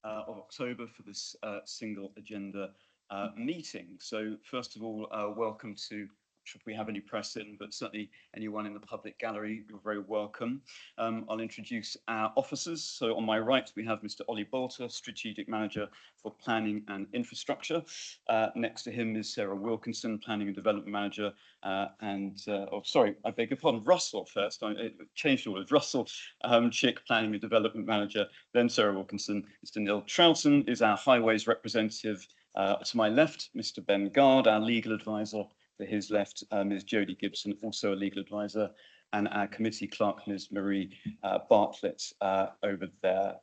of October for this single agenda meeting. So first of all, welcome to, should we have any press in, but certainly anyone in the public gallery, you're very welcome. I'll introduce our officers. So on my right, we have Mr. Ollie Bolter, Strategic Manager for Planning and Infrastructure. Next to him is Sarah Wilkinson, Planning and Development Manager. I beg your pardon, Russell first. I changed all of Russell Chick, Planning and Development Manager, then Sarah Wilkinson. Mr. Neil Troughton is our Highways representative. To my left, Mr. Ben Gard, our legal advisor. To his left, Ms. Jodie Gibson, also a legal advisor, and our committee clerk, Ms. Marie Bartlett, over there.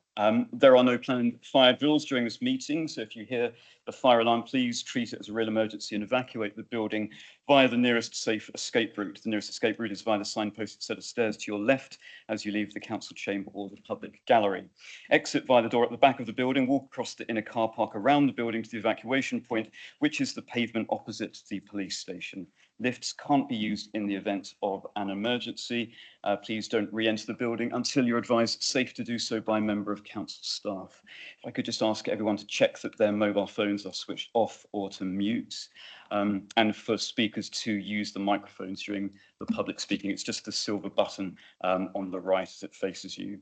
There are no planned fire drills during this meeting, so if you hear the fire alarm, please treat it as a real emergency and evacuate the building via the nearest safe escape route. The nearest escape route is via the signposted set of stairs to your left as you leave the council chamber or the public gallery. Exit via the door at the back of the building, walk across the inner car park around the building to the evacuation point, which is the pavement opposite the police station. Lifts can't be used in the event of an emergency. Please don't re-enter the building until you're advised safe to do so by a member of council staff. If I could just ask everyone to check that their mobile phones are switched off or to mute, and for speakers to use the microphones during the public speaking. It's just the silver button on the right as it faces you.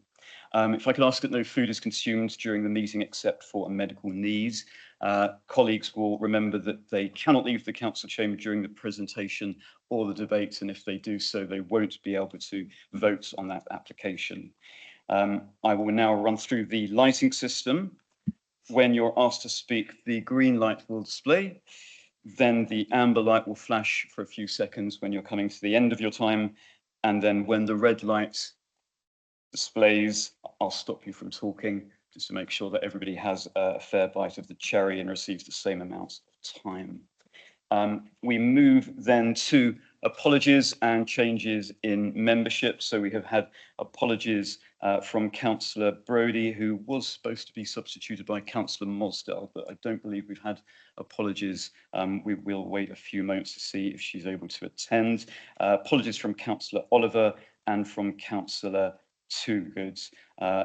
If I could ask that no food is consumed during the meeting except for a medical need. Colleagues will remember that they cannot leave the council chamber during the presentation or the debate, and if they do so, they won't be able to vote on that application. I will now run through the lighting system. When you're asked to speak, the green light will display, then the amber light will flash for a few seconds when you're coming to the end of your time, and then when the red light displays, I'll stop you from talking just to make sure that everybody has a fair bite of the cherry and receives the same amount of time. We move then to apologies and changes in membership. So we have had apologies from Councillor Brodie, who was supposed to be substituted by Councillor Mosdell, but I don't believe we've had apologies. We will wait a few moments to see if she's able to attend. Apologies from Councillor Oliver and from Councillor Toogood.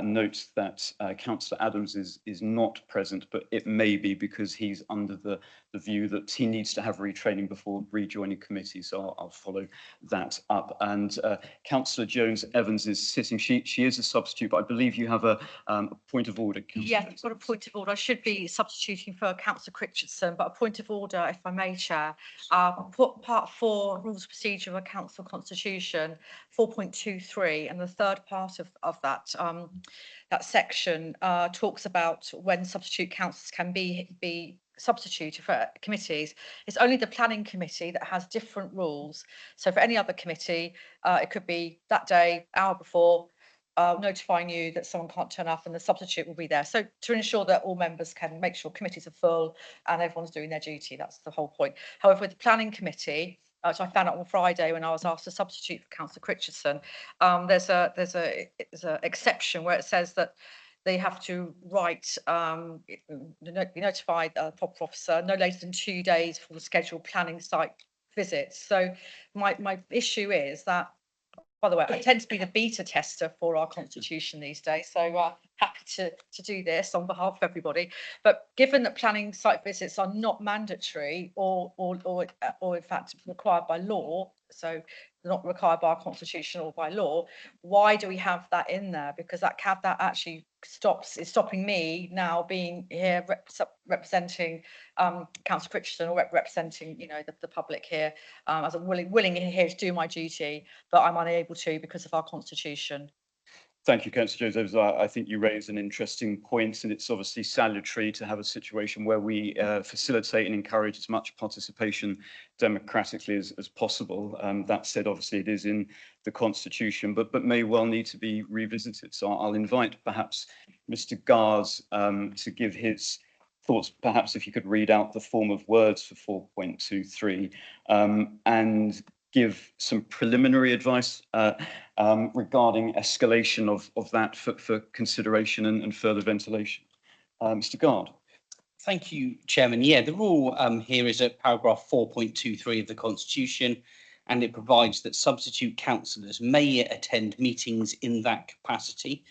Note that Councillor Adams is not present, but it may be because he's under the view that he needs to have retraining before rejoining committee, so I'll follow that up. And Councillor Jones-Evans is sitting. She is a substitute, but I believe you have a point of order. Yes, I've got a point of order. I should be substituting for Councillor Critchinson, but a point of order, if I may, Chair. Part 4, Rules of Procedure of a Council Constitution, 4.23, and the third part of that that section talks about when substitute councillors can be substituted for committees. It's only the planning committee that has different rules. So for any other committee, it could be that day, hour before, notifying you that someone can't turn up and the substitute will be there. So to ensure that all members can make sure committees are full and everyone's doing their duty, that's the whole point. However, with the planning committee, which I found out on Friday when I was asked to substitute for Councillor Critchinson, there's a exception where it says that they have to write, be notified the proper officer no later than 2 days for the scheduled planning site visits. So my issue is that, by the way, I tend to be the beta tester for our constitution these days, so happy to do this on behalf of everybody. But given that planning site visits are not mandatory or in fact required by law, so they're not required by our constitution or by law, why do we have that in there? Because that actually is stopping me now being here representing Councillor Critchinson or representing the public here, as I'm willing here to do my duty, but I'm unable to because of our constitution. Thank you, Councillor Jones. I think you raise an interesting point, and it's obviously salutary to have a situation where we facilitate and encourage as much participation democratically as possible. That said, obviously it is in the Constitution, but may well need to be revisited. So I'll invite perhaps Mr. Gars to give his thoughts, perhaps if you could read out the form of words for 4.23 and give some preliminary advice regarding escalation of that for consideration and further ventilation. Mr. Gard. Thank you, Chairman. Yeah, the rule here is at paragraph 4.23 of the Constitution, and it provides that substitute councillors may attend meetings in that capacity.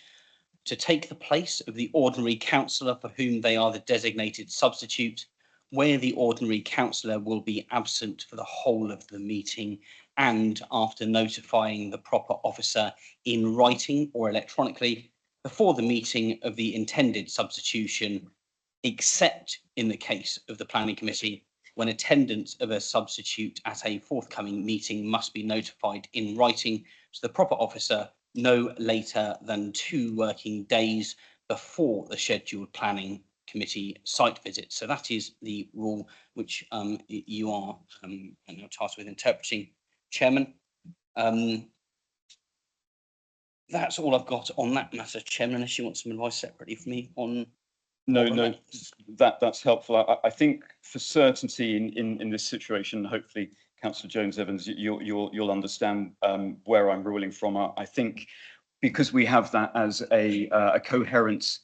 to take the place of the ordinary councillor for whom they are the designated substitute, where the ordinary councillor will be absent for the whole of the meeting, and after notifying the proper officer in writing or electronically before the meeting of the intended substitution, except in the case of the planning committee, when attendance of a substitute at a forthcoming meeting must be notified in writing to the proper officer no later than 2 working days before the scheduled planning committee site visit. So that is the rule which you are now tasked with interpreting, Chairman. That's all I've got on that matter, Chairman, unless you want some advice separately from me on. No, that's helpful. I think for certainty in this situation, hopefully, Councillor Jones-Evans, you'll understand where I'm ruling from. I think because we have that as a coherent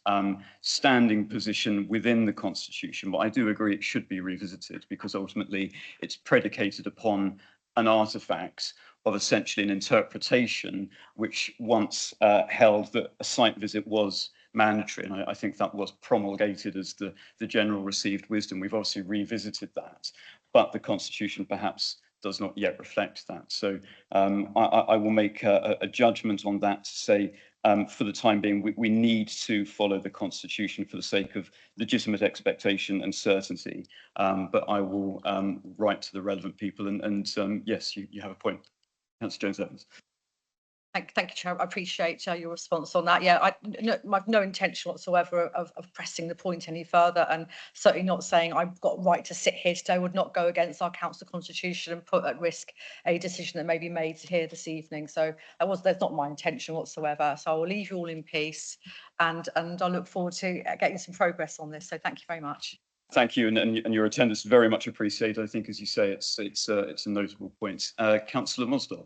standing position within the Constitution, but I do agree it should be revisited because ultimately it's predicated upon an artifact of essentially an interpretation which once held that a site visit was mandatory, and I think that was promulgated as the general received wisdom. We've obviously revisited that, but the Constitution perhaps does not yet reflect that. So I will make a judgment on that to say, for the time being, we need to follow the Constitution for the sake of legitimate expectation and certainty. But I will write to the relevant people, and yes, you have a point, Councillor Jones-Evans. Thank you, Chair. I appreciate your response on that. Yeah, I've no intention whatsoever of pressing the point any further, and certainly not saying I've got right to sit here today would not go against our council constitution and put at risk a decision that may be made here this evening. So that's not my intention whatsoever. So I will leave you all in peace, and I look forward to getting some progress on this. So thank you very much. Thank you, and your attendance very much appreciated. I think, as you say, it's a notable point. Councillor Mosdell.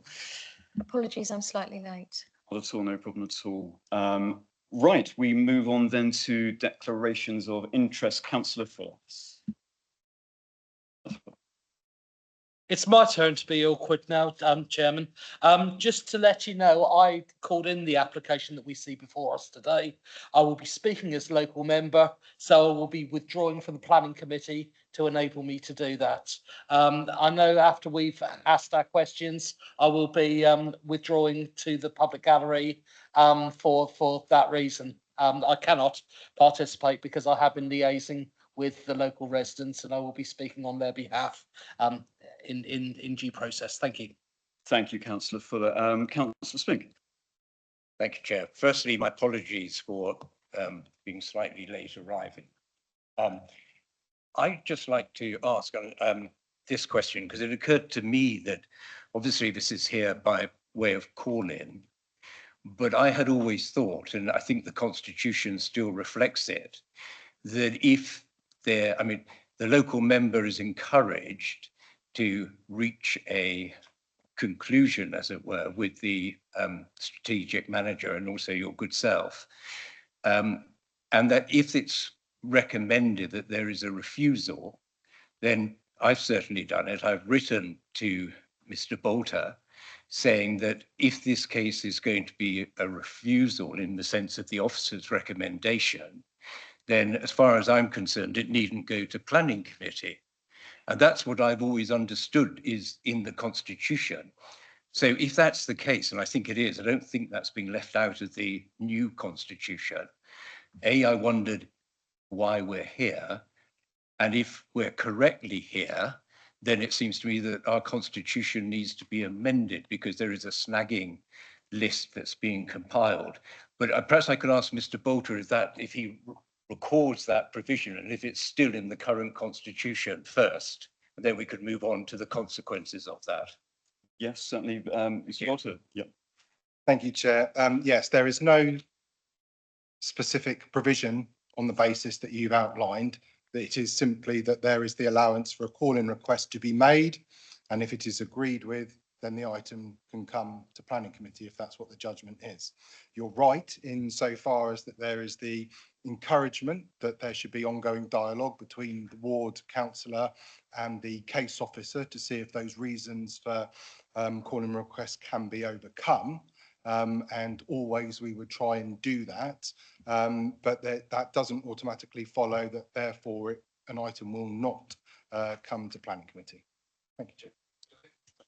Apologies, I'm slightly late. Not at all, no problem at all. Right, we move on then to declarations of interest. Councillor Phillips. It's my turn to be awkward now, Chairman. Just to let you know, I called in the application that we see before us today. I will be speaking as local member, so I will be withdrawing from the planning committee to enable me to do that. I know after we've asked our questions, I will be withdrawing to the public gallery for that reason. I cannot participate because I have been liaising with the local residents, and I will be speaking on their behalf in due process. Thank you. Thank you, Councillor Fuller. Councillor Spink. Thank you, Chair. Firstly, my apologies for being slightly late arriving. I'd just like to ask this question, because it occurred to me that obviously this is here by way of call-in, but I had always thought, and I think the Constitution still reflects it, that if the local member is encouraged to reach a conclusion, as it were, with the strategic manager and also your good self, and that if it's recommended that there is a refusal, then I've certainly done it. I've written to Mr. Bolter saying that if this case is going to be a refusal in the sense of the officer's recommendation, then as far as I'm concerned, it needn't go to planning committee. And that's what I've always understood is in the Constitution. So if that's the case, and I think it is, I don't think that's being left out of the new Constitution. I wondered why we're here. And if we're correctly here, then it seems to me that our Constitution needs to be amended because there is a snagging list that's being compiled. But perhaps I could ask Mr. Bolter if he records that provision and if it's still in the current Constitution first, and then we could move on to the consequences of that. Yes, certainly, Mr. Bolter. Yeah. Thank you, Chair. Yes, there is no specific provision on the basis that you've outlined. It is simply that there is the allowance for a call-in request to be made, and if it is agreed with, then the item can come to planning committee if that's what the judgment is. You're right insofar as that there is the encouragement that there should be ongoing dialogue between the ward councillor and the case officer to see if those reasons for call-in requests can be overcome. and always we would try and do that. But that doesn't automatically follow that therefore an item will not come to planning committee. Thank you, Chair.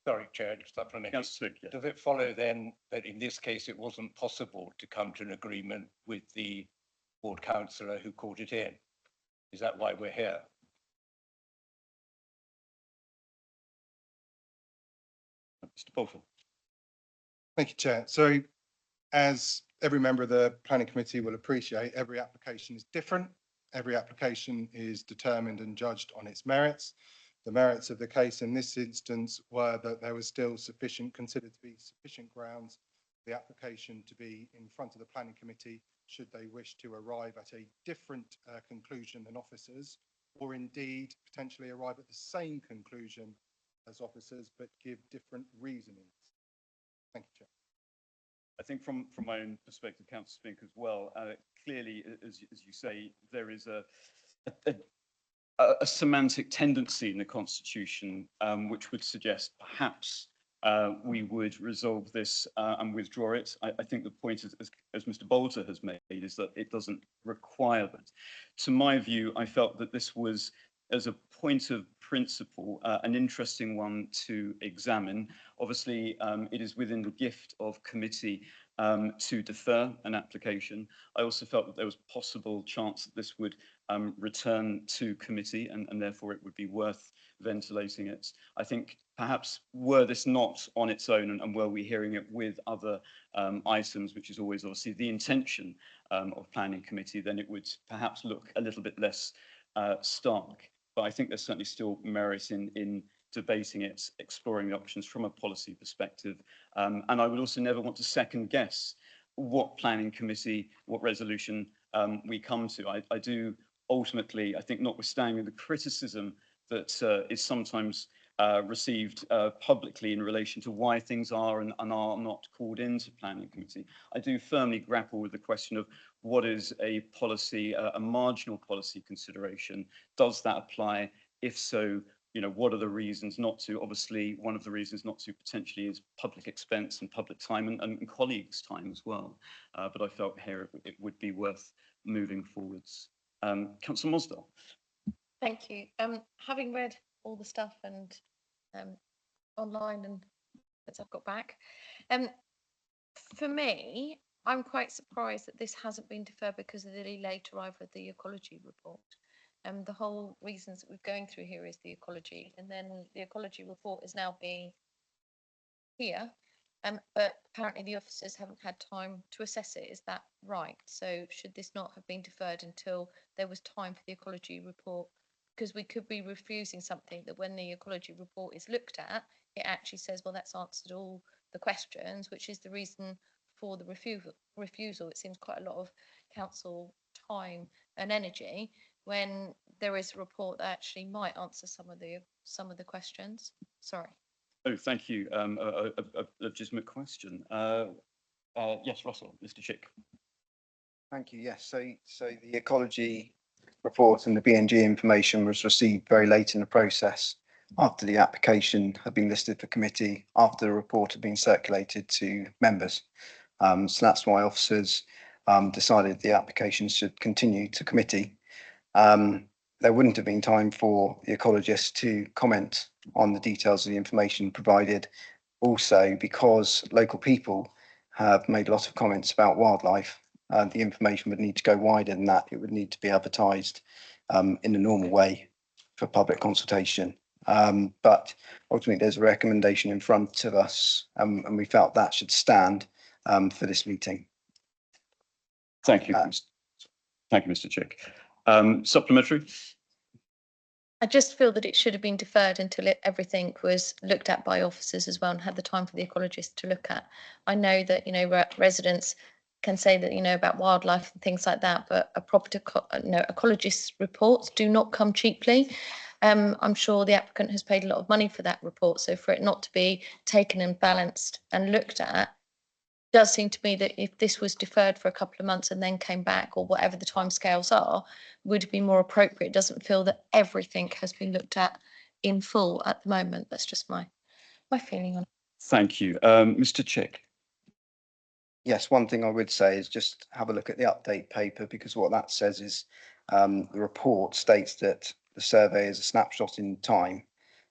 Sorry, Chair, just supplementary. Councillor Strick, yeah. Does it follow then that in this case it wasn't possible to come to an agreement with the ward councillor who called it in? Is that why we're here? Mr. Bolton. Thank you, Chair. So as every member of the planning committee will appreciate, every application is different. Every application is determined and judged on its merits. The merits of the case in this instance were that there was still considered to be sufficient grounds for the application to be in front of the planning committee should they wish to arrive at a different conclusion than officers, or indeed potentially arrive at the same conclusion as officers but give different reasonings. Thank you, Chair. I think from my own perspective, Councillor Spink as well, clearly, as you say, there is a semantic tendency in the Constitution which would suggest perhaps we would resolve this and withdraw it. I think the point, as Mr. Bolter has made, is that it doesn't require that. To my view, I felt that this was, as a point of principle, an interesting one to examine. Obviously, it is within the gift of committee to defer an application. I also felt that there was possible chance that this would return to committee and therefore it would be worth ventilating it. I think perhaps were this not on its own and were we hearing it with other items, which is always obviously the intention of planning committee, then it would perhaps look a little bit less stark. But I think there's certainly still merit in debating it, exploring the options from a policy perspective. And I would also never want to second guess what planning committee, what resolution we come to. I do ultimately, I think notwithstanding the criticism that is sometimes received publicly in relation to why things are and are not called into planning committee, I do firmly grapple with the question of what is a policy, a marginal policy consideration? Does that apply? If so, you know, what are the reasons not to? Obviously, one of the reasons not to potentially is public expense and public time and colleagues' time as well. But I felt here it would be worth moving forwards. Councillor Mosdell. Thank you. Having read all the stuff and online and as I've got back, for me, I'm quite surprised that this hasn't been deferred because of the late arrival of the ecology report. The whole reasons that we're going through here is the ecology, and then the ecology report is now being here, but apparently the officers haven't had time to assess it. Is that right? So should this not have been deferred until there was time for the ecology report? Because we could be refusing something that when the ecology report is looked at, it actually says, well, that's answered all the questions, which is the reason for the refusal. It seems quite a lot of council time and energy when there is a report that actually might answer some of the questions. Sorry. Oh, thank you. A legitimate question. Yes, Russell, Mr. Chick. Thank you. Yes. So the ecology report and the BNG information was received very late in the process, after the application had been listed for committee, after the report had been circulated to members. So that's why officers decided the application should continue to committee. There wouldn't have been time for the ecologist to comment on the details of the information provided. Also, because local people have made a lot of comments about wildlife, the information would need to go wider than that. It would need to be advertised in a normal way for public consultation. But ultimately, there's a recommendation in front of us, and we felt that should stand for this meeting. Thank you. Thank you, Mr. Chick. Supplementary? I just feel that it should have been deferred until everything was looked at by officers as well and had the time for the ecologist to look at. I know that, you know, residents can say that, you know, about wildlife and things like that, but a proper ecologist reports do not come cheaply. I'm sure the applicant has paid a lot of money for that report, so for it not to be taken and balanced and looked at, does seem to me that if this was deferred for a couple of months and then came back, or whatever the timescales are, would be more appropriate. It doesn't feel that everything has been looked at in full at the moment. That's just my feeling on it. Thank you. Mr. Chick. Yes, one thing I would say is just have a look at the update paper, because what that says is the report states that the survey is a snapshot in time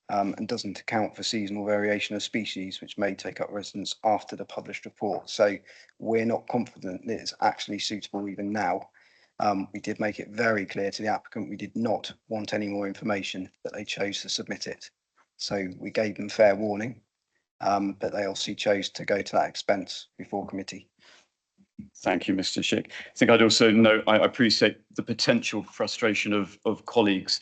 and doesn't account for seasonal variation of species, which may take up residence after the published report. So we're not confident that it's actually suitable even now. We did make it very clear to the applicant we did not want any more information, but they chose to submit it. So we gave them fair warning, but they obviously chose to go to that expense before committee. Thank you, Mr. Schick. I think I'd also note, I appreciate the potential frustration of colleagues.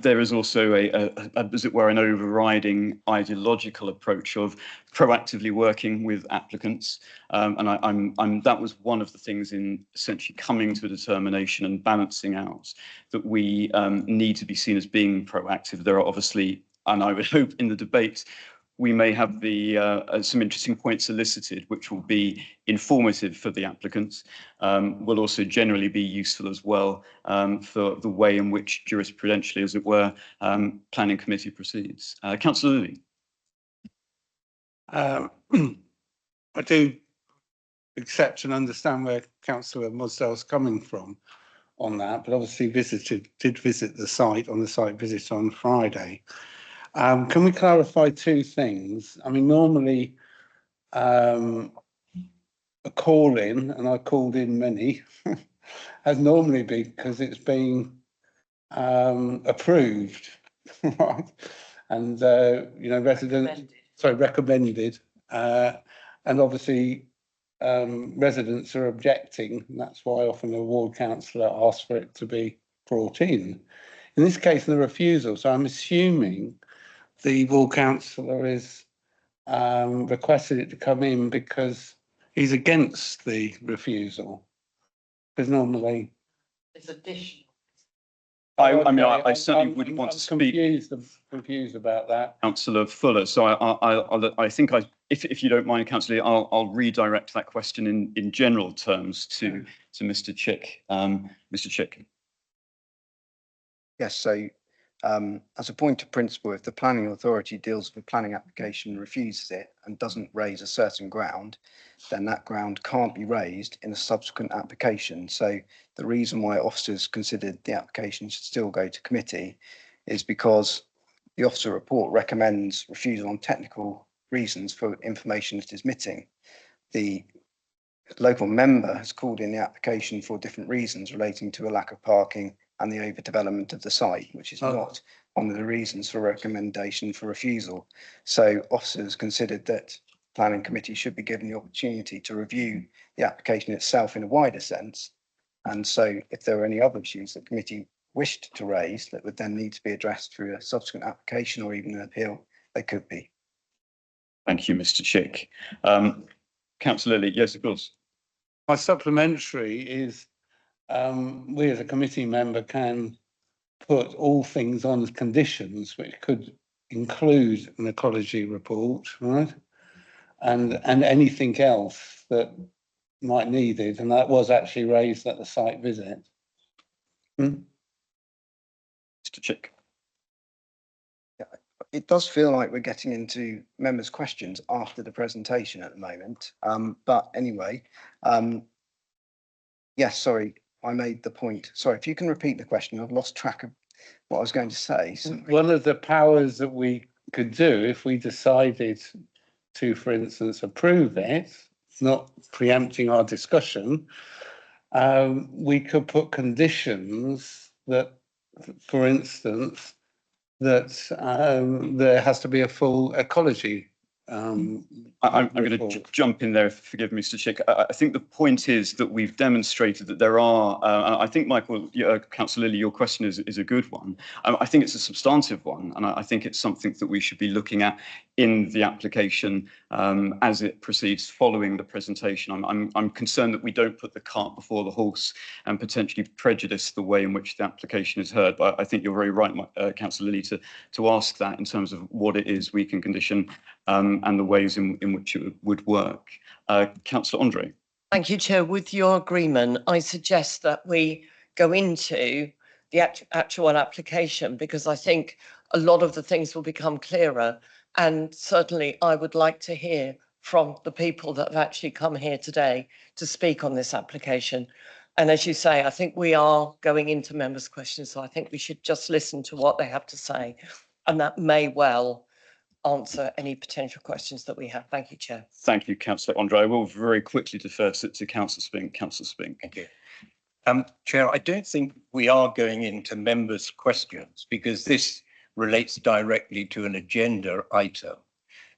There is also as it were, an overriding ideological approach of proactively working with applicants. And that was one of the things in essentially coming to a determination and balancing out that we need to be seen as being proactive. There are obviously, and I would hope in the debate, we may have some interesting points elicited, which will be informative for the applicants, will also generally be useful as well for the way in which jurisprudentially, as it were, planning committee proceeds. Councillor Lilly. I do accept and understand where Councillor Mosdell's coming from on that, but obviously did visit the site on the site visit on Friday. Can we clarify two things? I mean, normally a call in, and I called in many, has normally been because it's been approved, right? And you know, recommended, and obviously residents are objecting, and that's why often the ward councillor asks for it to be brought in. In this case, the refusal. So I'm assuming the ward councillor is requested it to come in because he's against the refusal. Because normally It's additional. I certainly wouldn't want to speak. Confused about that. Councillor Fuller. So I think if you don't mind, Councillor, I'll redirect that question in general terms to Mr. Chick. Mr. Chick. Yes, so as a point of principle, if the planning authority deals with a planning application, refuses it and doesn't raise a certain ground, then that ground can't be raised in a subsequent application. So the reason why officers considered the application should still go to committee is because the officer report recommends refusal on technical reasons for information that is missing. The local member has called in the application for different reasons relating to a lack of parking and the overdevelopment of the site, which is not one of the reasons for recommendation for refusal. So officers considered that planning committee should be given the opportunity to review the application itself in a wider sense. And so if there were any other issues that committee wished to raise that would then need to be addressed through a subsequent application or even an appeal, they could be. Thank you, Mr. Chick. Councillor Lilly, yes, of course. My supplementary is we as a committee member can put all things on as conditions, which could include an ecology report, right? And anything else that might need it, and that was actually raised at the site visit. Mr. Chick. Yeah, it does feel like we're getting into members' questions after the presentation at the moment. But anyway, yes, sorry, I made the point. Sorry, if you can repeat the question, I've lost track of what I was going to say. Sorry. One of the powers that we could do if we decided to, for instance, approve it, not preempting our discussion, we could put conditions that, for instance, that there has to be a full ecology. I'm going to jump in there, forgive me, Mr. Chick. I think the point is that we've demonstrated that there are, I think, Michael, Councillor Lilly, your question is a good one. I think it's a substantive one, and I think it's something that we should be looking at in the application as it proceeds following the presentation. I'm concerned that we don't put the cart before the horse and potentially prejudice the way in which the application is heard. But I think you're very right, Councillor Lilly, to ask that in terms of what it is we can condition and the ways in which it would work. Councillor Andre. Thank you, Chair. With your agreement, I suggest that we go into the actual application, because I think a lot of the things will become clearer. And certainly I would like to hear from the people that have actually come here today to speak on this application. And as you say, I think we are going into members' questions, so I think we should just listen to what they have to say. And that may well answer any potential questions that we have. Thank you, Chair. Thank you, Councillor Andre. I will very quickly defer to Councillor Spink. Councillor Spink. Thank you. Chair, I don't think we are going into members' questions because this relates directly to an agenda item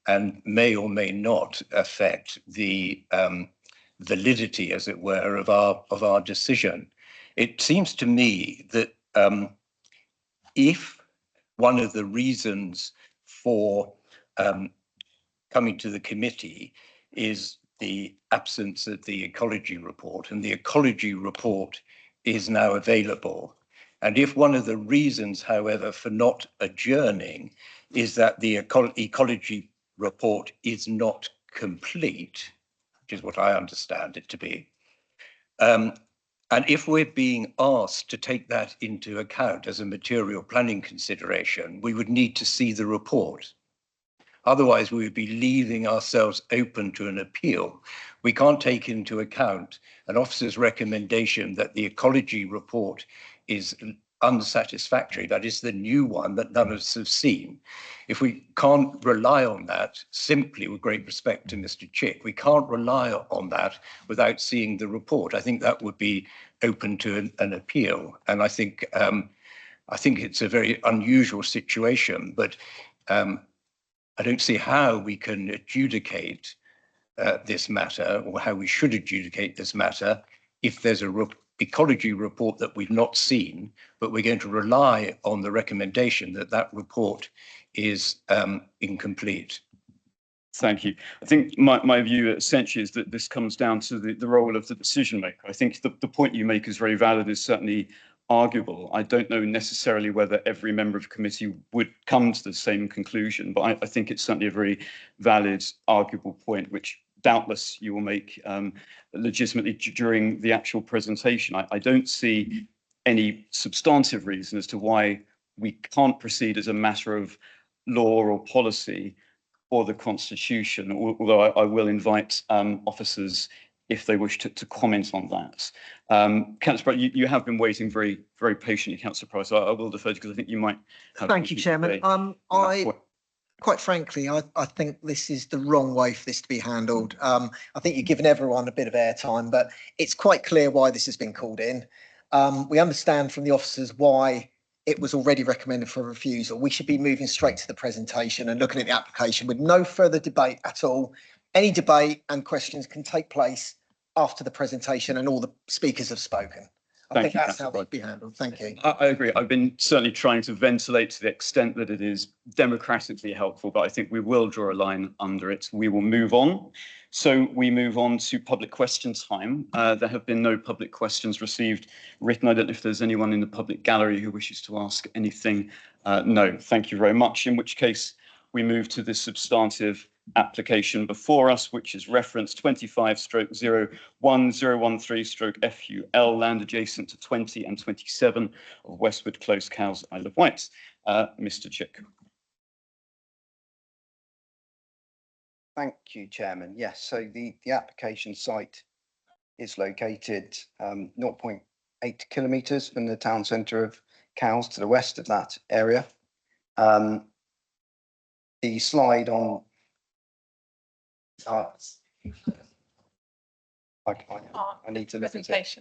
and may or may not affect the validity, as it were, of our decision. It seems to me that if one of the reasons for coming to the committee is the absence of the ecology report, and the ecology report is now available. And if one of the reasons, however, for not adjourning is that the ecology report is not complete, which is what I understand it to be, and if we're being asked to take that into account as a material planning consideration, we would need to see the report. Otherwise, we would be leaving ourselves open to an appeal. We can't take into account an officer's recommendation that the ecology report is unsatisfactory. That is the new one that none of us have seen. If we can't rely on that, simply with great respect to Mr. Chick, we can't rely on that without seeing the report. I think that would be open to an appeal. And I think it's a very unusual situation, but I don't see how we can adjudicate this matter, or how we should adjudicate this matter, if there's a ecology report that we've not seen, but we're going to rely on the recommendation that that report is incomplete. Thank you. I think my view essentially is that this comes down to the role of the decision maker. I think the point you make is very valid, is certainly arguable. I don't know necessarily whether every member of the committee would come to the same conclusion, but I think it's certainly a very valid, arguable point, which doubtless you will make legitimately during the actual presentation. I don't see any substantive reason as to why we can't proceed as a matter of law or policy or the Constitution, although I will invite officers if they wish to comment on that. Councillor Price, you have been waiting very, very patiently, Councillor Price. I will defer to you because I think you might have. Thank you, Chairman. Quite frankly, I think this is the wrong way for this to be handled. I think you've given everyone a bit of airtime, but it's quite clear why this has been called in. We understand from the officers why it was already recommended for refusal. We should be moving straight to the presentation and looking at the application with no further debate at all. Any debate and questions can take place after the presentation and all the speakers have spoken. I think that's how it should be handled. Thank you. I agree. I've been certainly trying to ventilate to the extent that it is democratically helpful, but I think we will draw a line under it. We will move on. So we move on to public question time. There have been no public questions received written. I don't know if there's anyone in the public gallery who wishes to ask anything. No, thank you very much. In which case we move to the substantive application before us, which is reference 25/01013/FUL, land adjacent to 20 and 27 of Westwood Close, Cowes, Isle of Wight. Mr. Chick. Thank you, Chairman. Yes, so the application site is located 0.8 kilometres from the town centre of Cowes, to the west of that area. The slide on I need to look at it.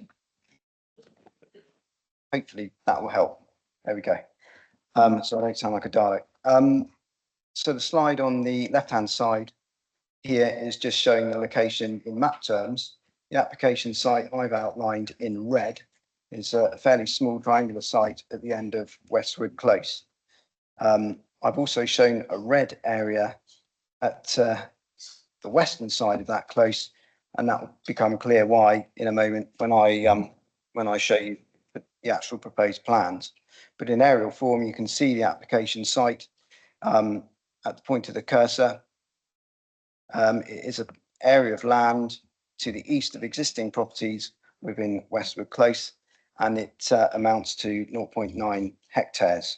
Hopefully that will help. There we go. So I don't sound like a Dalek. So the slide on the left-hand side here is just showing the location in map terms. The application site I've outlined in red is a fairly small triangular site at the end of Westwood Close. I've also shown a red area at the western side of that close, and that will become clear why in a moment when I show you the actual proposed plans. But in aerial form, you can see the application site at the point of the cursor. It is an area of land to the east of existing properties within Westwood Close, and it amounts to 0.9 hectares.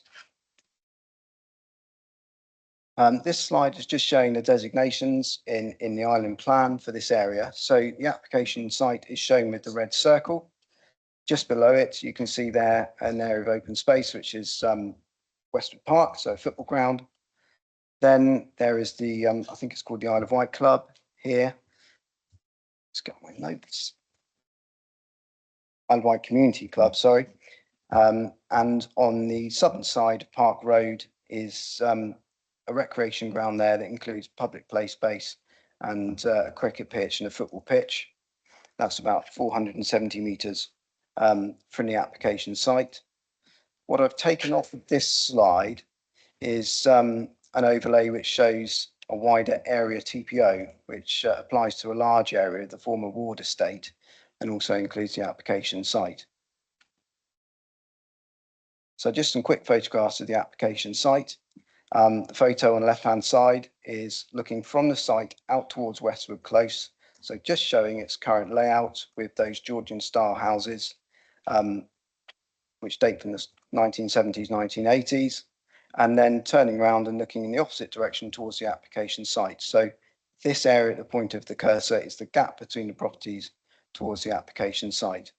This slide is just showing the designations in the island plan for this area. So the application site is shown with the red circle. Just below it, you can see there an area of open space, which is Westwood Park, so a football ground. Then there is the, I think it's called the Isle of Wight Club here. Let's get my notes. Isle of Wight Community Club, sorry. And on the southern side of Park Road is a recreation ground there that includes public play space and a cricket pitch and a football pitch. That's about 470 metres from the application site. What I've taken off of this slide is an overlay which shows a wider area TPO, which applies to a large area of the former Ward estate and also includes the application site. So just some quick photographs of the application site. The photo on the left-hand side is looking from the site out towards Westwood Close. So just showing its current layout with those Georgian style houses, which date from the 1970s, 1980s, and then turning around and looking in the opposite direction towards the application site. So this area at the point of the cursor is the gap between the properties towards the application site.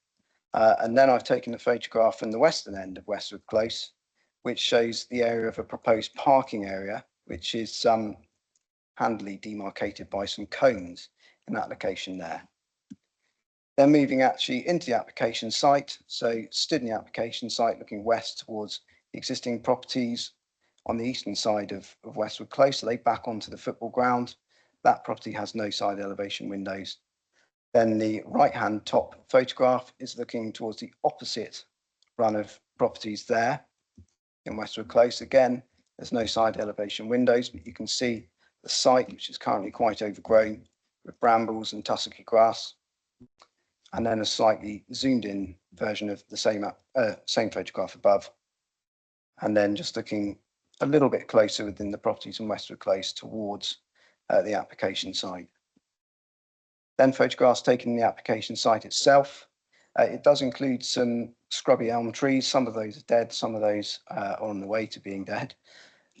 And then I've taken a photograph from the western end of Westwood Close, which shows the area of a proposed parking area, which is handily demarcated by some cones in that location there. Then moving actually into the application site. So stood in the application site looking west towards the existing properties on the eastern side of Westwood Close. So they back onto the football ground. That property has no side elevation windows. Then the right-hand top photograph is looking towards the opposite run of properties there in Westwood Close. Again, there's no side elevation windows, but you can see the site, which is currently quite overgrown with brambles and tussocky grass. And then a slightly zoomed in version of the same photograph above. And then just looking a little bit closer within the properties in Westwood Close towards the application site. Then photographs taken in the application site itself. It does include some scrubby elm trees. Some of those are dead, some of those are on the way to being dead.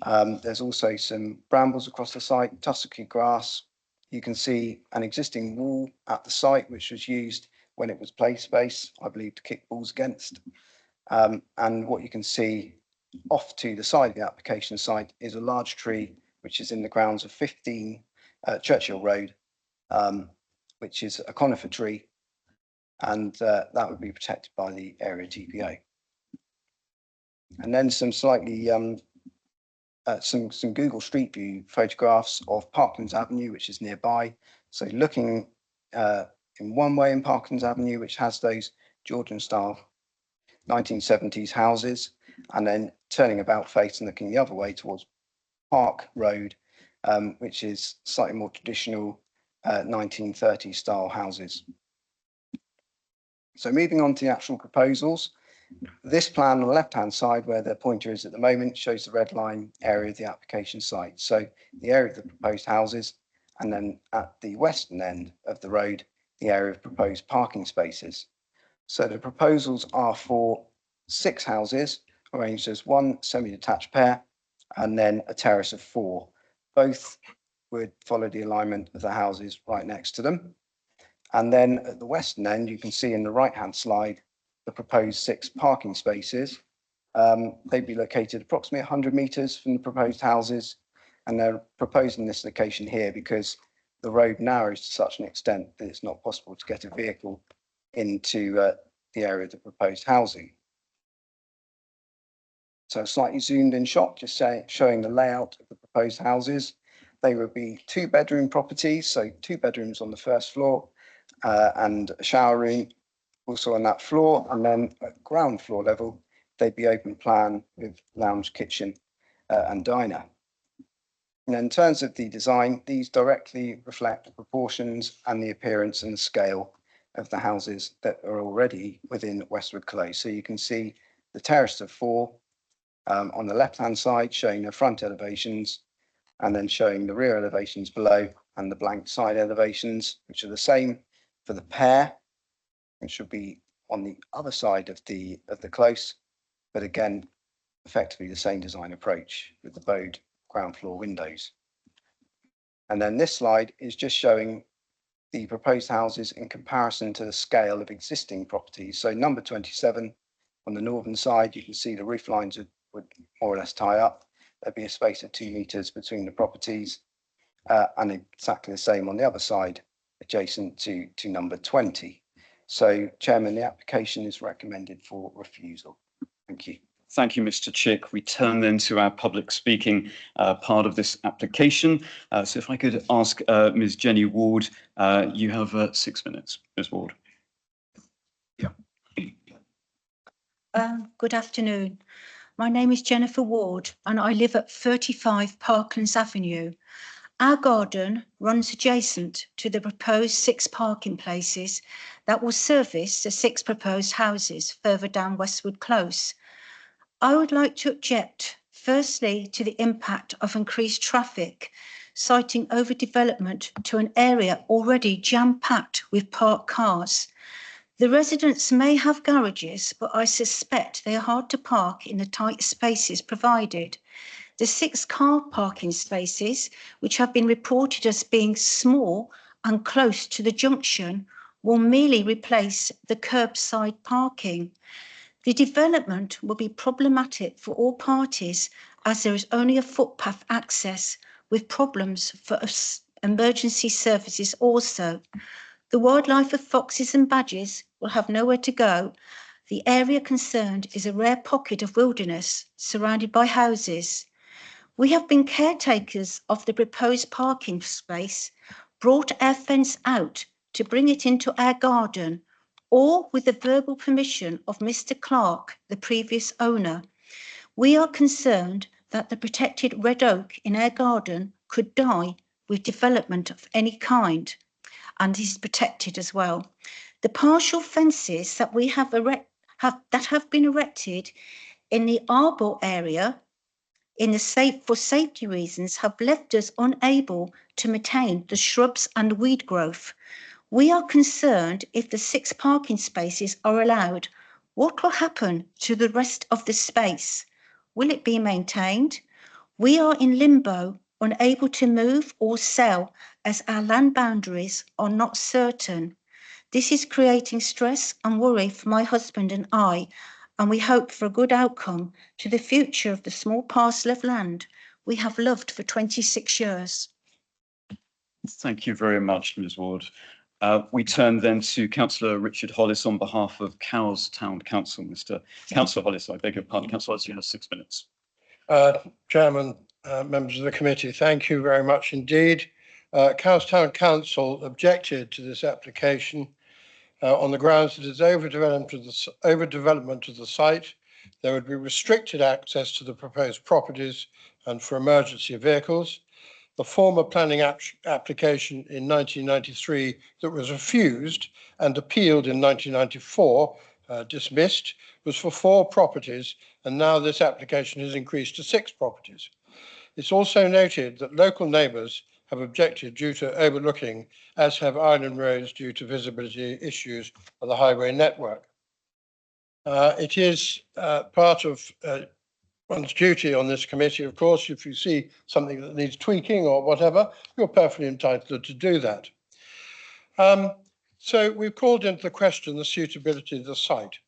There's also some brambles across the site, tussocky grass. You can see an existing wall at the site, which was used when it was play space, I believe, to kick balls against. And what you can see off to the side of the application site is a large tree, which is in the grounds of 15 Churchill Road, which is a conifer tree, and that would be protected by the area TPO. And then some slightly, some Google Street View photographs of Parklands Avenue, which is nearby. So looking in one way in Parklands Avenue, which has those Georgian style 1970s houses, and then turning about face and looking the other way towards Park Road, which is slightly more traditional 1930s style houses. So moving on to the actual proposals, this plan on the left-hand side where the pointer is at the moment shows the red line area of the application site. So the area of the proposed houses, and then at the western end of the road, the area of proposed parking spaces. So the proposals are for 6 houses arranged as one semi-detached pair and then a terrace of 4. Both would follow the alignment of the houses right next to them. And then at the western end, you can see in the right-hand slide, the proposed 6 parking spaces. They'd be located approximately 100 metres from the proposed houses. And they're proposing this location here because the road narrows to such an extent that it's not possible to get a vehicle into the area of the proposed housing. So a slightly zoomed in shot, just showing the layout of the proposed houses. They would be 2-bedroom properties, so 2 bedrooms on the first floor and a shower room also on that floor. And then at ground floor level, they'd be open plan with lounge, kitchen and diner. And in terms of the design, these directly reflect the proportions and the appearance and the scale of the houses that are already within Westwood Close. So you can see the terrace of 4 on the left-hand side, showing the front elevations, and then showing the rear elevations below and the blank side elevations, which are the same for the pair, which will be on the other side of the close, but again, effectively the same design approach with the bowed ground floor windows. And then this slide is just showing the proposed houses in comparison to the scale of existing properties. So number 27 on the northern side, you can see the roof lines would more or less tie up. There'd be a space of 2 meters between the properties, and exactly the same on the other side, adjacent to number 20. So, Chairman, the application is recommended for refusal. Thank you. Thank you, Mr. Chick. We turn then to our public speaking part of this application. So if I could ask Ms. Jenny Ward, you have 6 minutes, Ms. Ward. Good afternoon. My name is Jennifer Ward and I live at 35 Parklands Avenue. Our garden runs adjacent to the proposed 6 parking places that will service the 6 proposed houses further down Westwood Close. I would like to object firstly to the impact of increased traffic, citing overdevelopment to an area already jam-packed with parked cars. The residents may have garages, but I suspect they are hard to park in the tight spaces provided. The 6 car parking spaces, which have been reported as being small and close to the junction, will merely replace the curbside parking. The development will be problematic for all parties as there is only a footpath access with problems for emergency services also. The wildlife of foxes and badgers will have nowhere to go. The area concerned is a rare pocket of wilderness surrounded by houses. We have been caretakers of the proposed parking space, brought our fence out to bring it into our garden, or with the verbal permission of Mr. Clark, the previous owner. We are concerned that the protected red oak in our garden could die with development of any kind, and is protected as well. The partial fences that we have been erected in the Arbor area for safety reasons have left us unable to maintain the shrubs and weed growth. We are concerned if the 6 parking spaces are allowed, what will happen to the rest of the space? Will it be maintained? We are in limbo, unable to move or sell as our land boundaries are not certain. This is creating stress and worry for my husband and I, and we hope for a good outcome to the future of the small parcel of land we have loved for 26 years. Thank you very much, Ms. Ward. We turn then to Councillor Richard Hollis on behalf of Cowes Town Council. Mr. Councillor Hollis, I beg your pardon. Councillor Hollis, you have 6 minutes. Chairman, members of the committee, thank you very much indeed. Cowes Town Council objected to this application on the grounds that it's overdevelopment of the site. There would be restricted access to the proposed properties and for emergency vehicles. The former planning application in 1993 that was refused and appealed in 1994, dismissed, was for 4 properties, and now this application has increased to 6 properties. It's also noted that local neighbours have objected due to overlooking, as have island roads due to visibility issues of the highway network. It is part of one's duty on this committee, of course, if you see something that needs tweaking or whatever, you're perfectly entitled to do that. So we've called into question the suitability of the site.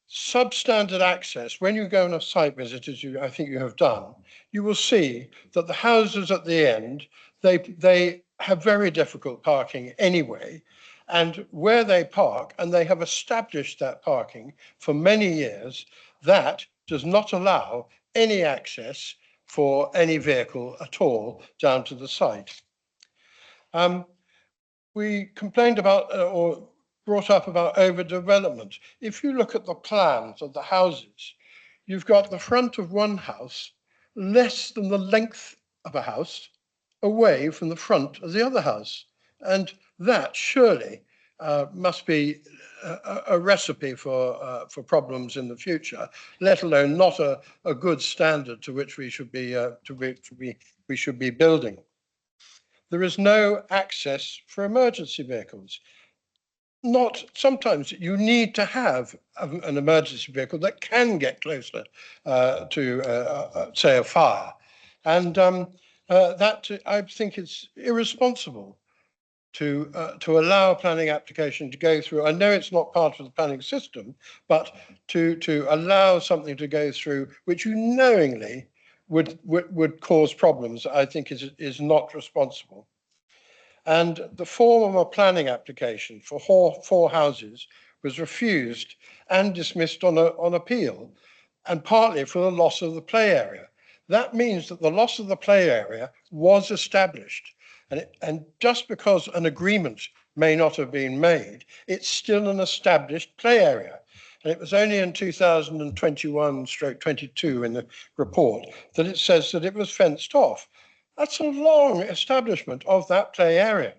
Substandard access, when you go on a site visit, as I think you have done, you will see that the houses at the end, they have very difficult parking anyway, and where they park, and they have established that parking for many years, that does not allow any access for any vehicle at all down to the site. We complained about or brought up about overdevelopment. If you look at the plans of the houses, you've got the front of one house less than the length of a house away from the front of the other house. And that surely must be a recipe for problems in the future, let alone not a good standard to which we should be building. There is no access for emergency vehicles. Sometimes you need to have an emergency vehicle that can get closer to, say, a fire. And that I think it's irresponsible to allow a planning application to go through. I know it's not part of the planning system, but to allow something to go through which you knowingly would cause problems, I think is not responsible. And the form of a planning application for four houses was refused and dismissed on appeal, and partly for the loss of the play area. That means that the loss of the play area was established. And just because an agreement may not have been made, it's still an established play area. And it was only in 2021/22 in the report that it says that it was fenced off. That's a long establishment of that play area.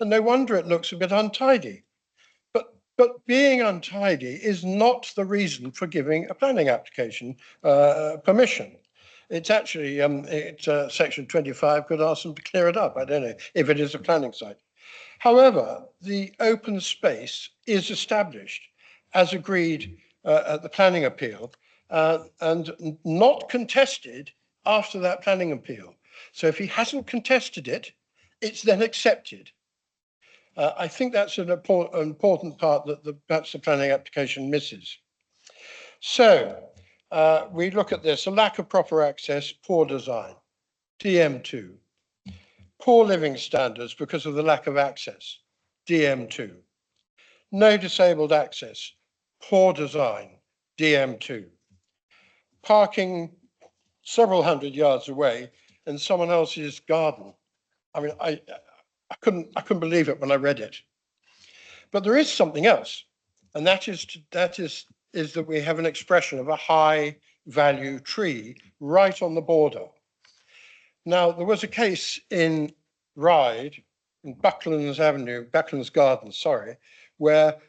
And no wonder it looks a bit untidy. But being untidy is not the reason for giving a planning application permission. It's actually, section 25 could ask them to clear it up. I don't know if it is a planning site. However, the open space is established as agreed at the planning appeal and not contested after that planning appeal. So if he hasn't contested it, it's then accepted. I think that's an important part that perhaps the planning application misses. So we look at this: a lack of proper access, poor design, DM2. Poor living standards because of the lack of access, DM2. No disabled access, poor design, DM2. Parking several hundred yards away in someone else's garden. I mean, I couldn't believe it when I read it. But there is something else, and that is that we have an expression of a high value tree right on the border. Now, there was a case in Ryde, in Bucklands Garden, where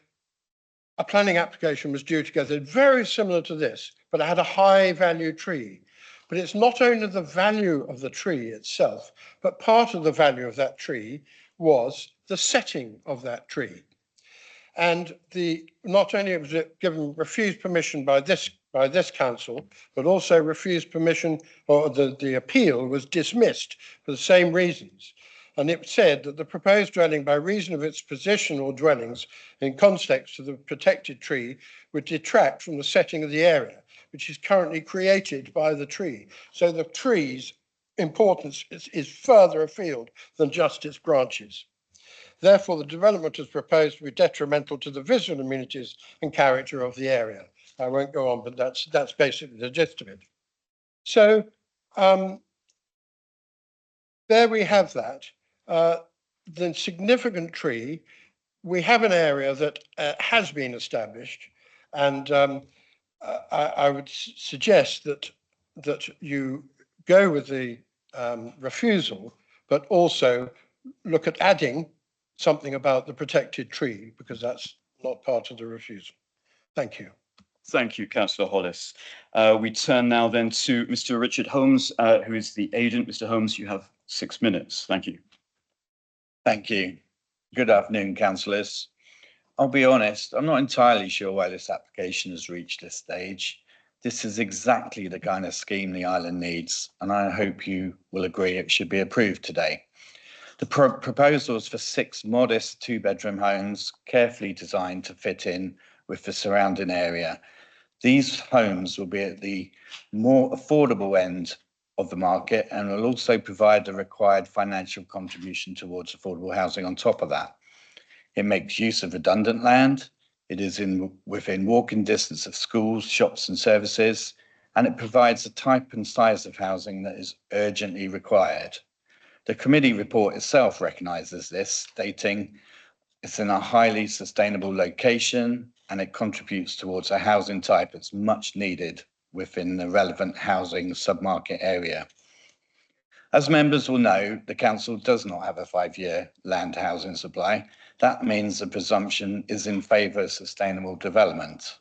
a planning application was due to go through, very similar to this, but it had a high value tree. But it's not only the value of the tree itself, but part of the value of that tree was the setting of that tree. And not only was it refused permission by this council, but also refused permission, or the appeal was dismissed for the same reasons. And it said that the proposed dwelling, by reason of its position or dwellings in context of the protected tree, would detract from the setting of the area, which is currently created by the tree. So the tree's importance is further afield than just its branches. Therefore, the development is proposed to be detrimental to the visual amenities and character of the area. I won't go on, but that's basically the gist of it. So there we have that. The significant tree, we have an area that has been established, and I would suggest that you go with the refusal, but also look at adding something about the protected tree, because that's not part of the refusal. Thank you. Thank you, Councillor Hollis. We turn now then to Mr. Richard Holmes, who is the agent. Mr. Holmes, you have 6 minutes. Thank you. Thank you. Good afternoon, councillors. I'll be honest, I'm not entirely sure why this application has reached this stage. This is exactly the kind of scheme the island needs, and I hope you will agree it should be approved today. The proposals for 6 modest 2-bedroom homes, carefully designed to fit in with the surrounding area. These homes will be at the more affordable end of the market and will also provide the required financial contribution towards affordable housing on top of that. It makes use of redundant land. It is within walking distance of schools, shops and services, and it provides the type and size of housing that is urgently required. The committee report itself recognises this, stating it's in a highly sustainable location and it contributes towards a housing type that's much needed within the relevant housing submarket area. As members will know, the council does not have a 5-year land housing supply. That means the presumption is in favour of sustainable development.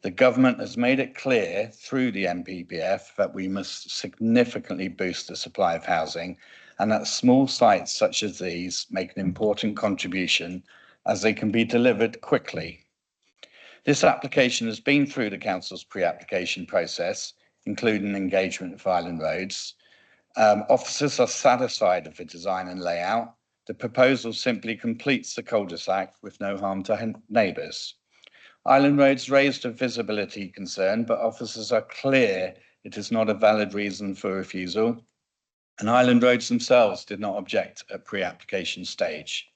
The government has made it clear through the NPPF that we must significantly boost the supply of housing, and that small sites such as these make an important contribution as they can be delivered quickly. This application has been through the council's pre-application process, including engagement with Island Roads, Officers are satisfied with the design and layout. The proposal simply completes the cul-de-sac with no harm to neighbours. Island Roads raised a visibility concern, but officers are clear it is not a valid reason for refusal. And Island Roads themselves did not object at pre-application stage.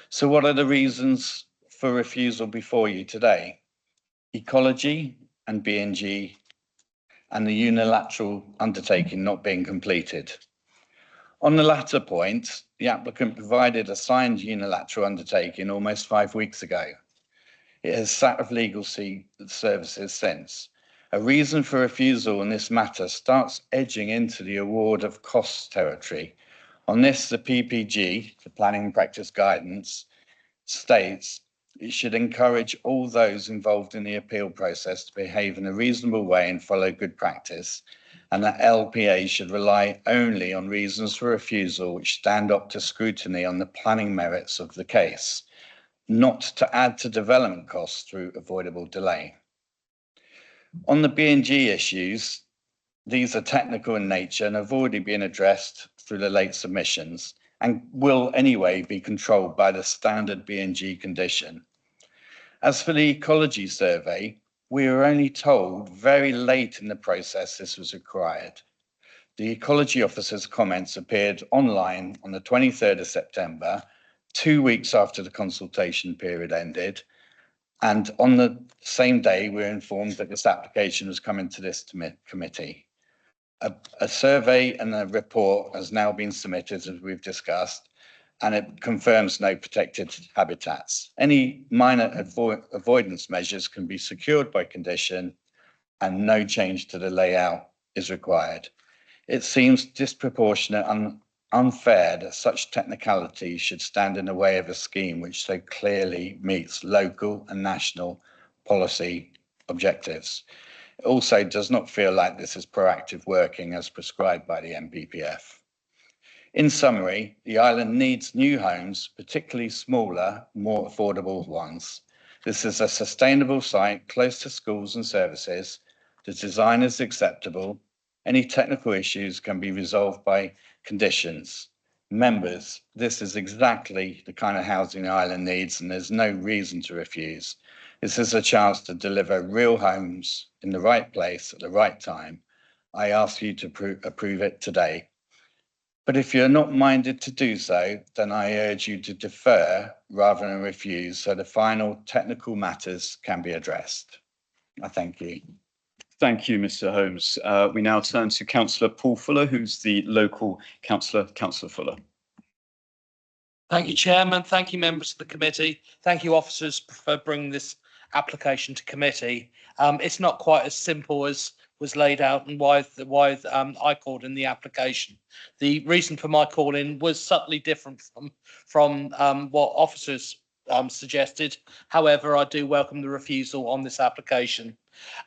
So what are the reasons for refusal before you today? Ecology and B&G and the unilateral undertaking not being completed. On the latter point, the applicant provided a signed unilateral undertaking almost 5 weeks ago. It has sat with legal services since. A reason for refusal in this matter starts edging into the award of costs territory. On this, the PPG, the Planning and Practice Guidance, states it should encourage all those involved in the appeal process to behave in a reasonable way and follow good practice, and that LPA should rely only on reasons for refusal which stand up to scrutiny on the planning merits of the case, not to add to development costs through avoidable delay. On the B&G issues, these are technical in nature and have already been addressed through the late submissions and will anyway be controlled by the standard B&G condition. As for the ecology survey, we were only told very late in the process this was required. The ecology officer's comments appeared online on the 23rd of September, 2 weeks after the consultation period ended. And on the same day, we were informed that this application was coming to this committee. A survey and a report has now been submitted, as we've discussed, and it confirms no protected habitats. Any minor avoidance measures can be secured by condition, and no change to the layout is required. It seems disproportionate and unfair that such technicalities should stand in the way of a scheme which so clearly meets local and national policy objectives. It also does not feel like this is proactive working as prescribed by the NPPF. In summary, the island needs new homes, particularly smaller, more affordable ones. This is a sustainable site close to schools and services. The design is acceptable. Any technical issues can be resolved by conditions. Members, this is exactly the kind of housing the island needs, and there's no reason to refuse. This is a chance to deliver real homes in the right place at the right time. I ask you to approve it today. But if you're not minded to do so, then I urge you to defer rather than refuse so the final technical matters can be addressed. I thank you. Thank you, Mr. Holmes. We now turn to Councillor Paul Fuller, who's the local councillor. Councillor Fuller. Thank you, Chairman. Thank you, members of the committee. Thank you, officers, for bringing this application to committee. It's not quite as simple as was laid out and why I called in the application. The reason for my call in was subtly different from what officers suggested. However, I do welcome the refusal on this application.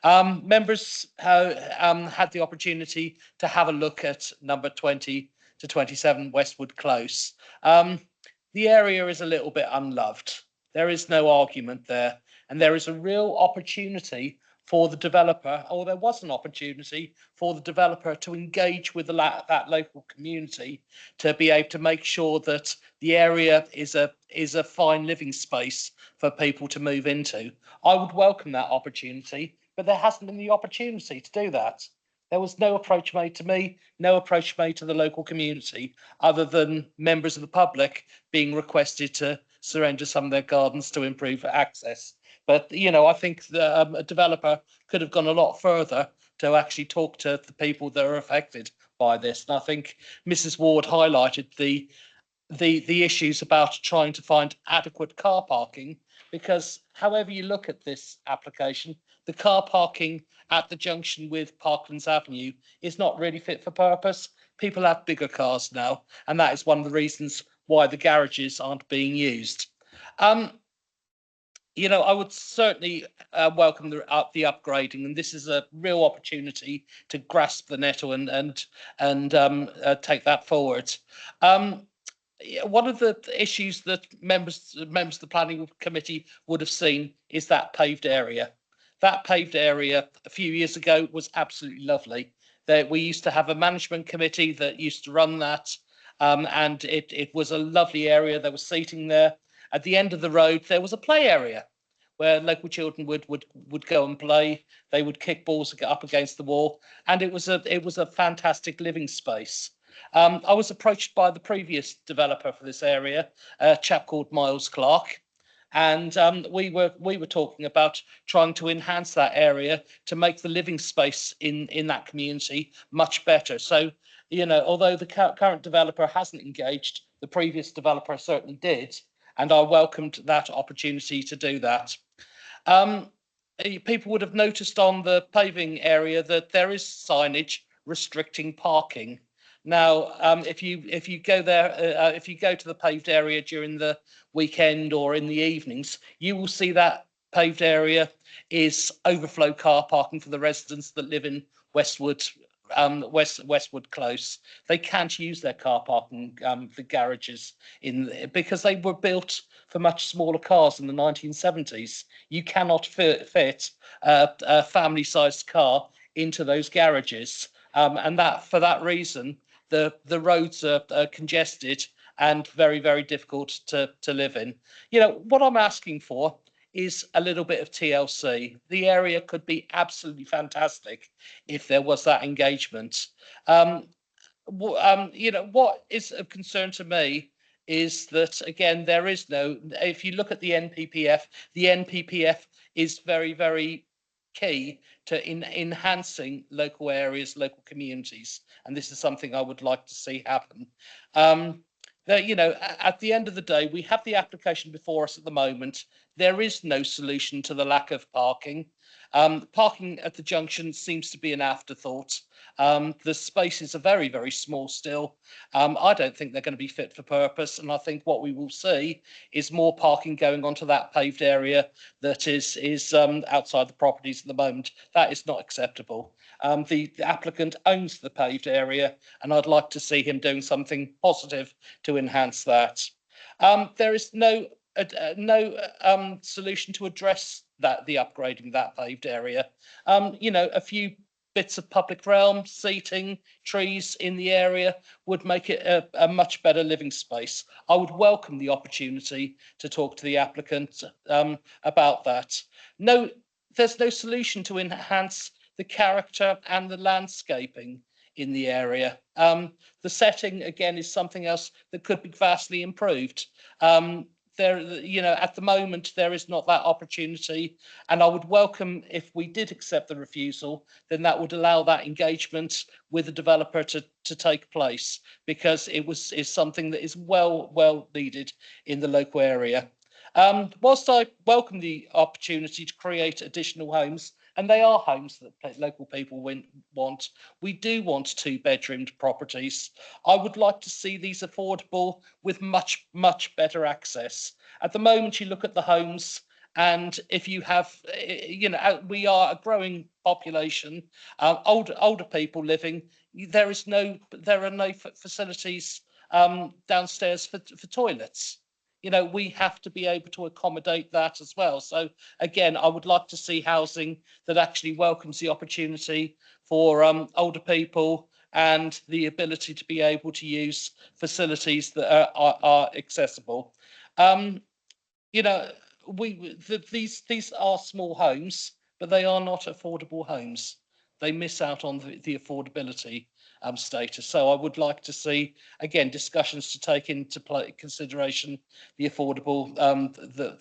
Members had the opportunity to have a look at number 20 to 27 Westwood Close. The area is a little bit unloved. There is no argument there, and there is a real opportunity for the developer, or there was an opportunity for the developer to engage with that local community to be able to make sure that the area is a fine living space for people to move into. I would welcome that opportunity, but there hasn't been the opportunity to do that. There was no approach made to me, no approach made to the local community, other than members of the public being requested to surrender some of their gardens to improve access. But, you know, I think a developer could have gone a lot further to actually talk to the people that are affected by this. And I think Mrs. Ward highlighted the issues about trying to find adequate car parking, because however you look at this application, the car parking at the junction with Parklands Avenue is not really fit for purpose. People have bigger cars now, and that is one of the reasons why the garages aren't being used. You know, I would certainly welcome the upgrading, and this is a real opportunity to grasp the nettle and take that forward. One of the issues that members of the planning committee would have seen is that paved area. That paved area a few years ago was absolutely lovely. We used to have a management committee that used to run that, and it was a lovely area. There was seating there. At the end of the road, there was a play area where local children would go and play. They would kick balls up against the wall, and it was a fantastic living space. I was approached by the previous developer for this area, a chap called Miles Clark, and we were talking about trying to enhance that area to make the living space in that community much better. So, you know, although the current developer hasn't engaged, the previous developer certainly did, and I welcomed that opportunity to do that. People would have noticed on the paving area that there is signage restricting parking. Now, if you go there, if you go to the paved area during the weekend or in the evenings, you will see that paved area is overflow car parking for the residents that live in Westwood, Westwood Close. They can't use their car parking, the garages because they were built for much smaller cars in the 1970s. You cannot fit a family-sized car into those garages, and for that reason, the roads are congested and very, very difficult to live in. You know, what I'm asking for is a little bit of TLC. The area could be absolutely fantastic if there was that engagement. You know, what is of concern to me is that, again, there is no, if you look at the NPPF is very, very key to enhancing local areas, local communities, and this is something I would like to see happen. You know, at the end of the day, we have the application before us at the moment. There is no solution to the lack of parking. Parking at the junction seems to be an afterthought. The spaces are very, very small still. I don't think they're going to be fit for purpose, and I think what we will see is more parking going onto that paved area that is outside the properties at the moment. That is not acceptable. The applicant owns the paved area, and I'd like to see him doing something positive to enhance that. There is no solution to address the upgrading of that paved area. You know, a few bits of public realm, seating, trees in the area would make it a much better living space. I would welcome the opportunity to talk to the applicant about that. No, there's no solution to enhance the character and the landscaping in the area. The setting, again, is something else that could be vastly improved. You know, at the moment, there is not that opportunity, and I would welcome, if we did accept the refusal, then that would allow that engagement with the developer to take place, because is something that is well needed in the local area. Whilst I welcome the opportunity to create additional homes, and they are homes that local people want, we do want 2-bedroomed properties. I would like to see these affordable with much better access. At the moment, you look at the homes, and if you have, you know, we are a growing population, older people living. There are no facilities downstairs for toilets. You know, we have to be able to accommodate that as well. So again, I would like to see housing that actually welcomes the opportunity for older people and the ability to be able to use facilities that are accessible. You know, these are small homes, but they are not affordable homes. They miss out on the affordability status. So I would like to see, again, discussions to take into consideration the affordable, the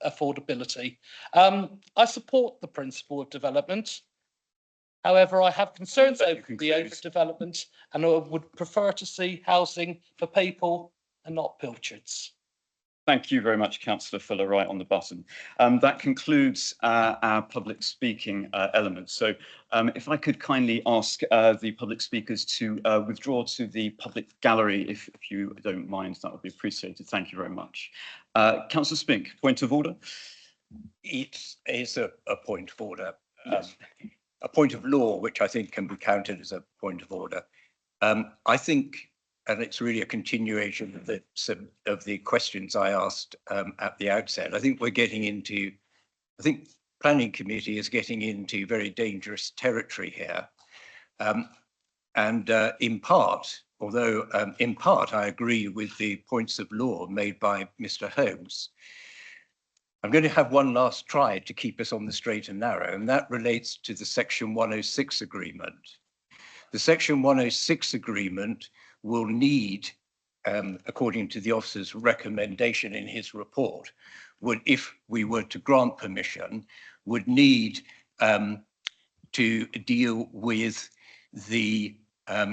affordability. I support the principle of development. However, I have concerns over the overdevelopment, and I would prefer to see housing for people and not pilchards. Thank you very much, Councillor Fuller, right on the button. That concludes our public speaking element. So if I could kindly ask the public speakers to withdraw to the public gallery, if you don't mind, that would be appreciated. Thank you very much. Councillor Spink, point of order. It is a point of order, a point of law, which I think can be counted as a point of order. I think, and it's really a continuation of the questions I asked at the outset. I think Planning Committee is getting into very dangerous territory here. And in part, although in part I agree with the points of law made by Mr. Holmes, I'm going to have one last try to keep us on the straight and narrow, and that relates to the Section 106 agreement. The Section 106 agreement will need, according to the officer's recommendation in his report, if we were to grant permission, would need to deal with the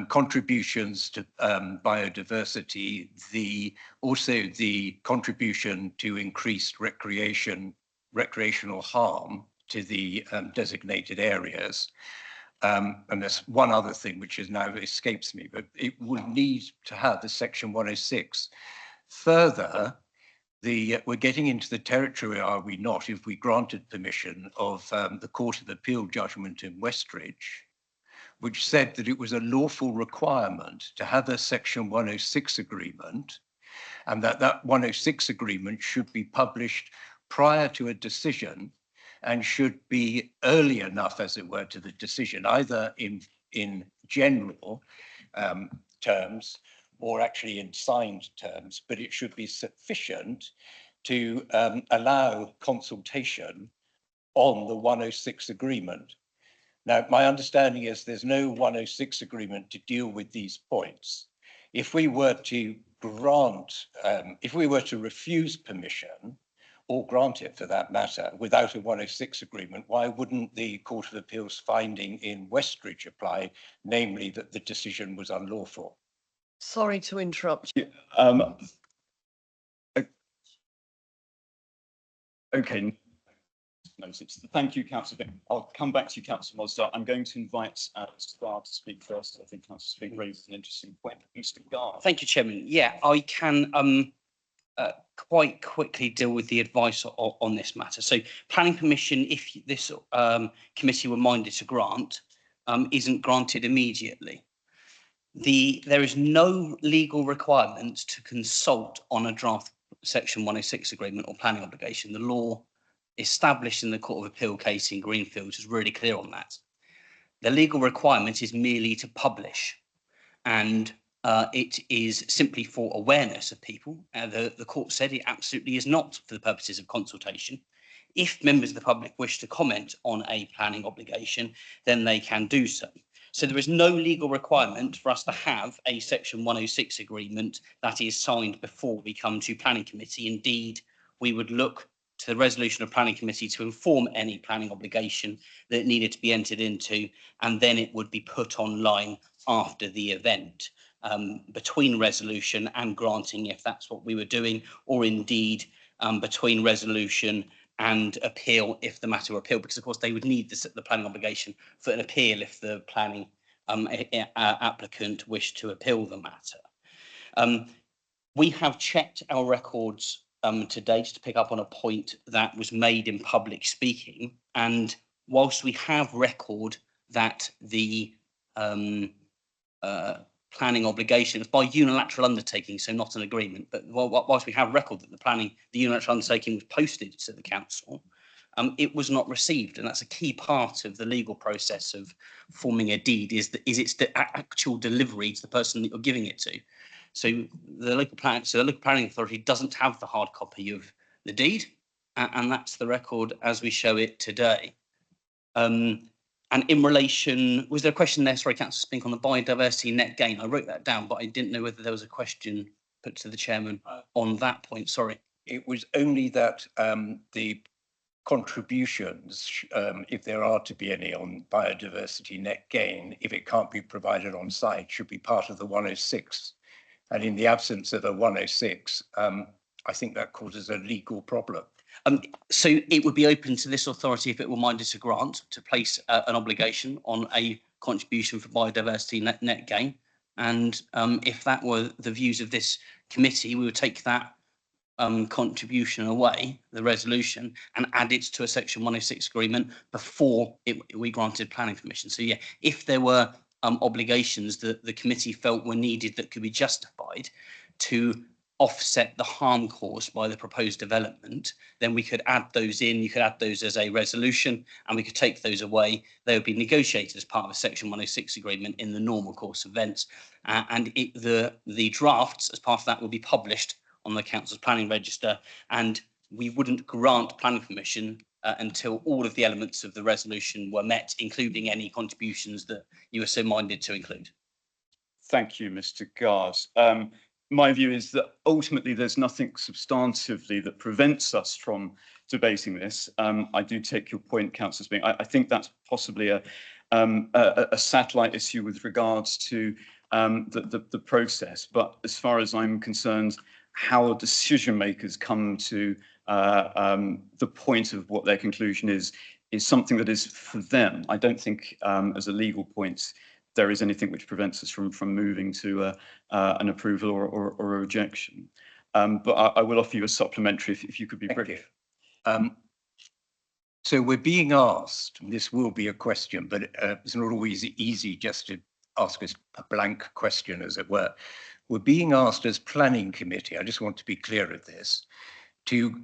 contributions to biodiversity, also the contribution to increased recreational harm to the designated areas. And there's one other thing which is now escapes me, but it would need to have the Section 106. Further, we're getting into the territory, are we not, if we granted permission of the Court of Appeal judgment in Westridge, which said that it was a lawful requirement to have a Section 106 agreement, and that 106 agreement should be published prior to a decision and should be early enough, as it were, to the decision, either in general terms or actually in signed terms, but it should be sufficient to allow consultation on the 106 agreement. Now, my understanding is there's no 106 agreement to deal with these points. If we were to grant, if we were to refuse permission, or grant it for that matter, without a 106 agreement, why wouldn't the Court of Appeal's finding in Westridge apply, namely that the decision was unlawful? Sorry to interrupt you. Okay. No, thank you, Councillor Vick. I'll come back to you, Councillor Mosdar. I'm going to invite Mr. Garr to speak first. I think Councillor Vick raised an interesting point. Mr. Garr. Thank you, Chairman. Yeah, I can quite quickly deal with the advice on this matter. So planning permission, if this committee were minded to grant, isn't granted immediately. There is no legal requirement to consult on a draft Section 106 agreement or planning obligation. The law established in the Court of Appeal case in Greenfield is really clear on that. The legal requirement is merely to publish, and it is simply for awareness of people. The court said it absolutely is not for the purposes of consultation. If members of the public wish to comment on a planning obligation, then they can do so. So there is no legal requirement for us to have a Section 106 agreement that is signed before we come to planning committee. Indeed, we would look to the resolution of planning committee to inform any planning obligation that needed to be entered into, and then it would be put online after the event, between resolution and granting, if that's what we were doing, or indeed between resolution and appeal if the matter were appealed, because of course they would need the planning obligation for an appeal if the planning applicant wished to appeal the matter. We have checked our records to date to pick up on a point that was made in public speaking, and whilst we have record that the planning obligation is by unilateral undertaking, so not an agreement, but whilst we have record that the unilateral undertaking was posted to the council, it was not received, and that's a key part of the legal process of forming a deed, is it's the actual delivery to the person that you're giving it to. So the local planning authority doesn't have the hard copy of the deed, and that's the record as we show it today. And in relation, was there a question there? Sorry, Councillor Spink, on the biodiversity net gain. I wrote that down, but I didn't know whether there was a question put to the chairman on that point. Sorry. It was only that the contributions, if there are to be any on biodiversity net gain, if it can't be provided on site, should be part of the 106. And in the absence of a 106, I think that causes a legal problem. So it would be open to this authority, if it were minded to grant, to place an obligation on a contribution for biodiversity net gain. And if that were the views of this committee, we would take that contribution away, the resolution, and add it to a Section 106 agreement before we granted planning permission. So yeah, if there were obligations that the committee felt were needed that could be justified to offset the harm caused by the proposed development, then we could add those in. You could add those as a resolution and we could take those away. They would be negotiated as part of a Section 106 agreement in the normal course of events. The drafts as part of that will be published on the council's planning register, and we wouldn't grant planning permission until all of the elements of the resolution were met, including any contributions that you were so minded to include. Thank you, Mr. Gars. My view is that ultimately there's nothing substantively that prevents us from debating this. I do take your point, Councillor Spink. I think that's possibly a satellite issue with regards to the process. But as far as I'm concerned, how decision makers come to the point of what their conclusion is something that is for them. I don't think as a legal point there is anything which prevents us from moving to an approval or a rejection. But I will offer you a supplementary if you could be brief. So we're being asked, and this will be a question, but it's not always easy just to ask us a blank question, as it were. We're being asked as planning committee, I just want to be clear of this, to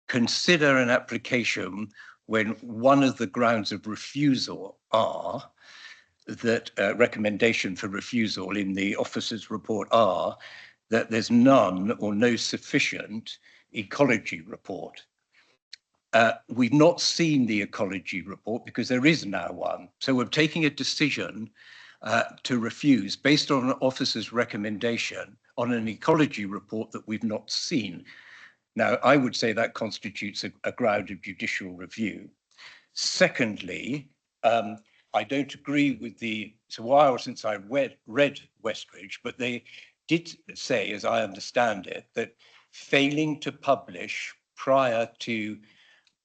consider an application when one of the grounds of refusal are that recommendation for refusal in the officer's report are that there's none or no sufficient ecology report. We've not seen the ecology report because there is now one. So we're taking a decision to refuse based on an officer's recommendation on an ecology report that we've not seen. Now, I would say that constitutes a ground of judicial review. Secondly, I don't agree with it's a while since I read Westridge, but they did say, as I understand it, that failing to publish prior to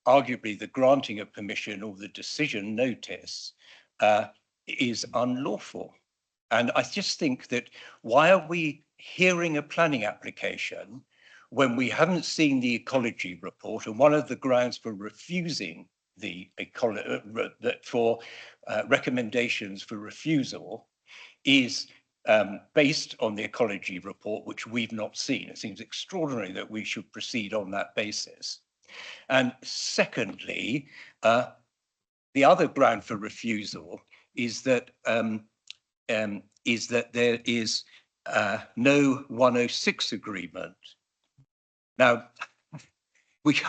arguably the granting of permission or the decision notice is unlawful. And I just think that why are we hearing a planning application when we haven't seen the ecology report? And one of the grounds for refusing recommendations for refusal is based on the ecology report, which we've not seen. It seems extraordinary that we should proceed on that basis. And secondly, the other ground for refusal is that there is no 106 agreement. Now, we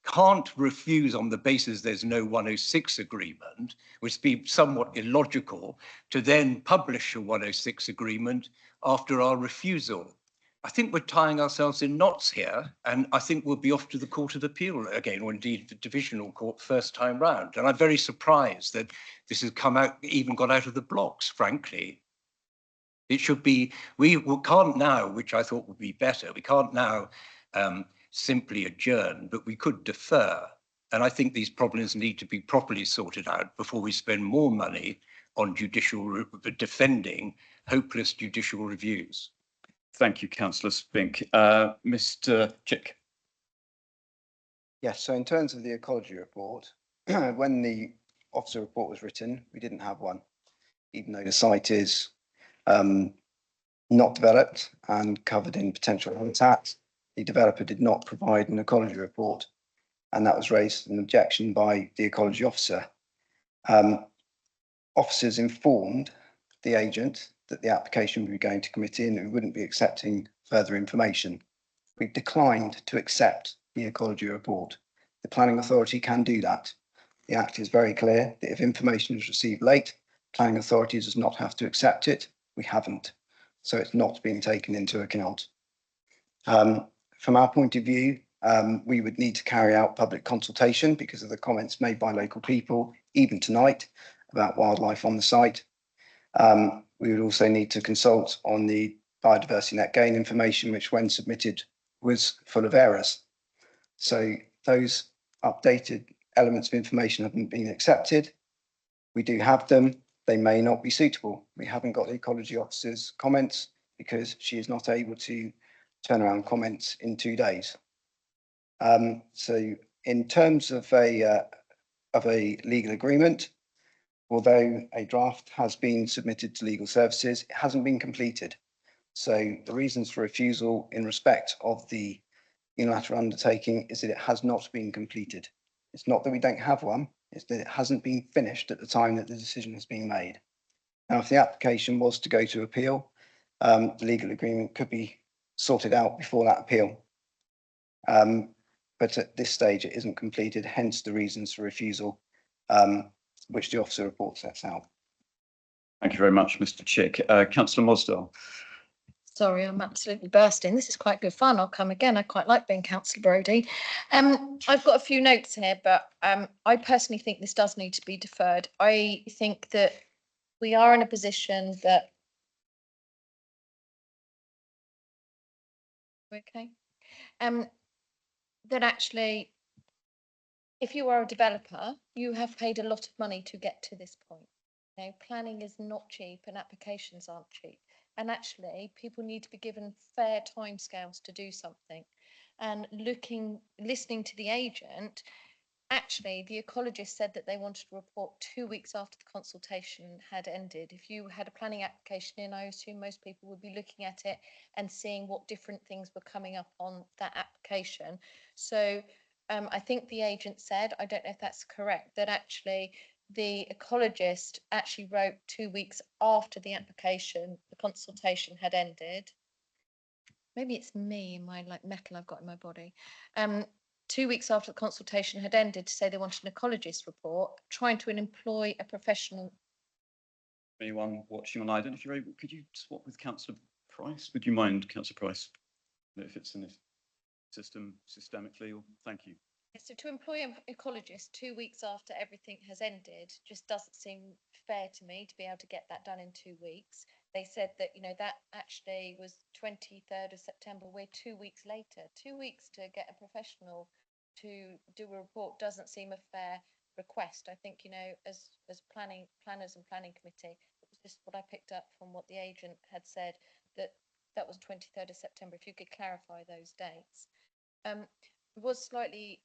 can't refuse on the basis there's no 106 agreement, which would be somewhat illogical to then publish a 106 agreement after our refusal. I think we're tying ourselves in knots here, and I think we'll be off to the Court of Appeal again, or indeed the Divisional Court first time round. And I'm very surprised that this has come out, even got out of the blocks, frankly. It should be, we can't now, which I thought would be better, we can't now simply adjourn, but we could defer. And I think these problems need to be properly sorted out before we spend more money on defending hopeless judicial reviews. Thank you, Councillor Spink. Mr. Chick. Yes, so in terms of the ecology report, when the officer report was written, we didn't have one, even though the site is not developed and covered in potential habitat. The developer did not provide an ecology report, and that was raised an objection by the ecology officer. Officers informed the agent that the application would be going to committee and we wouldn't be accepting further information. We've declined to accept the ecology report. The planning authority can do that. The Act is very clear that if information is received late, planning authority does not have to accept it. We haven't, so it's not being taken into account. From our point of view, we would need to carry out public consultation because of the comments made by local people, even tonight, about wildlife on the site. We would also need to consult on the biodiversity net gain information, which when submitted was full of errors. So those updated elements of information haven't been accepted. We do have them. They may not be suitable. We haven't got the ecology officer's comments because she is not able to turn around comments in 2 days. So in terms of a legal agreement, although a draft has been submitted to legal services, it hasn't been completed. So the reasons for refusal in respect of the unilateral undertaking is that it has not been completed. It's not that we don't have one, it's that it hasn't been finished at the time that the decision has been made. Now, if the application was to go to appeal, the legal agreement could be sorted out before that appeal. But at this stage, it isn't completed, hence the reasons for refusal, which the officer report sets out. Thank you very much, Mr. Chick. Councillor Mosdell. Sorry, I'm absolutely bursting. This is quite good fun. I'll come again. I quite like being Councillor Brodie. I've got a few notes here, but I personally think this does need to be deferred. I think that we are in a position that okay, that actually, if you are a developer, you have paid a lot of money to get to this point. You know, planning is not cheap and applications aren't cheap. And actually, people need to be given fair timescales to do something. And listening to the agent, actually, the ecologist said that they wanted to report 2 weeks after the consultation had ended. If you had a planning application in, I assume most people would be looking at it and seeing what different things were coming up on that application. So I think the agent said, I don't know if that's correct, that actually the ecologist actually wrote 2 weeks after the application, the consultation had ended. Maybe it's me and my like metal I've got in my body. 2 weeks after the consultation had ended to say they wanted an ecologist report, trying to employ a professional. Anyone watching online, I don't know if you're able, could you swap with Councillor Price? Would you mind, Councillor Price, if it's in this system systemically? Or thank you. So to employ an ecologist 2 weeks after everything has ended just doesn't seem fair to me to be able to get that done in 2 weeks. They said that, you know, that actually was 23rd of September. We're 2 weeks later. 2 weeks to get a professional to do a report doesn't seem a fair request. I think, you know, as planners and planning committee, it was just what I picked up from what the agent had said, that was 23rd of September. If you could clarify those dates. Was slightly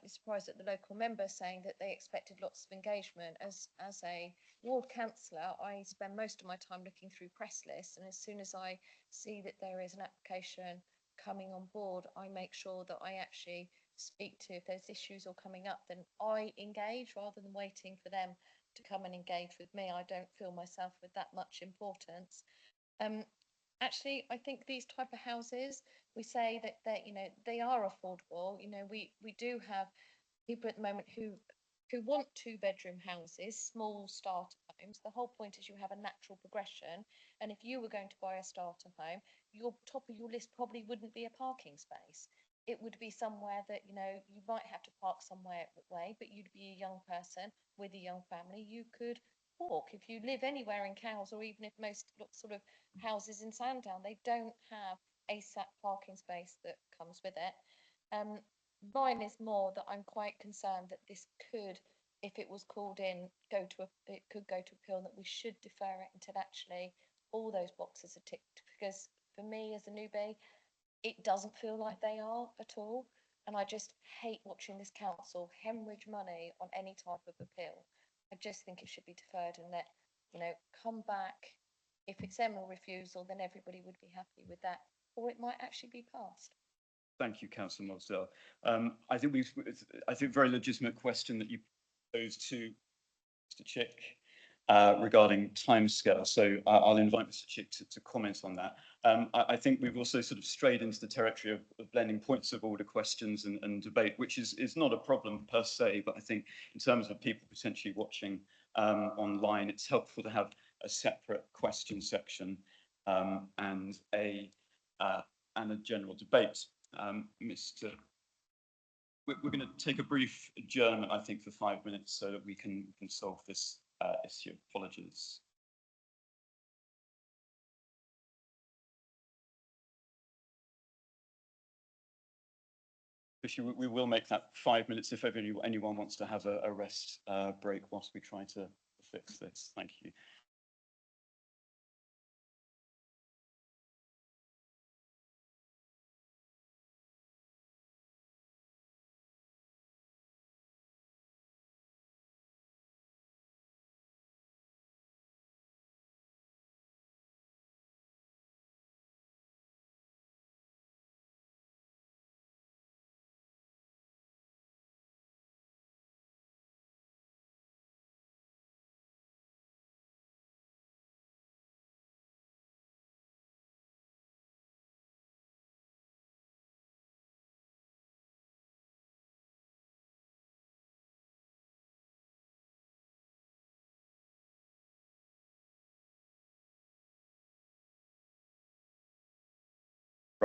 surprised at the local member saying that they expected lots of engagement. As a ward councillor, I spend most of my time looking through press lists, and as soon as I see that there is an application coming on board, I make sure that I actually speak to, if there's issues all coming up, then I engage rather than waiting for them to come and engage with me. I don't feel myself with that much importance. Actually, I think these type of houses, we say that they are affordable. You know, we do have people at the moment who want 2-bedroom houses, small starter homes. The whole point is you have a natural progression. And if you were going to buy a starter home, your top of your list probably wouldn't be a parking space. It would be somewhere that, you know, you might have to park somewhere away, but you'd be a young person with a young family. You could walk. If you live anywhere in Cowes, or even if most sort of houses in Sandown, they don't have ASAP parking space that comes with it. Mine is more that I'm quite concerned that this could, if it was called in, it could go to appeal, and that we should defer it until actually all those boxes are ticked. Because for me as a newbie, it doesn't feel like they are at all. And I just hate watching this council hemorrhage money on any type of appeal. I just think it should be deferred and let, you know, come back. If it's emerald refusal, then everybody would be happy with that, or it might actually be passed. Thank you, Councillor Mosdell. I think very legitimate question that you posed to Mr. Chick regarding timescale. So I'll invite Mr. Chick to comment on that. I think we've also sort of strayed into the territory of blending points of order questions and debate, which is not a problem per se, but I think in terms of people potentially watching online, it's helpful to have a separate question section and a general debate. We're going to take a brief adjournment, I think, for 5 minutes so that we can solve this issue. Apologies. We will make that 5 minutes if anyone wants to have a rest break whilst we try to fix this. Thank you.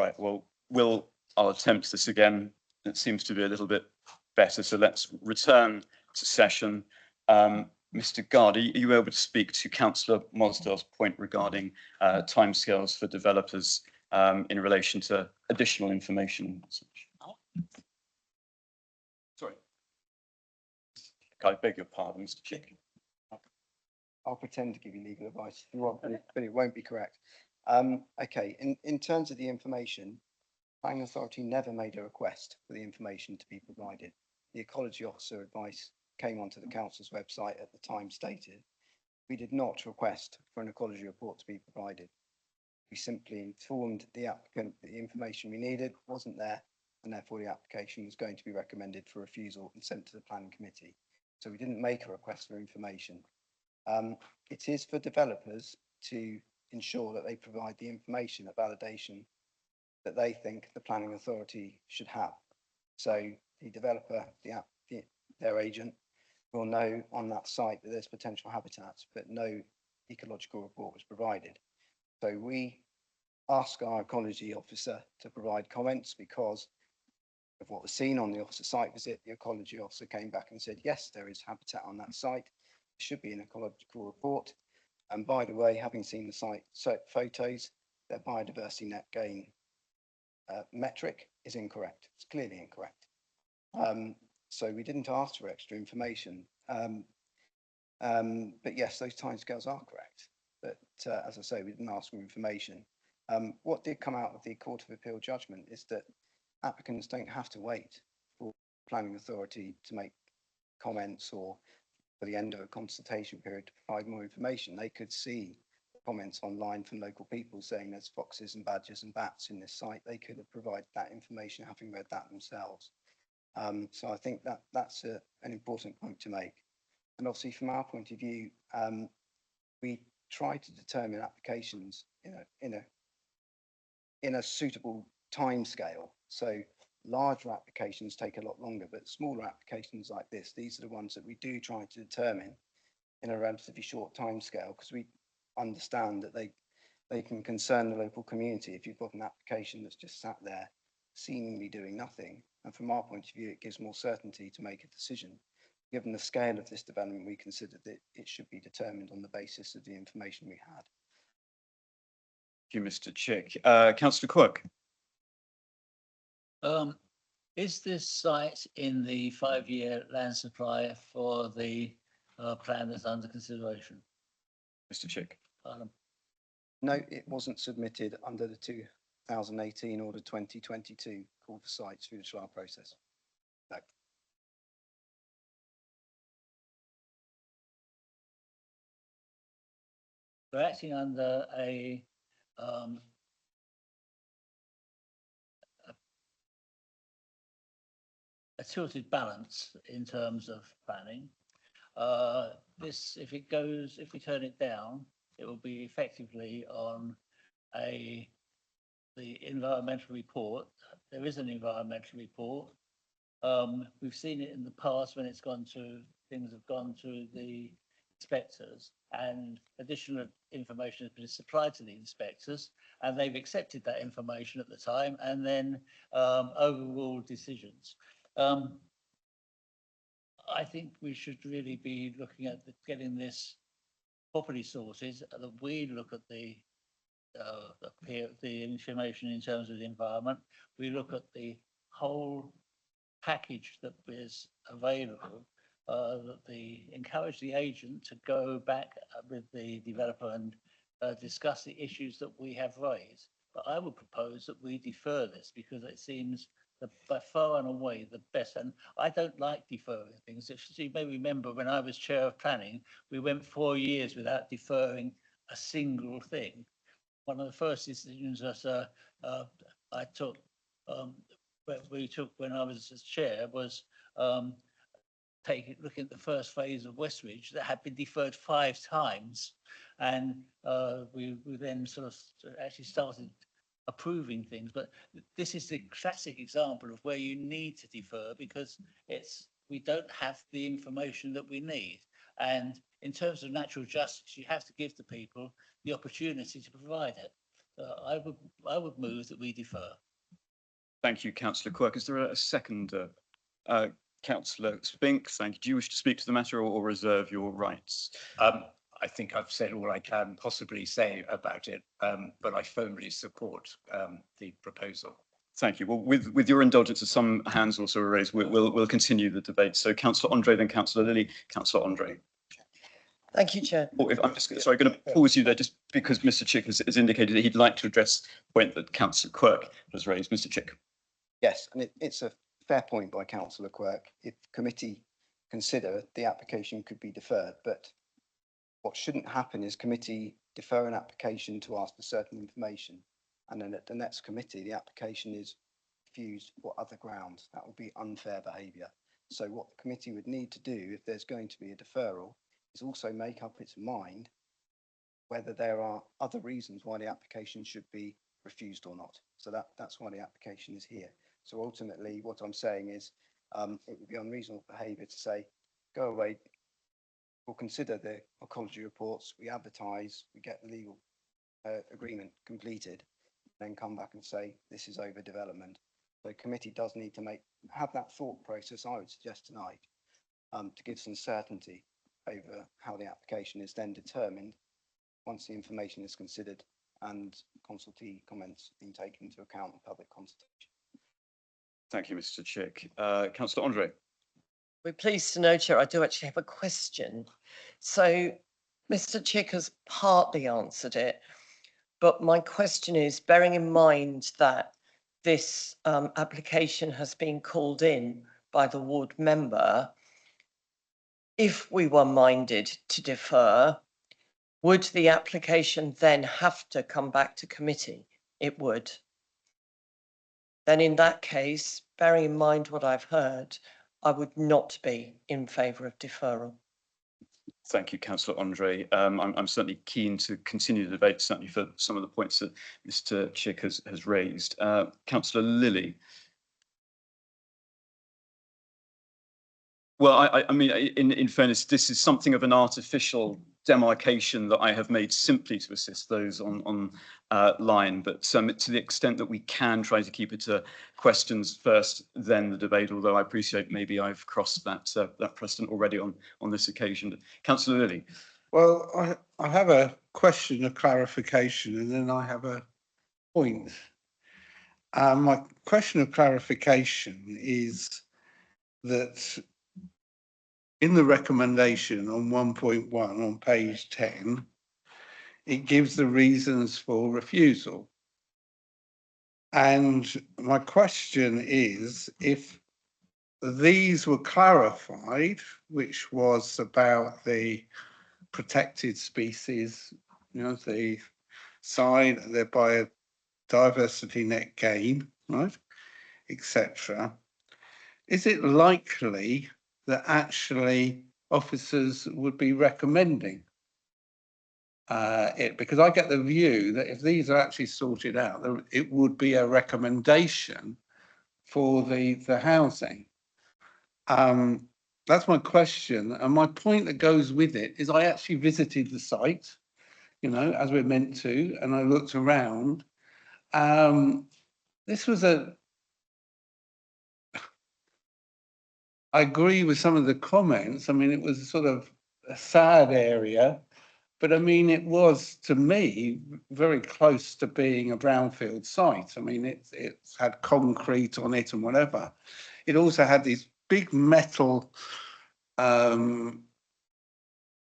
Right, well, I'll attempt this again. It seems to be a little bit better, so let's return to session. Mr. Guard, are you able to speak to Councillor Mosdale's point regarding timescales for developers in relation to additional information? Sorry. I beg your pardon, Mr. Chick. I'll pretend to give you legal advice if you want, but it won't be correct. Okay, in terms of the information, Planning Authority never made a request for the information to be provided. The ecology officer advice came onto the council's website at the time stated. We did not request for an ecology report to be provided. We simply informed the applicant that the information we needed wasn't there, and therefore the application was going to be recommended for refusal and sent to the planning committee. So we didn't make a request for information. It is for developers to ensure that they provide the information, a validation that they think the planning authority should have. So the developer, their agent, will know on that site that there's potential habitats, but no ecological report was provided. So we ask our ecology officer to provide comments because of what was seen on the officer site visit. The ecology officer came back and said, yes, there is habitat on that site. There should be an ecological report. And by the way, having seen the site photos, their biodiversity net gain metric is incorrect. It's clearly incorrect. So we didn't ask for extra information. But yes, those timescales are correct. But as I say, we didn't ask for information. What did come out of the Court of Appeal judgment is that applicants don't have to wait for planning authority to make comments or for the end of a consultation period to provide more information. They could see comments online from local people saying there's foxes and badgers and bats in this site. They could have provided that information having read that themselves. So I think that that's an important point to make. And obviously from our point of view, we try to determine applications in a suitable time scale. So larger applications take a lot longer, but smaller applications like this, these are the ones that we do try to determine in a relatively short time scale, because we understand that they can concern the local community if you've got an application that's just sat there seemingly doing nothing. And from our point of view, it gives more certainty to make a decision. Given the scale of this development, we considered that it should be determined on the basis of the information we had. Thank you, Mr. Chick. Councillor Quirk. Is this site in the 5-year land supply for the plan that's under consideration? Mr. Chick. No, it wasn't submitted under the 2018 order 2022 call for sites through the trial process. No. We're acting under a tilted balance in terms of planning. This, if we turn it down, it will be effectively on the environmental report. There is an environmental report. We've seen it in the past when things have gone to the inspectors and additional information has been supplied to the inspectors and they've accepted that information at the time and then overruled decisions. I think we should really be looking at getting this properly sorted. That we look at the information in terms of the environment. We look at the whole package that is available. Encourage the agent to go back with the developer and discuss the issues that we have raised. But I would propose that we defer this because it seems by far and away the best. And I don't like deferring things. If you may remember, when I was chair of planning, we went 4 years without deferring a single thing. One of the first decisions that I took, we took when I was as chair, was looking at the first phase of Westridge that had been deferred 5 times, and we then sort of actually started approving things. But this is the classic example of where you need to defer because we don't have the information that we need. And in terms of natural justice, you have to give the people the opportunity to provide it. I would move that we defer. Thank you, councillor Quirk. Is there a second? Councillor Spink, thank you. Do you wish to speak to the matter or reserve your rights? I think I've said all I can possibly say about it, but I firmly support the proposal. Thank you. Well, with your indulgence, as some hands also are raised, we'll continue the debate. So, Councillor Andre, then Councillor Lilly. Councillor Andre. Thank you, Chair. Oh, if I'm just sorry, going to pause you there, just because Mr. Chick has indicated that he'd like to address the point that Councillor Quirk has raised. Mr. Chick. Yes, and it's a fair point by Councillor Quirk. If committee consider the application could be deferred, but what shouldn't happen is committee defer an application to ask for certain information, and then at the next committee the application is refused for other grounds. That would be unfair behaviour. So what the committee would need to do if there's going to be a deferral is also make up its mind whether there are other reasons why the application should be refused or not. So that's why the application is here. So ultimately, what I'm saying is it would be unreasonable behaviour to say, go away, we'll consider the ecology reports, we advertise, we get the legal agreement completed, then come back and say, this is overdevelopment. The committee does need to have that thought process, I would suggest tonight, to give some certainty over how the application is then determined once the information is considered and consultee comments being taken into account in public consultation. Thank you, Mr. Chick. Councillor Andre. We're pleased to know, Chair, I do actually have a question. So Mr. Chick has partly answered it, but my question is, bearing in mind that this application has been called in by the ward member, if we were minded to defer, would the application then have to come back to committee? It would. Then in that case, bearing in mind what I've heard, I would not be in favour of deferral. Thank you, Councillor Andre. I'm certainly keen to continue the debate, certainly for some of the points that Mr. Chick has raised. Councillor Lilly. Well, I mean, in fairness, this is something of an artificial demarcation that I have made simply to assist those on line, but to the extent that we can try to keep it to questions first, then the debate, although I appreciate maybe I've crossed that precedent already on this occasion. Councillor Lilly. Well, I have a question of clarification and then I have a point. My question of clarification is that in the recommendation on 1.1 on page 10, it gives the reasons for refusal. And my question is, if these were clarified, which was about the protected species, you know, the side, the biodiversity net gain, right, etc., is it likely that actually officers would be recommending it? Because I get the view that if these are actually sorted out, it would be a recommendation for the housing. That's my question. And my point that goes with it is I actually visited the site, you know, as we're meant to, and I looked around. This was I agree with some of the comments. I mean, it was sort of a sad area, but I mean, it was, to me, very close to being a brownfield site. I mean, it's had concrete on it and whatever. It also had these big metal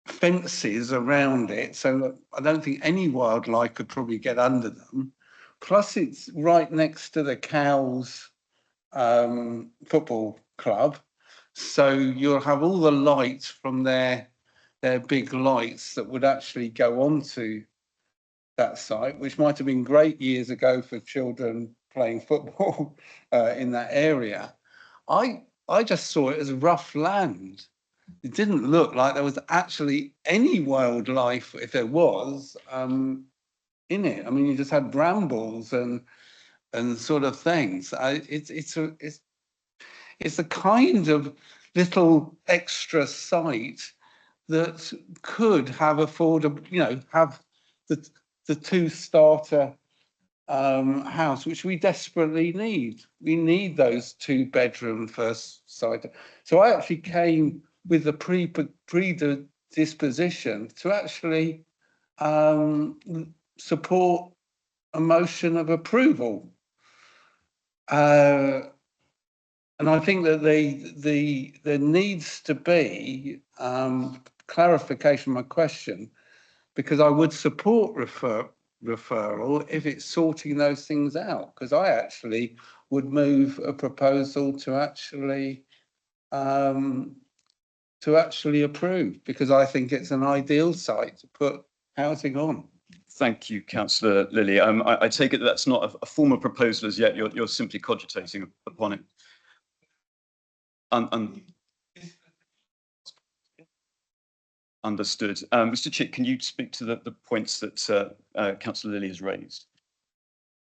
fences around it, so I don't think any wildlife could probably get under them. Plus, it's right next to the Cows football club. So you'll have all the lights from their big lights that would actually go onto that site, which might have been great years ago for children playing football in that area. I just saw it as rough land. It didn't look like there was actually any wildlife, if there was, in it. I mean, you just had brambles and sort of things. It's a kind of little extra site that could have affordable, you know, have the two starter house, which we desperately need. We need those 2-bedroom first side. So I actually came with a predisposition to actually support a motion of approval. And I think that there needs to be clarification of my question, because I would support referral if it's sorting those things out, because I actually would move a proposal to actually approve, because I think it's an ideal site to put housing on. Thank you, Councillor Lilly. I take it that that's not a formal proposal as yet. You're simply cogitating upon it. Understood. Mr. Chick, can you speak to the points that Councillor Lilly has raised?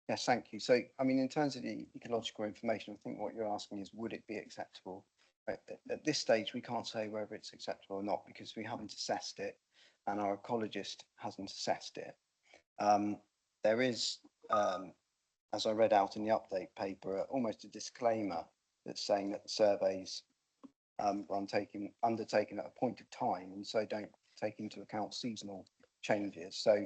Yes, thank you. So, I mean, in terms of the ecological information, I think what you're asking is, would it be acceptable? At this stage, we can't say whether it's acceptable or not, because we haven't assessed it and our ecologist hasn't assessed it. There is, as I read out in the update paper, almost a disclaimer that's saying that the surveys are undertaken at a point of time, and so don't take into account seasonal changes. So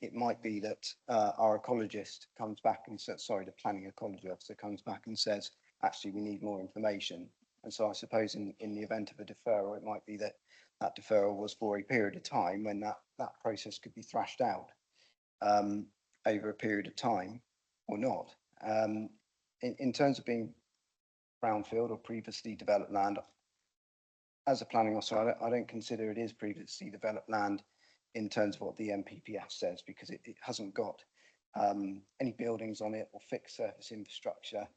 it might be that our ecologist comes back and says, sorry, the planning ecology officer comes back and says, actually, we need more information. And so I suppose in the event of a deferral, it might be that that deferral was for a period of time when that process could be thrashed out over a period of time or not. In terms of being brownfield or previously developed land, as a planning officer, I don't consider it is previously developed land in terms of what the NPPF says, because it hasn't got any buildings on it or fixed surface infrastructure.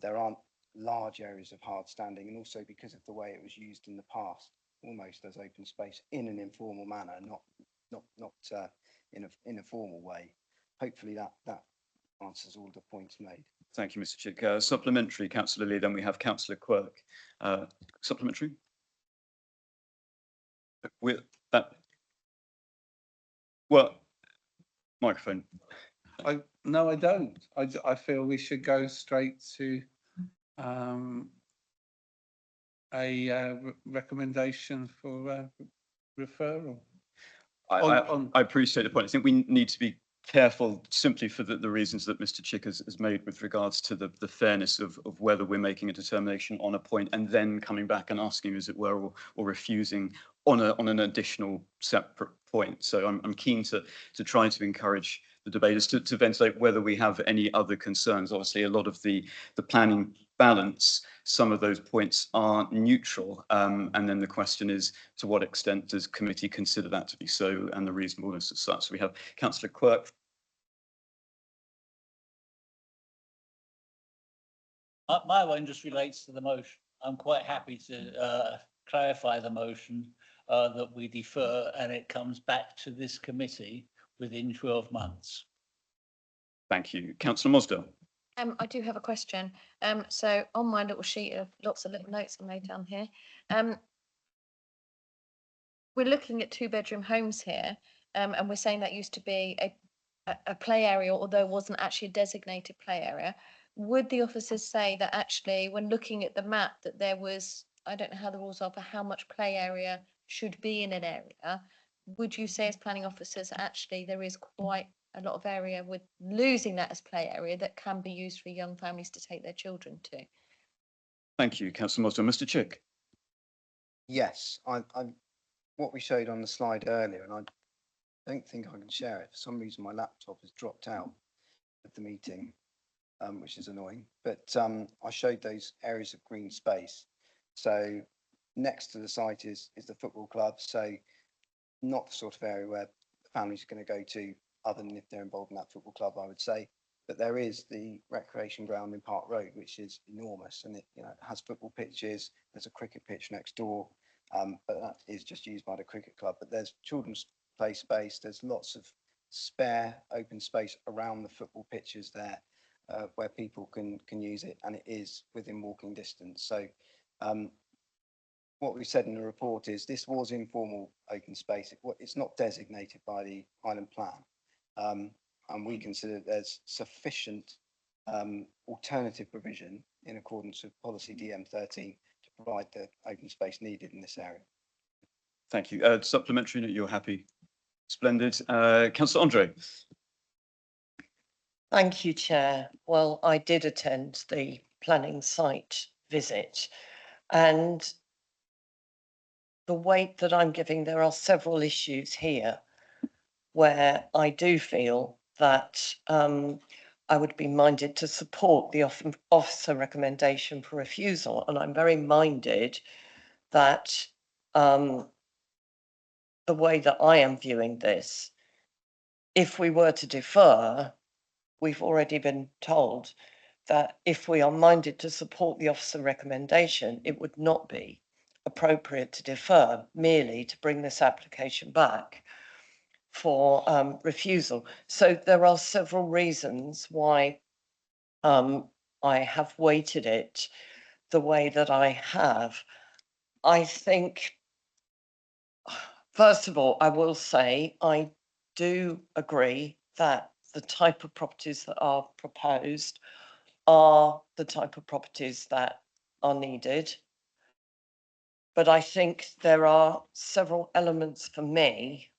There aren't large areas of hard standing, and also because of the way it was used in the past, almost as open space in an informal manner, not in a formal way. Hopefully that answers all the points made. Thank you, Mr. Chick. Supplementary, Councillor Lee, then we have Councillor Quirk. Supplementary? With that. Well, microphone. No, I don't. I feel we should go straight to a recommendation for referral. I appreciate the point. I think we need to be careful simply for the reasons that Mr. Chick has made with regards to the fairness of whether we're making a determination on a point and then coming back and asking, as it were, or refusing on an additional separate point. So I'm keen to try to encourage the debaters to ventilate whether we have any other concerns. Obviously, a lot of the planning balance, some of those points are neutral, and then the question is, to what extent does committee consider that to be so, and the reasonableness of such. So we have Councillor Quirk. My one just relates to the motion. I'm quite happy to clarify the motion that we defer and it comes back to this committee within 12 months. Thank you. Councillor Mosdale. I do have a question. So on my little sheet of lots of little notes I made down here, we're looking at 2-bedroom homes here, and we're saying that used to be a play area, although it wasn't actually a designated play area. Would the officers say that actually, when looking at the map, that there was, I don't know how the rules are for how much play area should be in an area, would you say as planning officers, actually there is quite a lot of area with losing that as play area that can be used for young families to take their children to? Thank you, Councillor Mosdale. Mr. Chick. Yes, what we showed on the slide earlier, and I don't think I can share it. For some reason, my laptop has dropped out of the meeting, which is annoying. But I showed those areas of green space. So next to the site is the football club. So not the sort of area where the family's going to go to, other than if they're involved in that football club, I would say. But there is the recreation ground in Park Road, which is enormous, and it has football pitches. There's a cricket pitch next door, but that is just used by the cricket club. But there's children's play space. There's lots of spare open space around the football pitches there, where people can use it, and it is within walking distance. So what we said in the report is this was informal open space. It's not designated by the Highland Plan. and we consider there's sufficient alternative provision in accordance with policy DM13 to provide the open space needed in this area. Thank you. Supplementary, you're happy? Splendid. Councillor Andre. Thank you, Chair. Well, I did attend the planning site visit, and the weight that I'm giving, there are several issues here where I do feel that I would be minded to support the officer recommendation for refusal. And I'm very minded that the way that I am viewing this, if we were to defer, we've already been told that if we are minded to support the officer recommendation, it would not be appropriate to defer merely to bring this application back for refusal. So there are several reasons why I have weighted it the way that I have. I think, first of all, I will say I do agree that the type of properties that are proposed are the type of properties that are needed. But I think there are several elements for me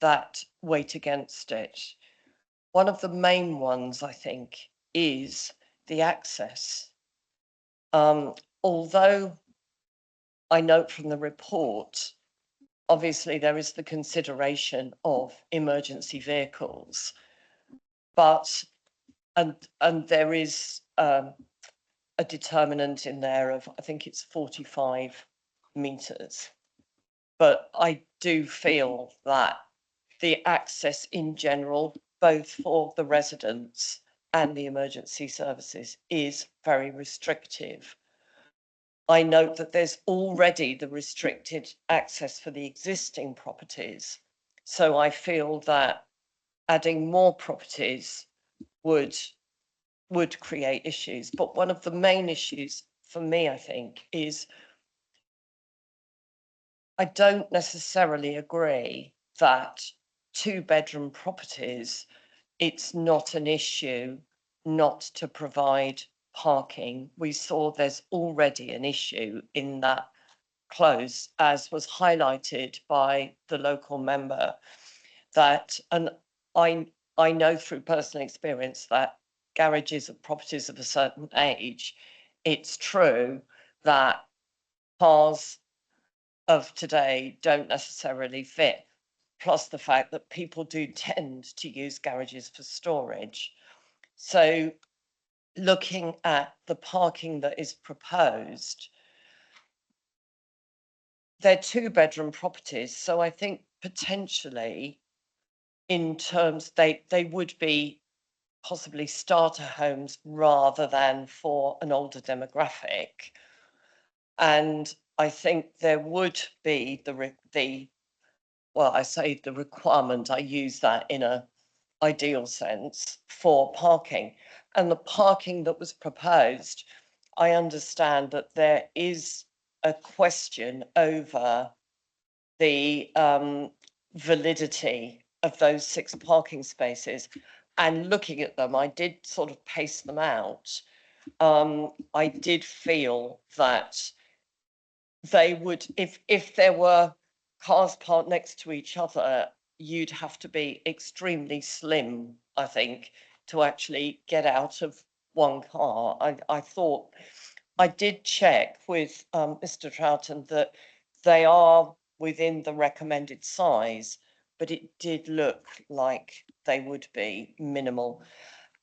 that weight against it. One of the main ones, I think, is the access. Although I note from the report, obviously there is the consideration of emergency vehicles, but and there is a determinant in there of, I think it's 45 meters. But I do feel that the access in general, both for the residents and the emergency services, is very restrictive. I note that there's already the restricted access for the existing properties. So I feel that adding more properties would create issues. But one of the main issues for me, I think, is I don't necessarily agree that 2-bedroom properties, it's not an issue not to provide parking. We saw there's already an issue in that close, as was highlighted by the local member, that, and I know through personal experience that garages of properties of a certain age, it's true that cars of today don't necessarily fit, plus the fact that people do tend to use garages for storage. So looking at the parking that is proposed, they're 2-bedroom properties. So I think potentially in terms, they would be possibly starter homes rather than for an older demographic. And I think there would be well, I say the requirement, I use that in a ideal sense, for parking. And the parking that was proposed, I understand that there is a question over the validity of those 6 parking spaces. And looking at them, I did sort of pace them out. I did feel that they would, if there were cars parked next to each other, you'd have to be extremely slim, I think, to actually get out of one car. I thought, I did check with Mr. Troughton that they are within the recommended size, but it did look like they would be minimal.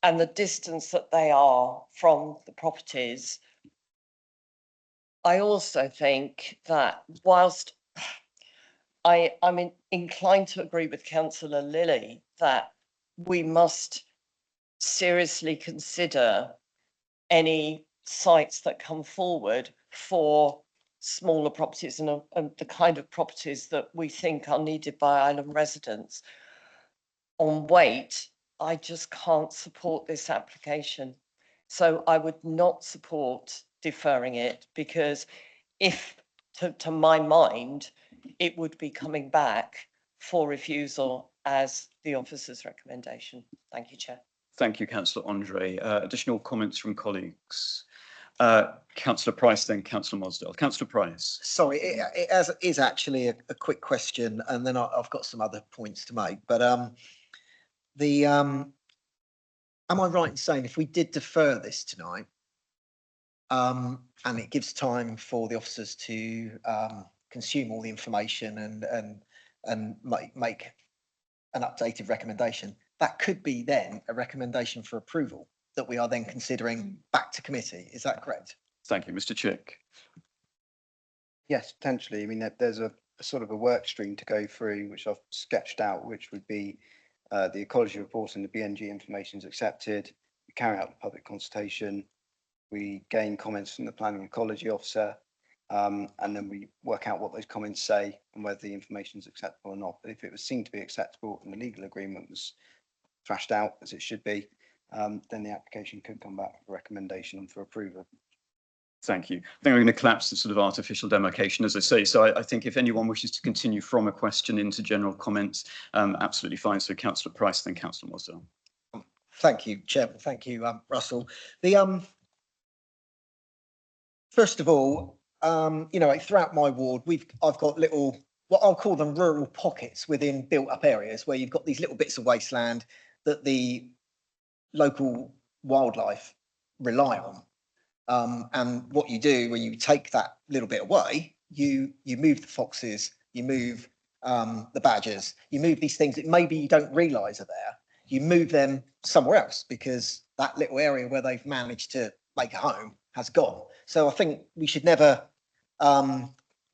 And the distance that they are from the properties, I also think that whilst I'm inclined to agree with Councillor Lilly that we must seriously consider any sites that come forward for smaller properties and the kind of properties that we think are needed by island residents. On weight, I just can't support this application. So I would not support deferring it, because if, to my mind, it would be coming back for refusal as the officer's recommendation. Thank you, Chair. Thank you, Councillor Andre. Additional comments from colleagues? Councillor Price, then Councillor Mosdale. Councillor Price. Sorry, is actually a quick question, and then I've got some other points to make. But am I right in saying if we did defer this tonight, and it gives time for the officers to consume all the information and make an updated recommendation, that could be then a recommendation for approval that we are then considering back to committee. Is that correct? Thank you, Mr. Chick. Yes, potentially. I mean, there's a sort of a work stream to go through, which I've sketched out, which would be the ecology report and the BNG information is accepted. We carry out the public consultation. We gain comments from the planning ecology officer, and then we work out what those comments say and whether the information is acceptable or not. But if it was seen to be acceptable and the legal agreement was thrashed out as it should be, then the application could come back for recommendation for approval. Thank you. I think I'm going to collapse the sort of artificial demarcation, as I say. So I think if anyone wishes to continue from a question into general comments, absolutely fine. So Councillor Price, then Councillor Mosdale. Thank you, Chairman. Thank you, Russell. First of all, you know, throughout my ward, I've got little, what I'll call them rural pockets within built-up areas where you've got these little bits of wasteland that the local wildlife rely on. And what you do when you take that little bit away, you move the foxes, you move the badgers, you move these things that maybe you don't realise are there. You move them somewhere else because that little area where they've managed to make a home has gone. So I think we should never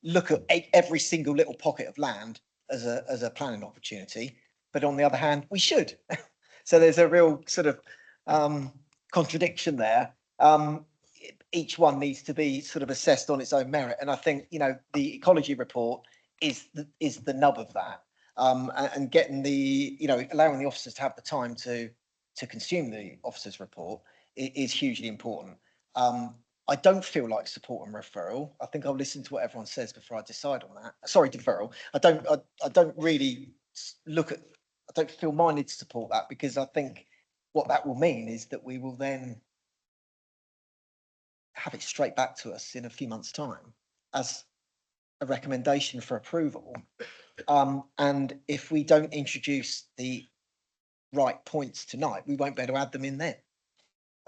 look at every single little pocket of land as a planning opportunity. But on the other hand, we should. So there's a real sort of contradiction there. Each one needs to be sort of assessed on its own merit. And I think, you know, the ecology report is the nub of that. And getting the, you know, allowing the officers to have the time to consume the officers' report is hugely important. I don't feel like support and referral. I think I'll listen to what everyone says before I decide on that. Sorry, deferral. I don't really look at, I don't feel minded to support that because I think what that will mean is that we will then have it straight back to us in a few months' time as a recommendation for approval. And if we don't introduce the right points tonight, we won't be able to add them in then.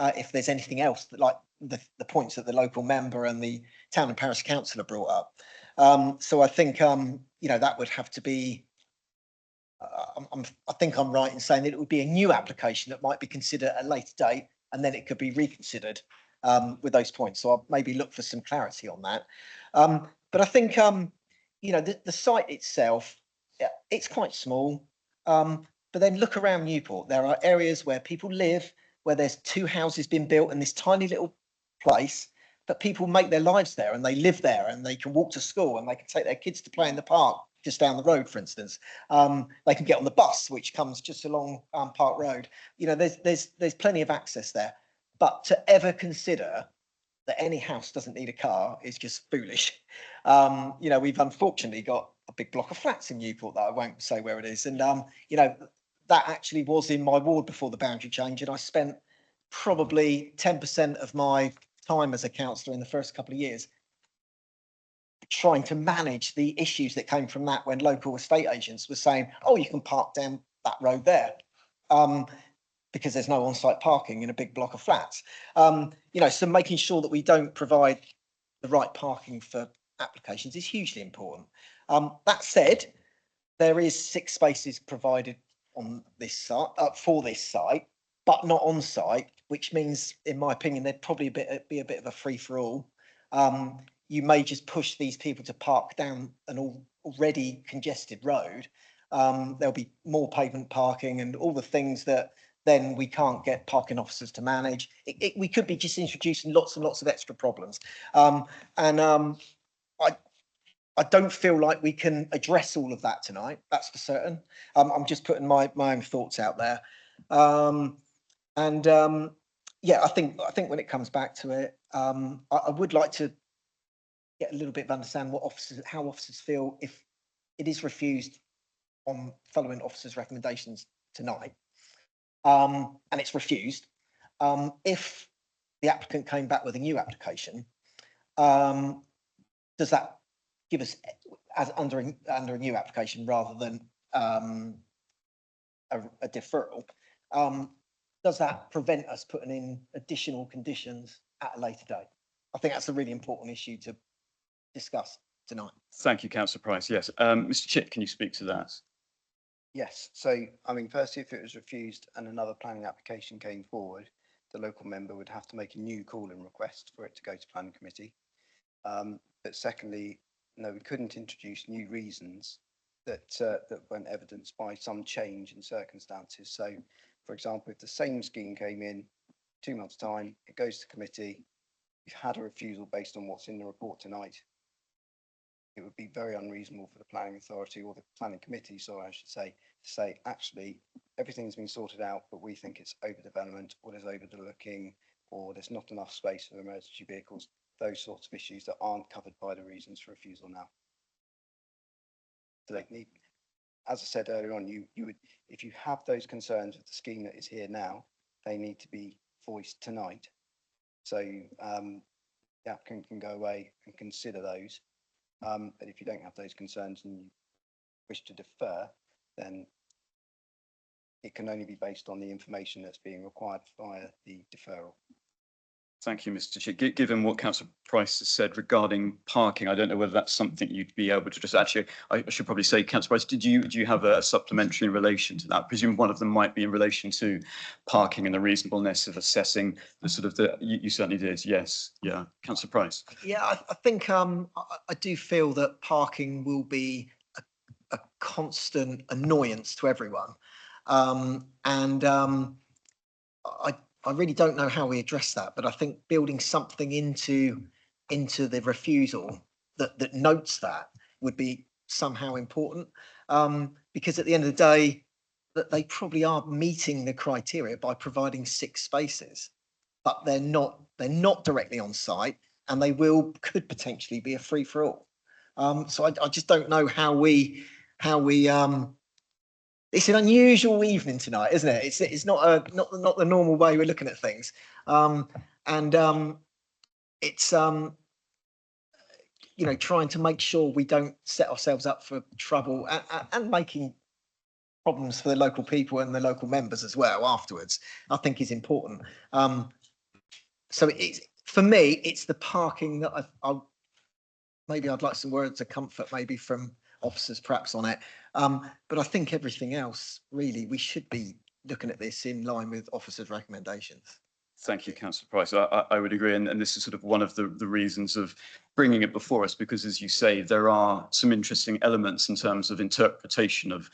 If there's anything else that, like the points that the local member and the town and parish councillor brought up. So I think, you know, that would have to be, I think I'm right in saying that it would be a new application that might be considered at a later date, and then it could be reconsidered with those points. So I'll maybe look for some clarity on that. But I think, you know, the site itself, it's quite small. But then look around Newport. There are areas where people live, where there's 2 houses being built in this tiny little place, but people make their lives there and they live there and they can walk to school and they can take their kids to play in the park just down the road, for instance. They can get on the bus, which comes just along Park Road. You know, there's plenty of access there. But to ever consider that any house doesn't need a car is just foolish. You know, we've unfortunately got a big block of flats in Newport that I won't say where it is. And, you know, that actually was in my ward before the boundary change. And I spent probably 10% of my time as a councillor in the first couple of years trying to manage the issues that came from that when local estate agents were saying, oh, you can park down that road there. Because there's no on-site parking in a big block of flats. You know, so making sure that we don't provide the right parking for applications is hugely important. That said, there is 6 spaces provided on this site, for this site, but not on site, which means, in my opinion, there'd probably be a bit of a free-for-all. You may just push these people to park down an already congested road. There'll be more pavement parking and all the things that then we can't get parking officers to manage. We could be just introducing lots and lots of extra problems. I don't feel like we can address all of that tonight, that's for certain. I'm just putting my own thoughts out there. Yeah, I think when it comes back to it, I would like to get a little bit of understand how officers feel if it is refused on following officers' recommendations tonight, and it's refused, if the applicant came back with a new application, does that give us, as under a new application rather than a deferral, does that prevent us putting in additional conditions at a later date? I think that's a really important issue to discuss tonight. Thank you, Councillor Price. Yes, Mr. Chick, can you speak to that? Yes, so I mean, firstly, if it was refused and another planning application came forward, the local member would have to make a new call-in request for it to go to planning committee. But secondly, no, we couldn't introduce new reasons that that weren't evidenced by some change in circumstances. So, for example, if the same scheme came in 2 months' time, it goes to committee, you've had a refusal based on what's in the report tonight, it would be very unreasonable for the planning authority or the planning committee, sorry, I should say, to say, actually, everything's been sorted out, but we think it's overdevelopment or there's overlooking or there's not enough space for emergency vehicles, those sorts of issues that aren't covered by the reasons for refusal now. So they need, as I said earlier on, you would, if you have those concerns with the scheme that is here now, they need to be voiced tonight. So the applicant can go away and consider those. But if you don't have those concerns and you wish to defer, then it can only be based on the information that's being required via the deferral. Thank you, Mr. Chick. Given what Councillor Price has said regarding parking, I don't know whether that's something you'd be able to just actually, I should probably say, Councillor Price, do you have a supplementary in relation to that? I presume one of them might be in relation to parking and the reasonableness of assessing the sort of you certainly did, yes. Yeah, Councillor Price. Yeah, I think I do feel that parking will be a constant annoyance to everyone. I really don't know how we address that, but I think building something into the refusal that notes that would be somehow important. Because at the end of the day, that they probably are meeting the criteria by providing 6 spaces, but they're not directly on site, and they could potentially be a free for all. So I just don't know how we it's an unusual evening tonight, isn't it? It's not the normal way we're looking at things. It's you know, trying to make sure we don't set ourselves up for trouble and making problems for the local people and the local members as well afterwards, I think is important. So it's, for me, it's the parking that maybe I'd like some words of comfort maybe from officers perhaps on it. But I think everything else, really, we should be looking at this in line with officers' recommendations. Thank you, Councillor Price. I would agree, and this is sort of one of the reasons of bringing it before us, because as you say, there are some interesting elements in terms of interpretation of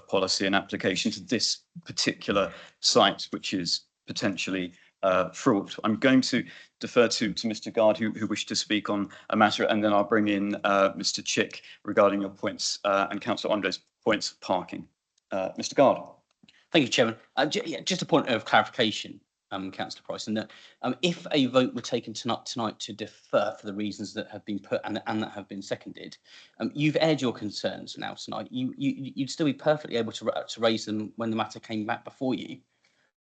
policy and application to this particular site, which is potentially fraught. I'm going to defer to Mr. Gard, who wished to speak on a matter, and then I'll bring in Mr. Chick regarding your points and Councillor Andre's points of parking. Mr. Gard. Thank you, Chairman. Just a point of clarification, Councillor Price, and that if a vote were taken tonight to defer for the reasons that have been put and that have been seconded, you've aired your concerns now tonight. You'd still be perfectly able to raise them when the matter came back before you.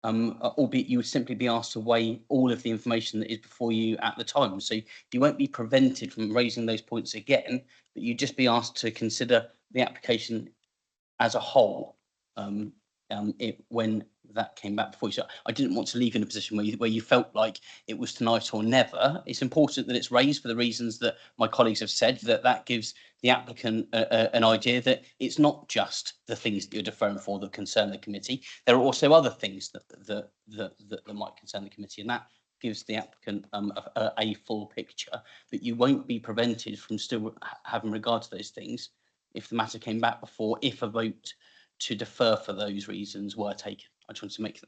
Albeit you would simply be asked to weigh all of the information that is before you at the time. So you won't be prevented from raising those points again, but you'd just be asked to consider the application as a whole when that came back before you. So I didn't want to leave you in a position where you felt like it was tonight or never. It's important that it's raised for the reasons that my colleagues have said, that gives the applicant an idea that it's not just the things that you're deferring for that concern the committee. There are also other things that might concern the committee, and that gives the applicant a full picture. But you won't be prevented from still having regard to those things if the matter came back before, if a vote to defer for those reasons were taken. I just wanted to make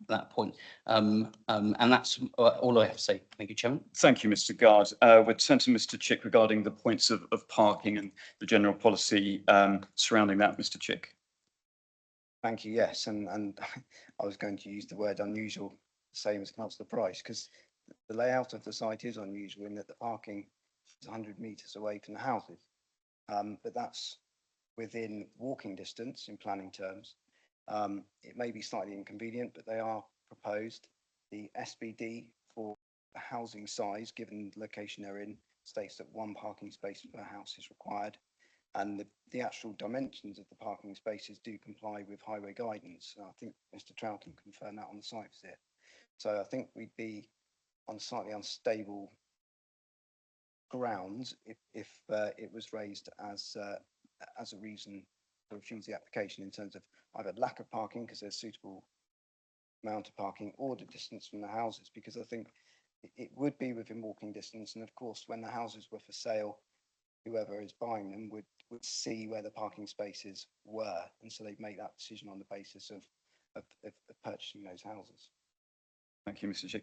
that point. And that's all I have to say. Thank you, Chairman. Thank you, Mr. Gard. We'll turn to Mr. Chick regarding the points of parking and the general policy surrounding that, Mr. Chick. Thank you, yes. And I was going to use the word unusual, the same as Councillor Price, because the layout of the site is unusual in that the parking is 100 metres away from the houses. But that's within walking distance in planning terms. It may be slightly inconvenient, but they are proposed. The SBD for the housing size, given the location they're in, states that 1 parking space per house is required. And the actual dimensions of the parking spaces do comply with highway guidance. I think Mr. Troughton confirmed that on the site visit. So I think we'd be on slightly unstable grounds if it was raised as a reason to refuse the application in terms of either lack of parking because there's suitable amount of parking or the distance from the houses, because I think it would be within walking distance. And of course, when the houses were for sale, whoever is buying them would see where the parking spaces were. And so they'd make that decision on the basis of purchasing those houses. Thank you, Mr. Chair.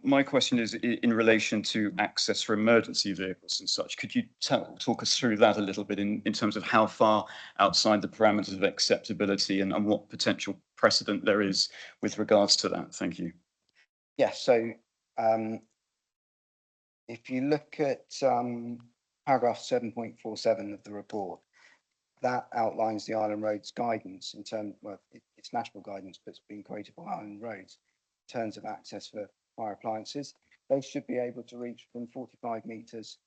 My question is in relation to access for emergency vehicles and such. Could you talk us through that a little bit in terms of how far outside the parameters of acceptability and what potential precedent there is with regards to that? Thank you. Yes, so if you look at paragraph 7.47 of the report, that outlines the Island Roads guidance in terms, well, it's national guidance, but it's been created by Island Roads. In terms of access for fire appliances, they should be able to reach within 45 metres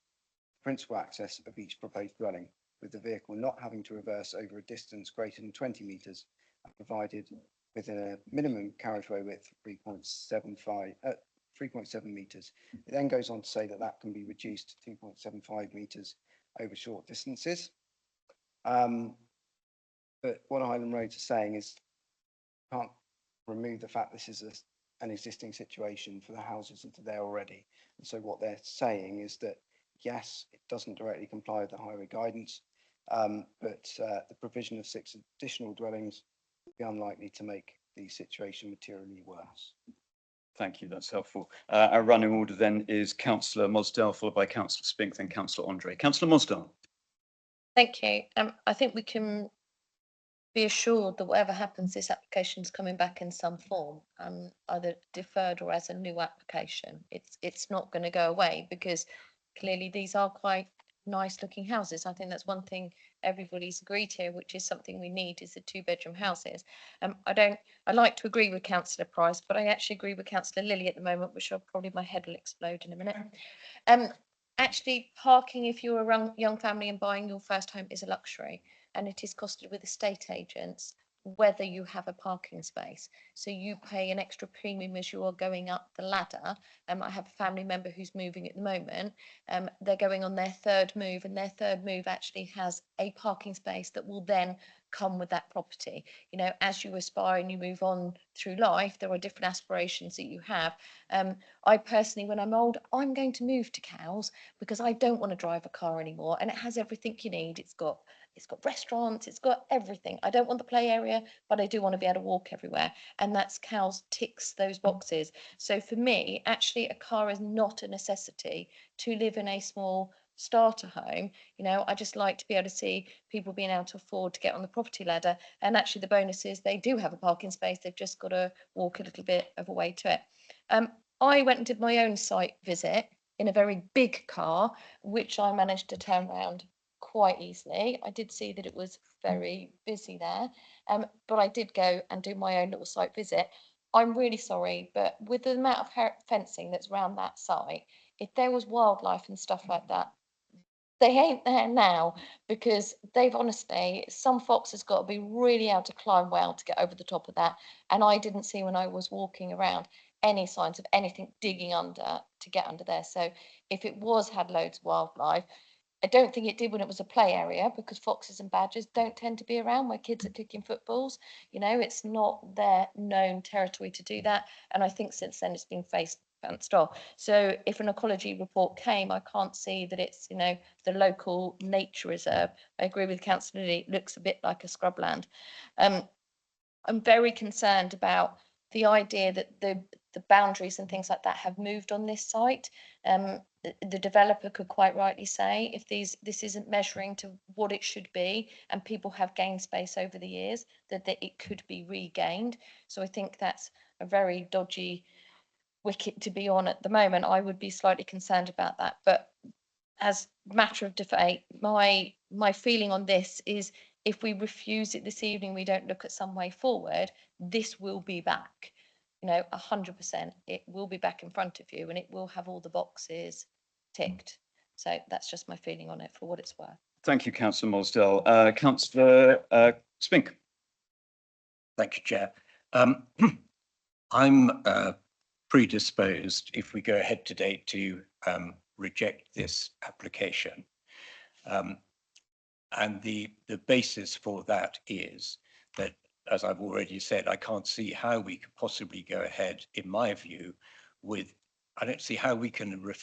principal access of each proposed dwelling, with the vehicle not having to reverse over a distance greater than 20 metres, and provided within a minimum carriageway width of 3.7 metres. It then goes on to say that that can be reduced to 2.75 metres over short distances. But what Island Roads are saying is can't remove the fact this is an existing situation for the houses that are there already. And so what they're saying is that, yes, it doesn't directly comply with the highway guidance, but the provision of 6 additional dwellings would be unlikely to make the situation materially worse. Thank you, that's helpful. Our running order then is Councillor Mosdell, followed by Councillor Spink, then Councillor Andre. Councillor Mosdell. Thank you. I think we can be assured that whatever happens, this application is coming back in some form, either deferred or as a new application. It's not going to go away because clearly these are quite nice looking houses. I think that's one thing everybody's agreed here, which is something we need, is the 2-bedroom houses. I like to agree with Councillor Price, but I actually agree with Councillor Lilly at the moment, which probably my head will explode in a minute. Actually, parking, if you're a young family and buying your first home, is a luxury, and it is costed with estate agents whether you have a parking space. So you pay an extra premium as you are going up the ladder. I have a family member who's moving at the moment. They're going on their 3rd move, and their 3rd move actually has a parking space that will then come with that property. You know, as you aspire and you move on through life, there are different aspirations that you have. I personally, when I'm old, I'm going to move to Cowes because I don't want to drive a car anymore, and it has everything you need. It's got restaurants, it's got everything. I don't want the play area, but I do want to be able to walk everywhere. And that's Cowes ticks those boxes. So for me, actually, a car is not a necessity to live in a small starter home. You know, I just like to be able to see people being able to afford to get on the property ladder. And actually, the bonus is they do have a parking space. They've just got to walk a little bit of a way to it. I went and did my own site visit in a very big car, which I managed to turn around quite easily. I did see that it was very busy there, but I did go and do my own little site visit. I'm really sorry, but with the amount of fencing that's around that site, if there was wildlife and stuff like that, they ain't there now, because they've honestly, some fox has got to be really able to climb well to get over the top of that. And I didn't see, when I was walking around, any signs of anything digging under to get under there. So if it had loads of wildlife, I don't think it did when it was a play area, because foxes and badgers don't tend to be around where kids are kicking footballs. You know, it's not their known territory to do that. And I think since then it's been fenced off. So if an ecology report came, I can't see that it's, you know, the local nature reserve. I agree with Councillor Lilly, it looks a bit like a scrubland. I'm very concerned about the idea that the boundaries and things like that have moved on this site. The developer could quite rightly say, if this isn't measuring to what it should be, and people have gained space over the years, that it could be regained. So I think that's a very dodgy wicket to be on at the moment. I would be slightly concerned about that. But as matter of debate, my feeling on this is if we refuse it this evening, we don't look at some way forward, this will be back. 100%, it will be back in front of you and it will have all the boxes ticked. So that's just my feeling on it for what it's worth. Thank you, Councillor Mosdell. Councillor Spink. Thank you, Chair. I'm predisposed, if we go ahead today, to reject this application. And the basis for that is that, as I've already said, I can't see how we could possibly go ahead, in my view, with, I don't see how we can I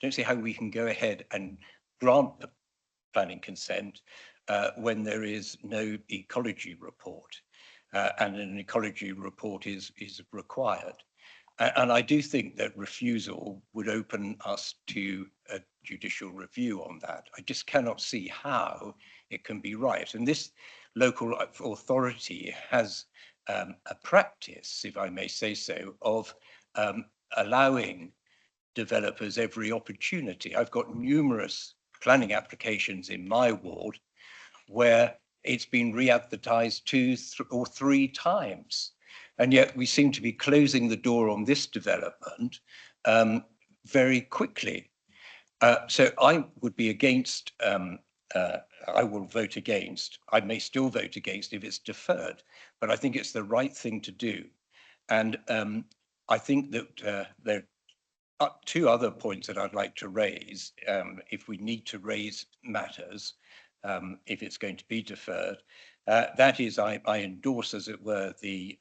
don't see how we can go ahead and grant the planning consent when there is no ecology report. And an ecology report is required. And I do think that refusal would open us to a judicial review on that. I just cannot see how it can be right. And this local authority has a practice, if I may say so, of allowing developers every opportunity. I've got numerous planning applications in my ward where it's been re-advertised 2 or 3 times. And yet we seem to be closing the door on this development very quickly. So I would be against, I will vote against. I may still vote against if it's deferred, but I think it's the right thing to do. And I think that there are 2 other points that I'd like to raise if we need to raise matters, if it's going to be deferred. That is, I endorse, as it were, the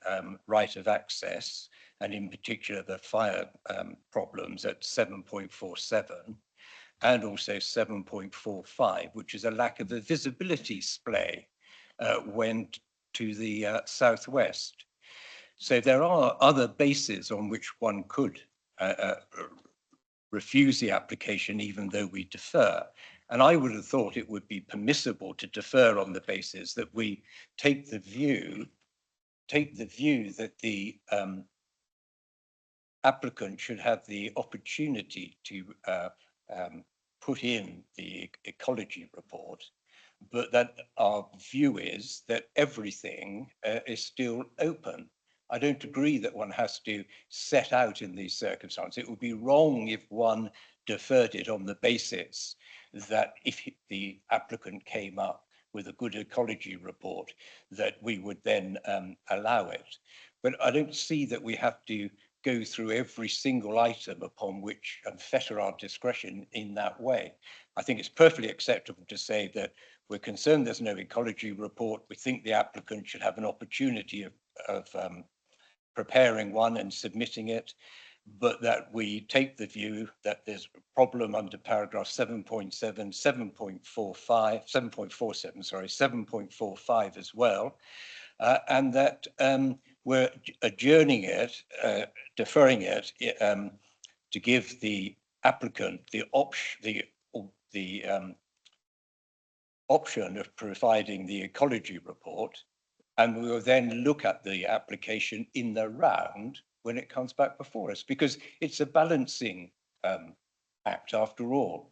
right of access, and in particular the fire problems at 7.47 and also 7.45, which is a lack of a visibility splay went to the southwest. So there are other bases on which one could refuse the application even though we defer. And I would have thought it would be permissible to defer on the basis that we take the view that the applicant should have the opportunity to put in the ecology report, but that our view is that everything is still open. I don't agree that one has to set out in these circumstances. It would be wrong if one deferred it on the basis that if the applicant came up with a good ecology report, that we would then allow it. But I don't see that we have to go through every single item upon which and fetter our discretion in that way. I think it's perfectly acceptable to say that we're concerned there's no ecology report. We think the applicant should have an opportunity of preparing one and submitting it, but that we take the view that there's a problem under paragraph 7.7, 7.45, 7.47, sorry, 7.45 as well, and that we're adjourning it, deferring it to give the applicant the option of providing the ecology report, and we will then look at the application in the round when it comes back before us, because it's a balancing act after all.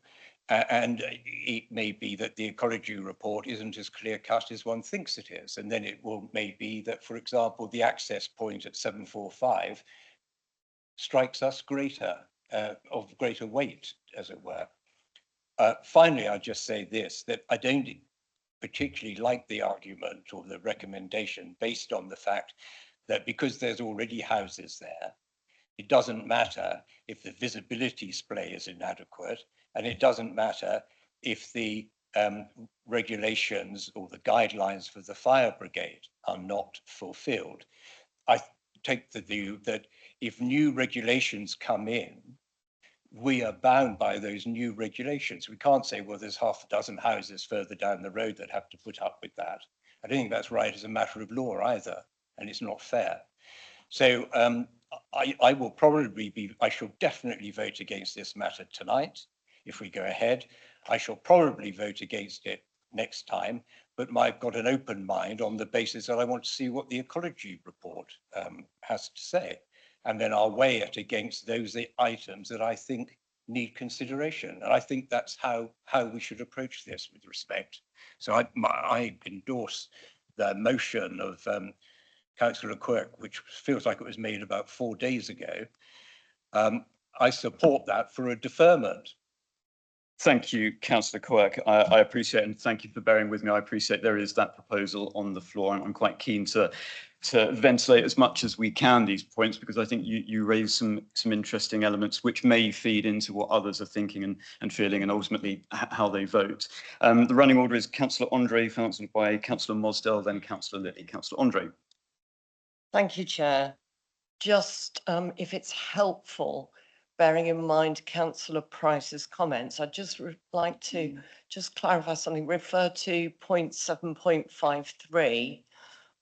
And it may be that the ecology report isn't as clear cut as one thinks it is. And then it may be that, for example, the access point at 745 strikes us of greater weight, as it were. Finally, I'll just say this, that I don't particularly like the argument or the recommendation based on the fact that because there's already houses there, it doesn't matter if the visibility splay is inadequate, and it doesn't matter if the regulations or the guidelines for the fire brigade are not fulfilled. I take the view that if new regulations come in, we are bound by those new regulations. We can't say, well, there's half a dozen houses further down the road that have to put up with that. I don't think that's right as a matter of law either, and it's not fair. So I will probably I shall definitely vote against this matter tonight if we go ahead. I shall probably vote against it next time, but I've got an open mind on the basis that I want to see what the ecology report has to say. And then I'll weigh it against those items that I think need consideration. And I think that's how we should approach this with respect. So I endorse the motion of Councillor Quirk, which feels like it was made about 4 days ago. I support that for a deferment. Thank you, Councillor Quirk. I appreciate it, and thank you for bearing with me. I appreciate there is that proposal on the floor, and I'm quite keen to ventilate as much as we can these points, because I think you raise some interesting elements which may feed into what others are thinking and feeling, and ultimately how they vote. The running order is Councillor Andre, followed by Councillor Mosdell, then Councillor Lilly. Councillor Andre. Thank you, Chair. Just if it's helpful, bearing in mind Councillor Price's comments, I'd just like to just clarify something. Refer to point 7.53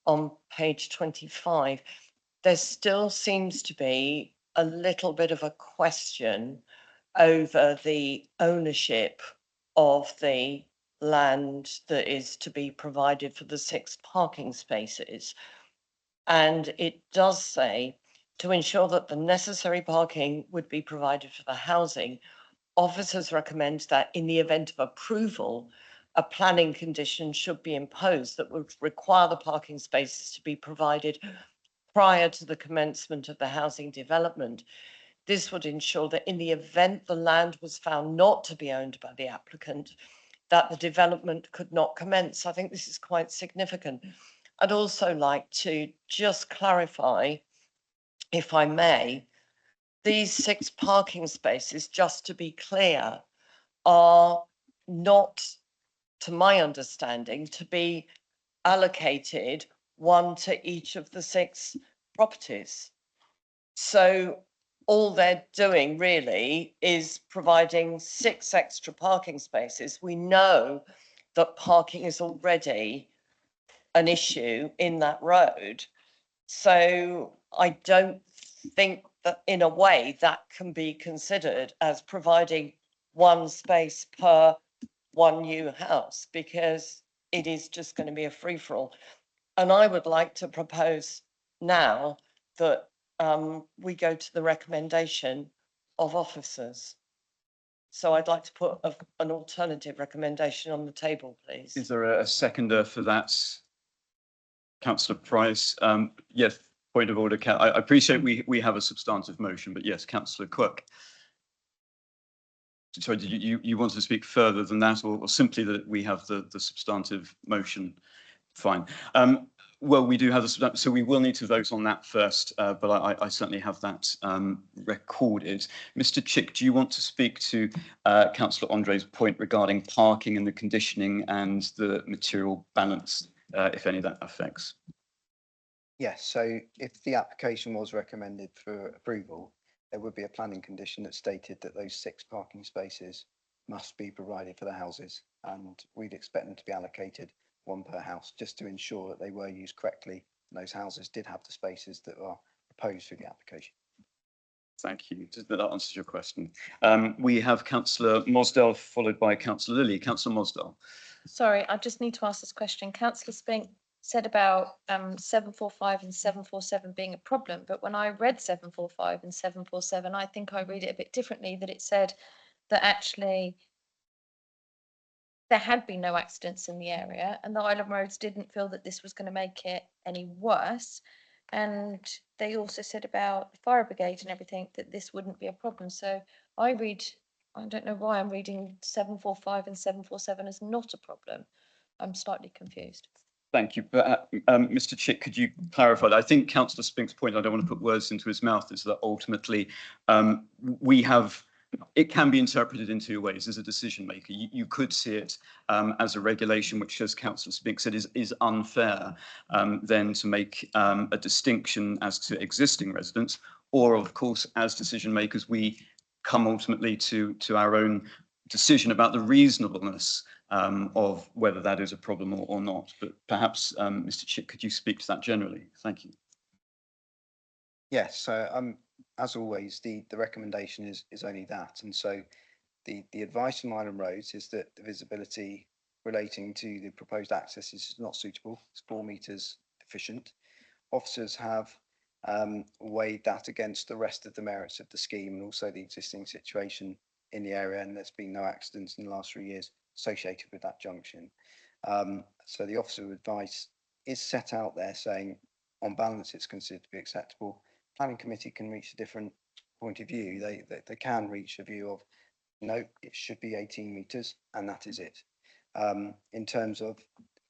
on page 25. There still seems to be a little bit of a question over the ownership of the land that is to be provided for the 6 parking spaces. And it does say, to ensure that the necessary parking would be provided for the housing, officers recommend that in the event of approval, a planning condition should be imposed that would require the parking spaces to be provided prior to the commencement of the housing development. This would ensure that in the event the land was found not to be owned by the applicant, that the development could not commence. I think this is quite significant. I'd also like to just clarify, if I may, these 6 parking spaces, just to be clear, are not, to my understanding, to be allocated 1 to each of the 6 properties. So all they're doing really is providing 6 extra parking spaces. We know that parking is already an issue in that road. So I don't think that in a way that can be considered as providing 1 space per 1 new house, because it is just going to be a free-for-all. And I would like to propose now that we go to the recommendation of officers. So I'd like to put an alternative recommendation on the table, please. Is there a seconder for that? Councillor Price. Yes, point of order. I appreciate we have a substantive motion, but yes, Councillor Quirk. Sorry, did you want to speak further than that, or simply that we have the substantive motion? Fine. Well, we do have the, so we will need to vote on that first, but I certainly have that recorded. Mr. Chick, do you want to speak to Councillor Andre's point regarding parking and the conditioning and the material balance, if any of that affects? Yes, so if the application was recommended for approval, there would be a planning condition that stated that those 6 parking spaces must be provided for the houses, and we'd expect them to be allocated 1 per house, just to ensure that they were used correctly and those houses did have the spaces that are proposed for the application. Thank you. That answers your question. We have Councillor Mosdell followed by Councillor Lilly. Councillor Mosdell. Sorry, I just need to ask this question. Councillor Spink said about 745 and 747 being a problem, but when I read 745 and 747, I think I read it a bit differently, that it said that actually there had been no accidents in the area and the Island Roads didn't feel that this was going to make it any worse. And they also said about the fire brigade and everything that this wouldn't be a problem. So I don't know why I'm reading 745 and 747 as not a problem. I'm slightly confused. Thank you. Mr. Chick, could you clarify that? I think Councillor Spink's point, I don't want to put words into his mouth, is that ultimately it can be interpreted in 2 ways as a decision maker. You could see it as a regulation, which, as Councillor Spink said, is unfair, then to make a distinction as to existing residents, or of course, as decision makers, we come ultimately to our own decision about the reasonableness of whether that is a problem or not. But perhaps, Mr. Chick, could you speak to that generally? Thank you. Yes, so as always, the recommendation is only that. And so the advice from Island Roads is that the visibility relating to the proposed access is not suitable. It's 4 metres deficient. Officers have weighed that against the rest of the merits of the scheme and also the existing situation in the area, and there's been no accidents in the last 3 years associated with that junction. So the officer of advice is set out there saying, on balance, it's considered to be acceptable. Planning committee can reach a different point of view. They can reach a view of, no, it should be 18 metres, and that is it. In terms of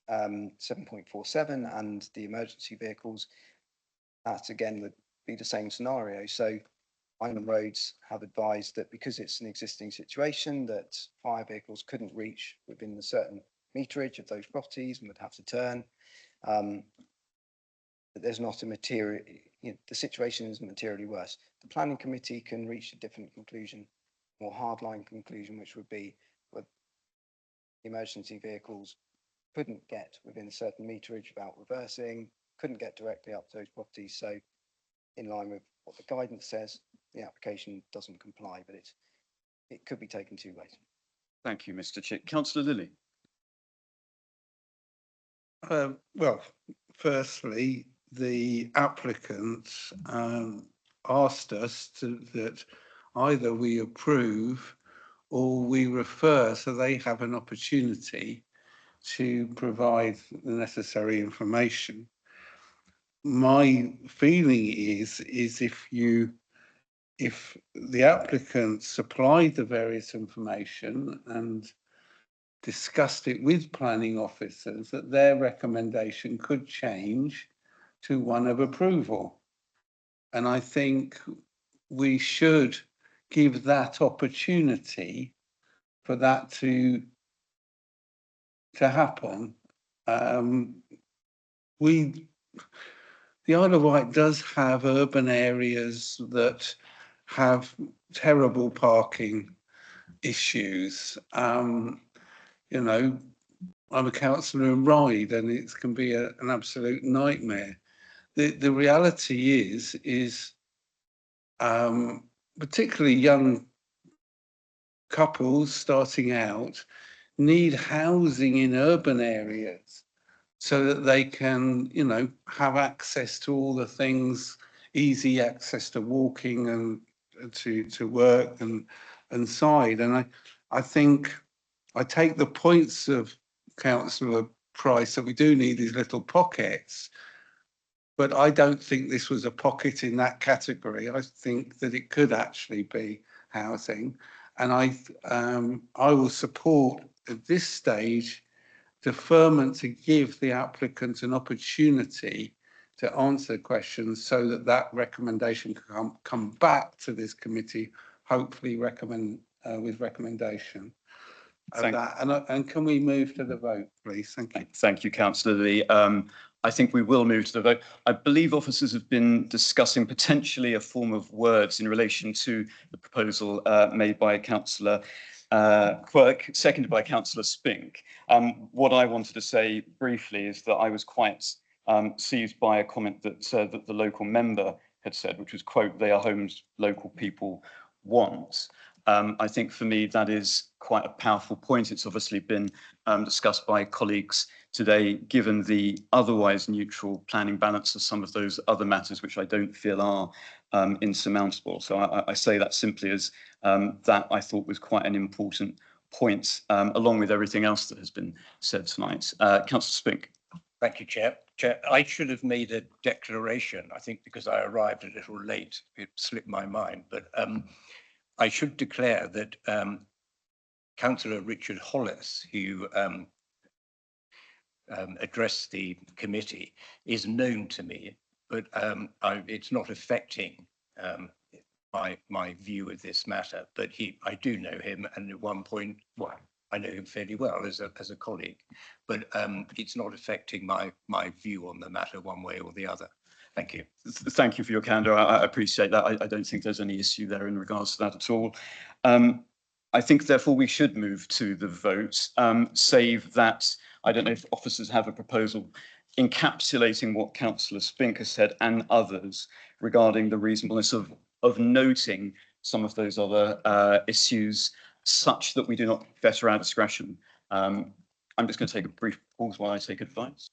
7.47 and the emergency vehicles, that again would be the same scenario. So Island Roads have advised that because it's an existing situation, that fire vehicles couldn't reach within the certain meterage of those properties and would have to turn. But there's not a material, the situation is materially worse. The planning committee can reach a different conclusion, more hardline conclusion, which would be that emergency vehicles couldn't get within a certain meterage without reversing, couldn't get directly up to those properties. So in line with what the guidance says, the application doesn't comply, but it could be taken two ways. Thank you, Mr. Chick. Councillor Lilly. Well, firstly, the applicants asked us that either we approve or we refer, so they have an opportunity to provide the necessary information. My feeling is if the applicant supplied the various information and discussed it with planning officers, that their recommendation could change to one of approval. And I think we should give that opportunity for that to happen. The Isle of Wight does have urban areas that have terrible parking issues. You know, I'm a councillor in Ryde, and it can be an absolute nightmare. The reality is particularly young couples starting out need housing in urban areas so that they can, have access to all the things, easy access to walking and to work and side. And I think I take the points of Councillor Price that we do need these little pockets, but I don't think this was a pocket in that category. I think that it could actually be housing, and I will support at this stage deferment to give the applicant an opportunity to answer questions so that recommendation can come back to this committee, hopefully with recommendation. And can we move to the vote, please? Thank you. Thank you, Councillor Lee. I think we will move to the vote. I believe officers have been discussing potentially a form of words in relation to the proposal made by Councillor Quirk, seconded by Councillor Spink. What I wanted to say briefly is that I was quite seized by a comment that the local member had said, which was, quote, "They are homes local people want." I think for me that is quite a powerful point. It's obviously been discussed by colleagues today, given the otherwise neutral planning balance of some of those other matters, which I don't feel are insurmountable. So I say that simply as that I thought was quite an important point, along with everything else that has been said tonight. Councillor Spink. Thank you, Chair. Chair, I should have made a declaration, I think, because I arrived a little late. It slipped my mind, but I should declare that Councillor Richard Hollis, who addressed the committee, is known to me, but it's not affecting my view of this matter. But I do know him, and at one point, well, I know him fairly well as a colleague, but it's not affecting my view on the matter one way or the other. Thank you. Thank you for your candour. I appreciate that. I don't think there's any issue there in regards to that at all. I think, therefore, we should move to the vote, save that. I don't know if officers have a proposal encapsulating what Councillor Spink has said and others regarding the reasonableness of noting some of those other issues, such that we do not vetter our discretion. I'm just going to take a brief pause while I take advice.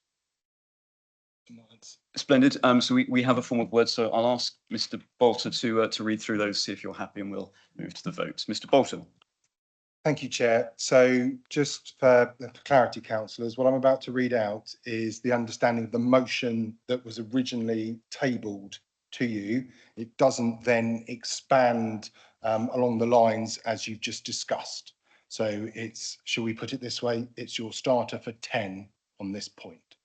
Splendid. So we have a form of words, so I'll ask Mr. Bolter to read through those, see if you're happy, and we'll move to the vote. Mr. Bolter. Thank you, Chair. So just for clarity, councillors, what I'm about to read out is the understanding of the motion that was originally tabled to you. It doesn't then expand along the lines as you've just discussed. So it's, shall we put it this way, it's your starter for 10 on this point.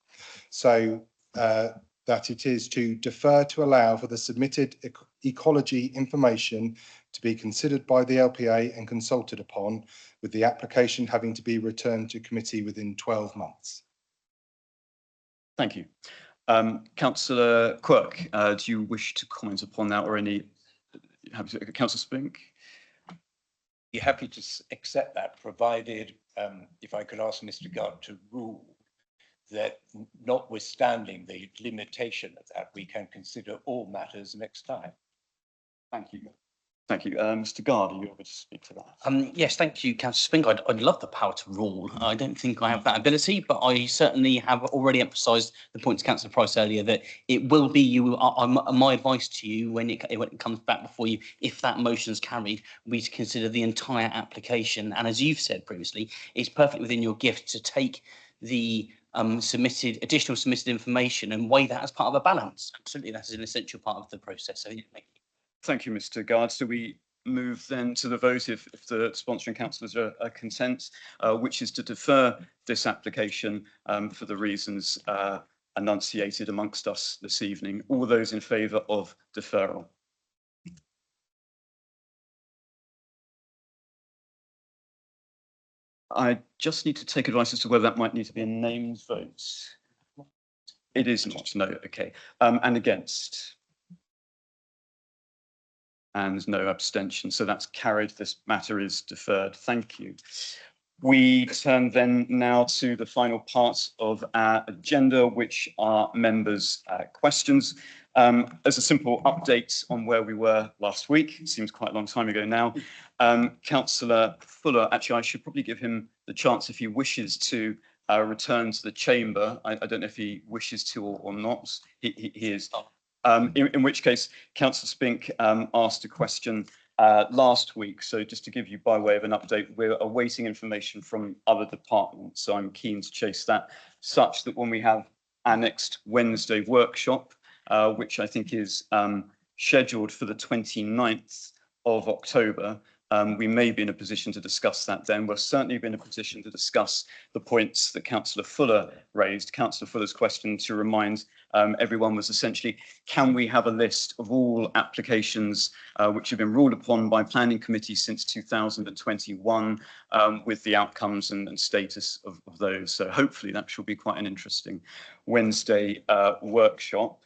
So that it is to defer to allow for the submitted ecology information to be considered by the LPA and consulted upon, with the application having to be returned to committee within 12 months. Thank you. Councillor Quirk, do you wish to comment upon that or any? Councillor Spink? You're happy to accept that, provided, if I could ask Mr. Gard to rule that notwithstanding the limitation of that, we can consider all matters next time. Thank you. Thank you. Mr. Gard, are you able to speak to that? Yes, thank you, Councillor Spink. I'd love the power to rule. I don't think I have that ability, but I certainly have already emphasised the point to Councillor Price earlier that it will be you. My advice to you when it comes back before you, if that motion is carried, will be to consider the entire application. And as you've said previously, it's perfectly within your gift to take the additional submitted information and weigh that as part of a balance. Absolutely, that is an essential part of the process. So, yeah, thank you. Thank you, Mr. Gard. So we move then to the vote if the sponsoring councillors are content, which is to defer this application for the reasons enunciated amongst us this evening. All those in favour of deferral? I just need to take advice as to whether that might need to be a named vote. It is not, no, okay. And against? And no abstention. So that's carried. This matter is deferred. Thank you. We turn then now to the final part of our agenda, which are members' questions. As a simple update on where we were last week, it seems quite a long time ago now. Councillor Fuller, actually, I should probably give him the chance if he wishes to return to the chamber. I don't know if he wishes to or not. He is. In which case, Councillor Spink asked a question last week. So just to give you by way of an update, we're awaiting information from other departments. So I'm keen to chase that such that when we have our next Wednesday workshop, which I think is scheduled for the 29th of October, we may be in a position to discuss that then. We'll certainly be in a position to discuss the points that Councillor Fuller raised. Councillor Fuller's question, to remind everyone, was essentially, can we have a list of all applications which have been ruled upon by planning committees since 2021 with the outcomes and status of those. So hopefully that should be quite an interesting Wednesday workshop.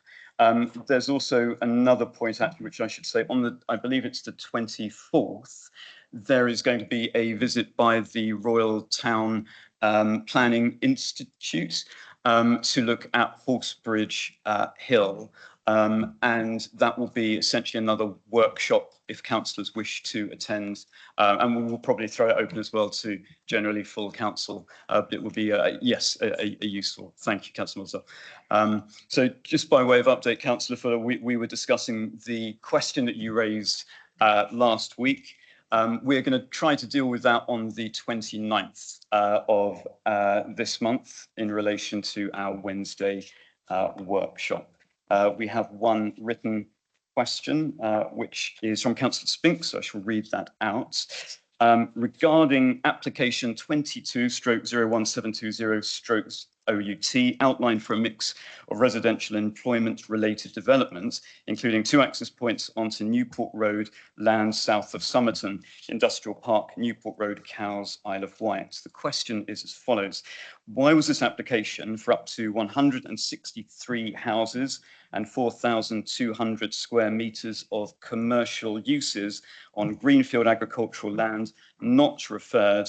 There's also another point, actually, which I should say, on the, I believe it's the 24th, there is going to be a visit by the Royal Town Planning Institute to look at Horsebridge Hill. And that will be essentially another workshop if councillors wish to attend. And we will probably throw it open as well to generally full council. But it will be, yes, a useful. Thank you, Councillor Mills. So just by way of update, Councillor Fuller, we were discussing the question that you raised last week. We're going to try to deal with that on the 29th of this month in relation to our Wednesday workshop. We have one written question, which is from Councillor Spink, so I shall read that out. Regarding application 22/01720/OUT, outlined for a mix of residential employment related developments, including 2 access points onto Newport Road, land south of Somerton, Industrial Park, Newport Road, Cowes, Isle of Wight. The question is as follows. Why was this application for up to 163 houses and 4,200 square metres of commercial uses on greenfield agricultural land not referred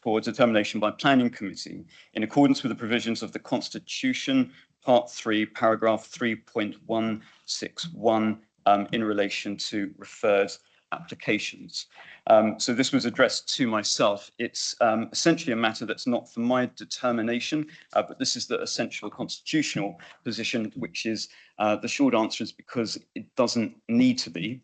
for determination by planning committee in accordance with the provisions of the Constitution, Part 3, paragraph 3.161 in relation to referred applications? So this was addressed to myself. It's essentially a matter that's not for my determination, but this is the essential constitutional position, which is the short answer is because it doesn't need to be.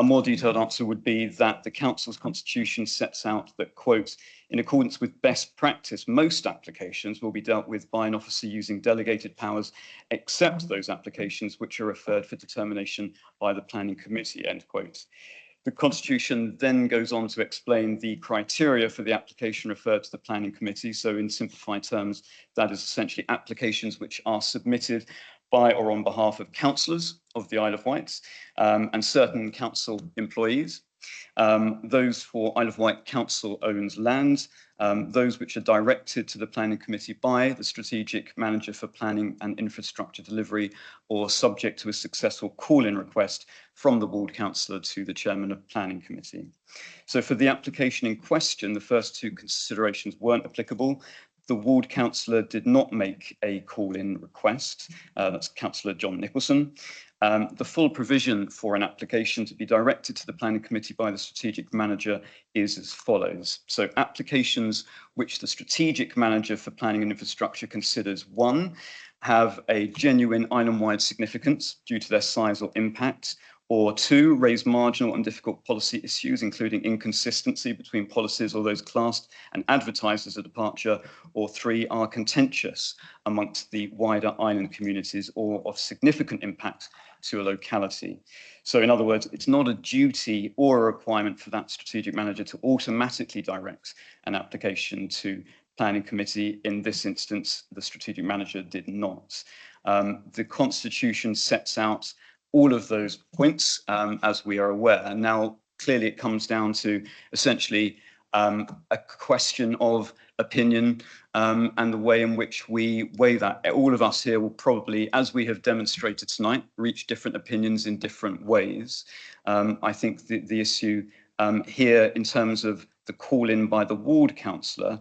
A more detailed answer would be that the council's constitution sets out that, quote, in accordance with best practice, most applications will be dealt with by an officer using delegated powers, except those applications which are referred for determination by the planning committee, end quote. The constitution then goes on to explain the criteria for the application referred to the planning committee. So in simplified terms, that is essentially applications which are submitted by or on behalf of councillors of the Isle of Wight and certain council employees. Those for Isle of Wight council owns land, those which are directed to the planning committee by the strategic manager for planning and infrastructure delivery, or subject to a successful call-in request from the ward councillor to the chairman of planning committee. So for the application in question, the first two considerations weren't applicable. The ward councillor did not make a call-in request. That's Councillor John Nicholson. The full provision for an application to be directed to the planning committee by the strategic manager is as follows. So applications which the strategic manager for planning and infrastructure considers, one, have a genuine island-wide significance due to their size or impact, or two, raise marginal and difficult policy issues, including inconsistency between policies or those classed and advertised as a departure, or three, are contentious amongst the wider island communities or of significant impact to a locality. So in other words, it's not a duty or a requirement for that strategic manager to automatically direct an application to planning committee. In this instance, the strategic manager did not. The constitution sets out all of those points, as we are aware. Now, clearly it comes down to essentially a question of opinion and the way in which we weigh that. All of us here will probably, as we have demonstrated tonight, reach different opinions in different ways. I think the issue here in terms of the call in by the ward councillor,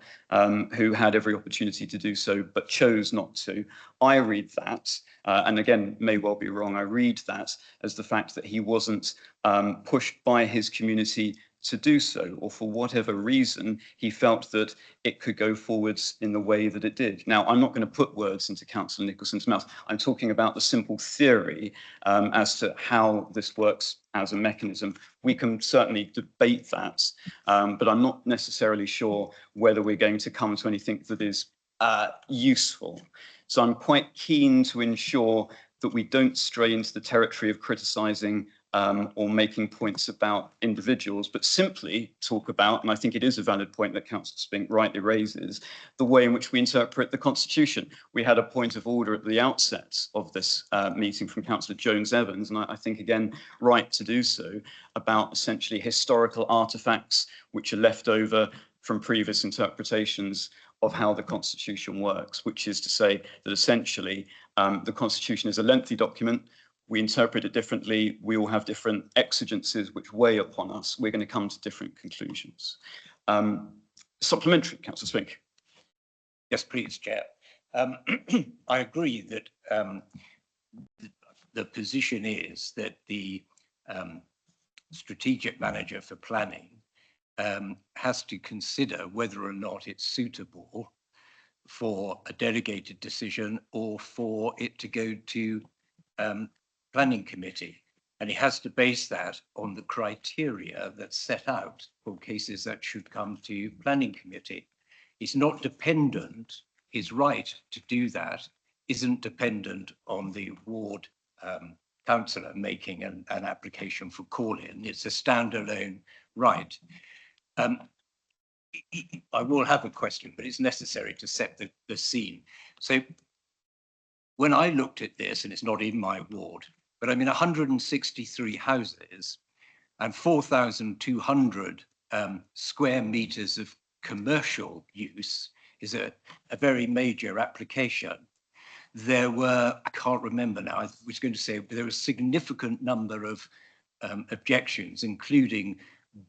who had every opportunity to do so, but chose not to. I read that, and again, may well be wrong, I read that as the fact that he wasn't pushed by his community to do so, or for whatever reason, he felt that it could go forwards in the way that it did. Now, I'm not going to put words into Councillor Nicholson's mouth. I'm talking about the simple theory as to how this works as a mechanism. We can certainly debate that, but I'm not necessarily sure whether we're going to come to anything that is useful. So I'm quite keen to ensure that we don't stray into the territory of criticising or making points about individuals, but simply talk about, and I think it is a valid point that Councillor Spink rightly raises, the way in which we interpret the Constitution. We had a point of order at the outset of this meeting from Councillor Jones-Evans, and I think, again, right to do so, about essentially historical artefacts which are left over from previous interpretations of how the Constitution works, which is to say that essentially the Constitution is a lengthy document. We interpret it differently. We all have different exigencies which weigh upon us. We're going to come to different conclusions. Supplementary, Councillor Spink. Yes, please, Chair. I agree that the position is that the strategic manager for planning has to consider whether or not it's suitable for a delegated decision or for it to go to planning committee, and he has to base that on the criteria that's set out for cases that should come to planning committee. It's not dependent, his right to do that isn't dependent on the ward councillor making an application for call-in. It's a standalone right. I will have a question, but it's necessary to set the scene. So when I looked at this, and it's not in my ward, but I mean 163 houses and 4,200 square meters of commercial use is a very major application. There were, I can't remember now, I was going to say, but there was a significant number of objections, including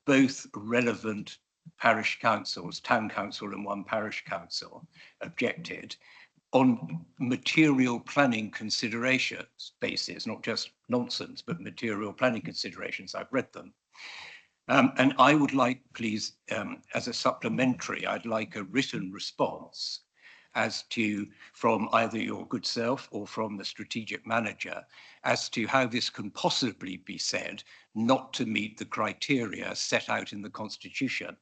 both relevant parish councils, town council and one parish council objected on material planning considerations basis, not just nonsense, but material planning considerations. I've read them. And I would like, please, as a supplementary, I'd like a written response as to, from either your good self or from the strategic manager, as to how this can possibly be said not to meet the criteria set out in the Constitution.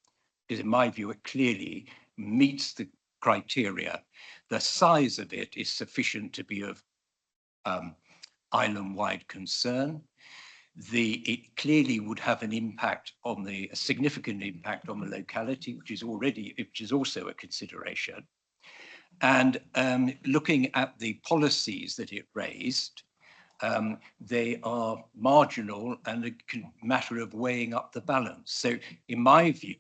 Because in my view, it clearly meets the criteria. The size of it is sufficient to be of island-wide concern. It clearly would have an impact on a significant impact on the locality, which is also a consideration. And looking at the policies that it raised, they are marginal and a matter of weighing up the balance. So in my view,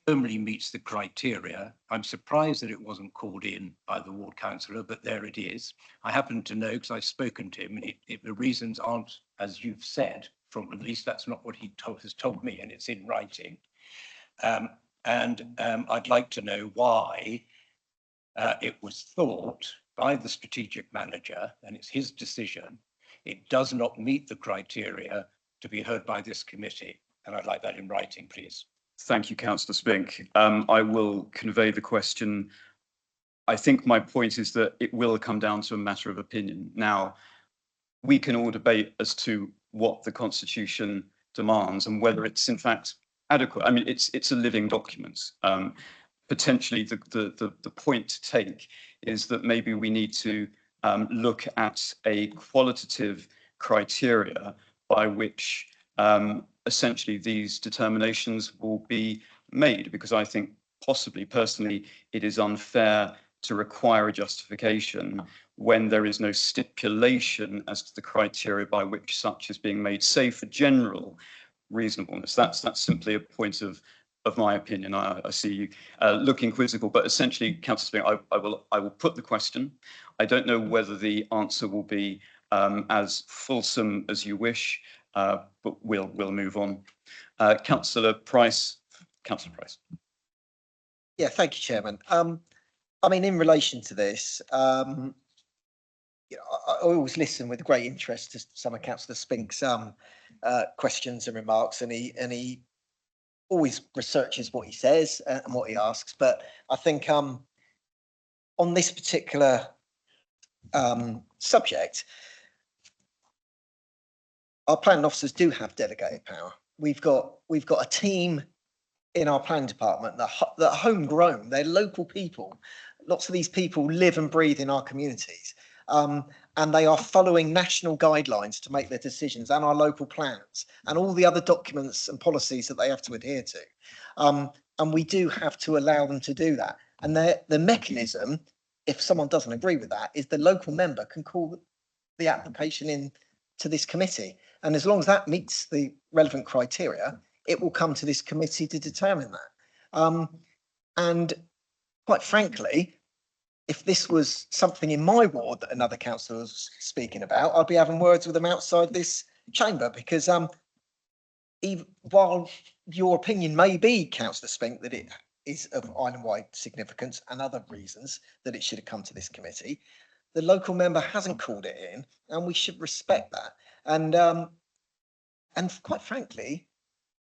firmly meets the criteria. I'm surprised that it wasn't called in by the ward councillor, but there it is. I happen to know, because I've spoken to him, and the reasons aren't as you've said, from at least that's not what he has told me, and it's in writing. I'd like to know why it was thought by the strategic manager, and it's his decision, it does not meet the criteria to be heard by this committee. And I'd like that in writing, please. Thank you, Councillor Spink. I will convey the question. I think my point is that it will come down to a matter of opinion. Now, we can all debate as to what the Constitution demands and whether it's in fact adequate. I mean, it's a living document. Potentially, the point to take is that maybe we need to look at a qualitative criteria by which essentially these determinations will be made, because I think possibly personally it is unfair to require a justification when there is no stipulation as to the criteria by which such is being made, say for general reasonableness. That's simply a point of my opinion. I see you looking quizzical, but essentially, Councillor Spink, I will put the question. I don't know whether the answer will be as fulsome as you wish, but we'll move on. Councillor Price. Councillor Price. Yeah, thank you, Chairman. I mean, in relation to this, you know, I always listen with great interest to some of Councillor Spink's questions and remarks, and he always researches what he says and what he asks. But I think on this particular subject, our planning officers do have delegated power. We've got a team in our planning department that are homegrown. They're local people. Lots of these people live and breathe in our communities, and they are following national guidelines to make their decisions, and our local plans and all the other documents and policies that they have to adhere to. And we do have to allow them to do that. And the mechanism, if someone doesn't agree with that, is the local member can call the application in to this committee. And as long as that meets the relevant criteria, it will come to this committee to determine that. And quite frankly, if this was something in my ward that another councillor was speaking about, I'd be having words with them outside this chamber, because even while your opinion may be, Councillor Spink, that it is of island-wide significance and other reasons that it should have come to this committee, the local member hasn't called it in, and we should respect that. And quite frankly,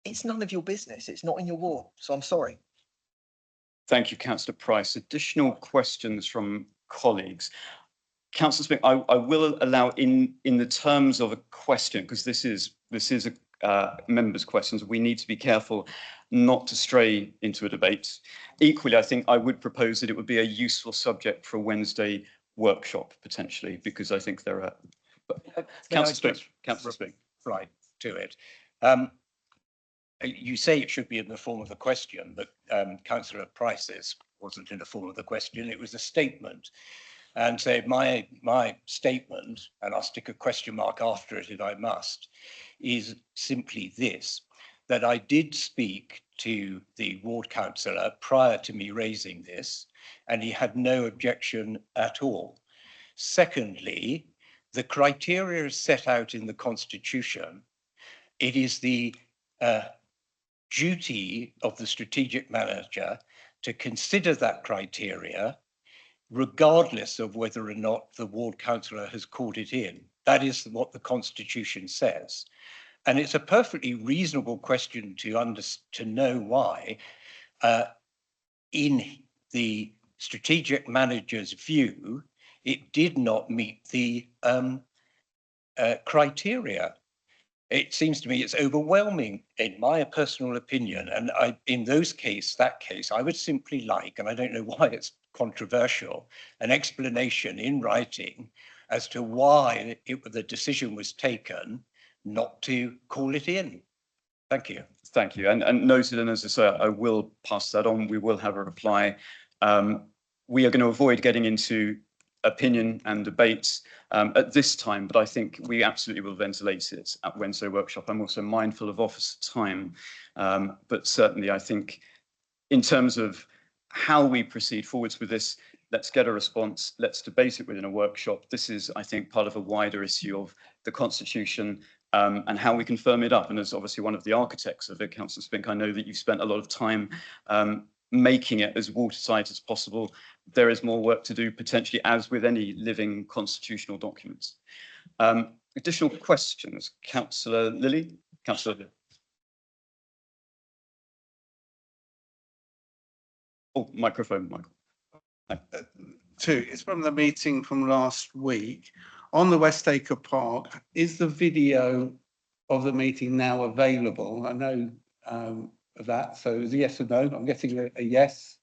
it's none of your business. It's not in your ward. So I'm sorry. Thank you, Councillor Price. Additional questions from colleagues. Councillor Spink, I will allow in the terms of a question, because this is a members' questions. We need to be careful not to stray into a debate. Equally, I think I would propose that it would be a useful subject for a Wednesday workshop potentially, because I think there are. Councillor Spink. Right to it. You say it should be in the form of a question, but Councillor Price's wasn't in the form of the question. It was a statement. And so my statement, and I'll stick a question mark after it if I must, is simply this, that I did speak to the ward councillor prior to me raising this, and he had no objection at all. Secondly, the criteria is set out in the Constitution. It is the duty of the strategic manager to consider that criteria regardless of whether or not the ward councillor has called it in. That is what the Constitution says. And it's a perfectly reasonable question to know why in the strategic manager's view, it did not meet the criteria. It seems to me it's overwhelming, in my personal opinion. And in that case, I would simply like, and I don't know why it's controversial, an explanation in writing as to why the decision was taken not to call it in. Thank you. Thank you. And noted, and as I say, I will pass that on. We will have a reply. We are going to avoid getting into opinion and debates at this time, but I think we absolutely will ventilate it at Wednesday workshop. I'm also mindful of office time, but certainly I think in terms of how we proceed forwards with this, let's get a response, let's debate it within a workshop. This is, I think, part of a wider issue of the Constitution and how we can firm it up. And as obviously one of the architects of it, Councillor Spink, I know that you've spent a lot of time making it as watertight as possible. There is more work to do, potentially, as with any living constitutional documents. Additional questions? Councillor Lilly? Councillor Lilly. Oh, microphone, Michael. It's from the meeting from last week. On the Westacre Park, is the video of the meeting now available? I know of that, so is it yes or no? I'm getting a yes.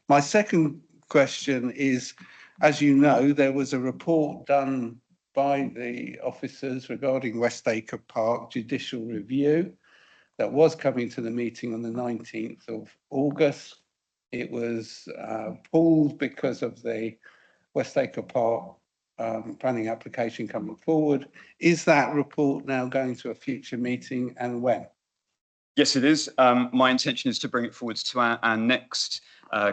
My second question is, as you know, there was a report done by the officers regarding Westacre Park judicial review that was coming to the meeting on the 19th of August. It was pulled because of the Westacre Park planning application coming forward. Is that report now going to a future meeting, and when? Yes, it is. My intention is to bring it forwards to our next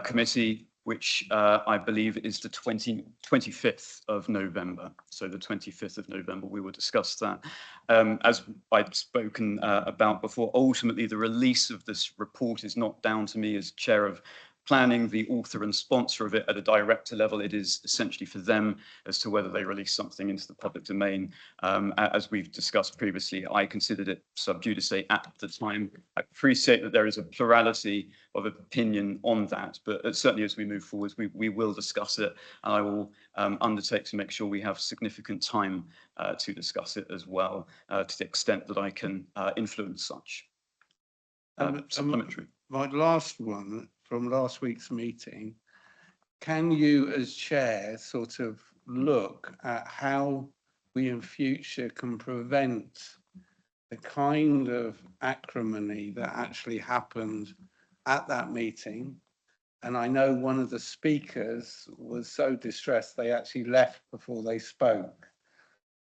committee, which I believe is the 25th of November. So the 25th of November, we will discuss that. As I've spoken about before, ultimately the release of this report is not down to me as chair of planning, the author and sponsor of it at a director level. It is essentially for them as to whether they release something into the public domain. As we've discussed previously, I considered it sub judice at the time. I appreciate that there is a plurality of opinion on that, but certainly as we move forward, we will discuss it, and I will undertake to make sure we have significant time to discuss it as well, to the extent that I can influence such. Supplementary. My last one from last week's meeting, can you as chair sort of look at how we in future can prevent the kind of acrimony that actually happened at that meeting? And I know one of the speakers was so distressed they actually left before they spoke.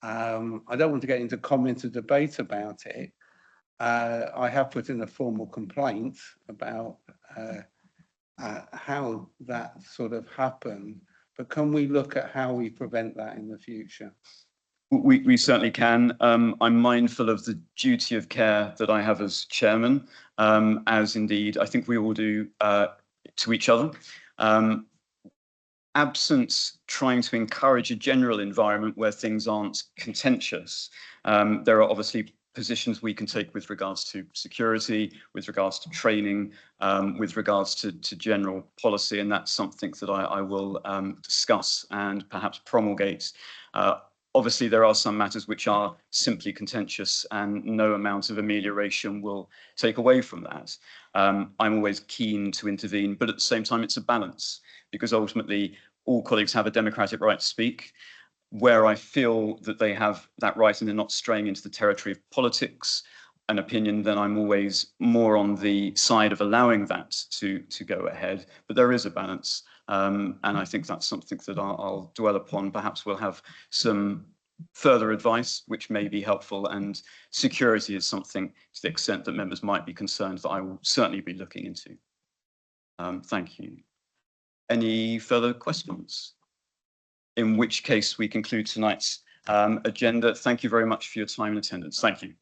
I don't want to get into comment or debate about it. I have put in a formal complaint about how that sort of happened, but can we look at how we prevent that in the future? We certainly can. I'm mindful of the duty of care that I have as chairman, as indeed I think we all do to each other. Absent trying to encourage a general environment where things aren't contentious, there are obviously positions we can take with regards to security, with regards to training, with regards to general policy, and that's something that I will discuss and perhaps promulgate. Obviously, there are some matters which are simply contentious, and no amount of amelioration will take away from that. I'm always keen to intervene, but at the same time, it's a balance, because ultimately all colleagues have a democratic right to speak. Where I feel that they have that right and they're not straying into the territory of politics and opinion, then I'm always more on the side of allowing that to go ahead. But there is a balance, and I think that's something that I'll dwell upon. Perhaps we'll have some further advice which may be helpful, and security is something to the extent that members might be concerned that I will certainly be looking into. Thank you. Any further questions? In which case we conclude tonight's agenda. Thank you very much for your time and attendance. Thank you.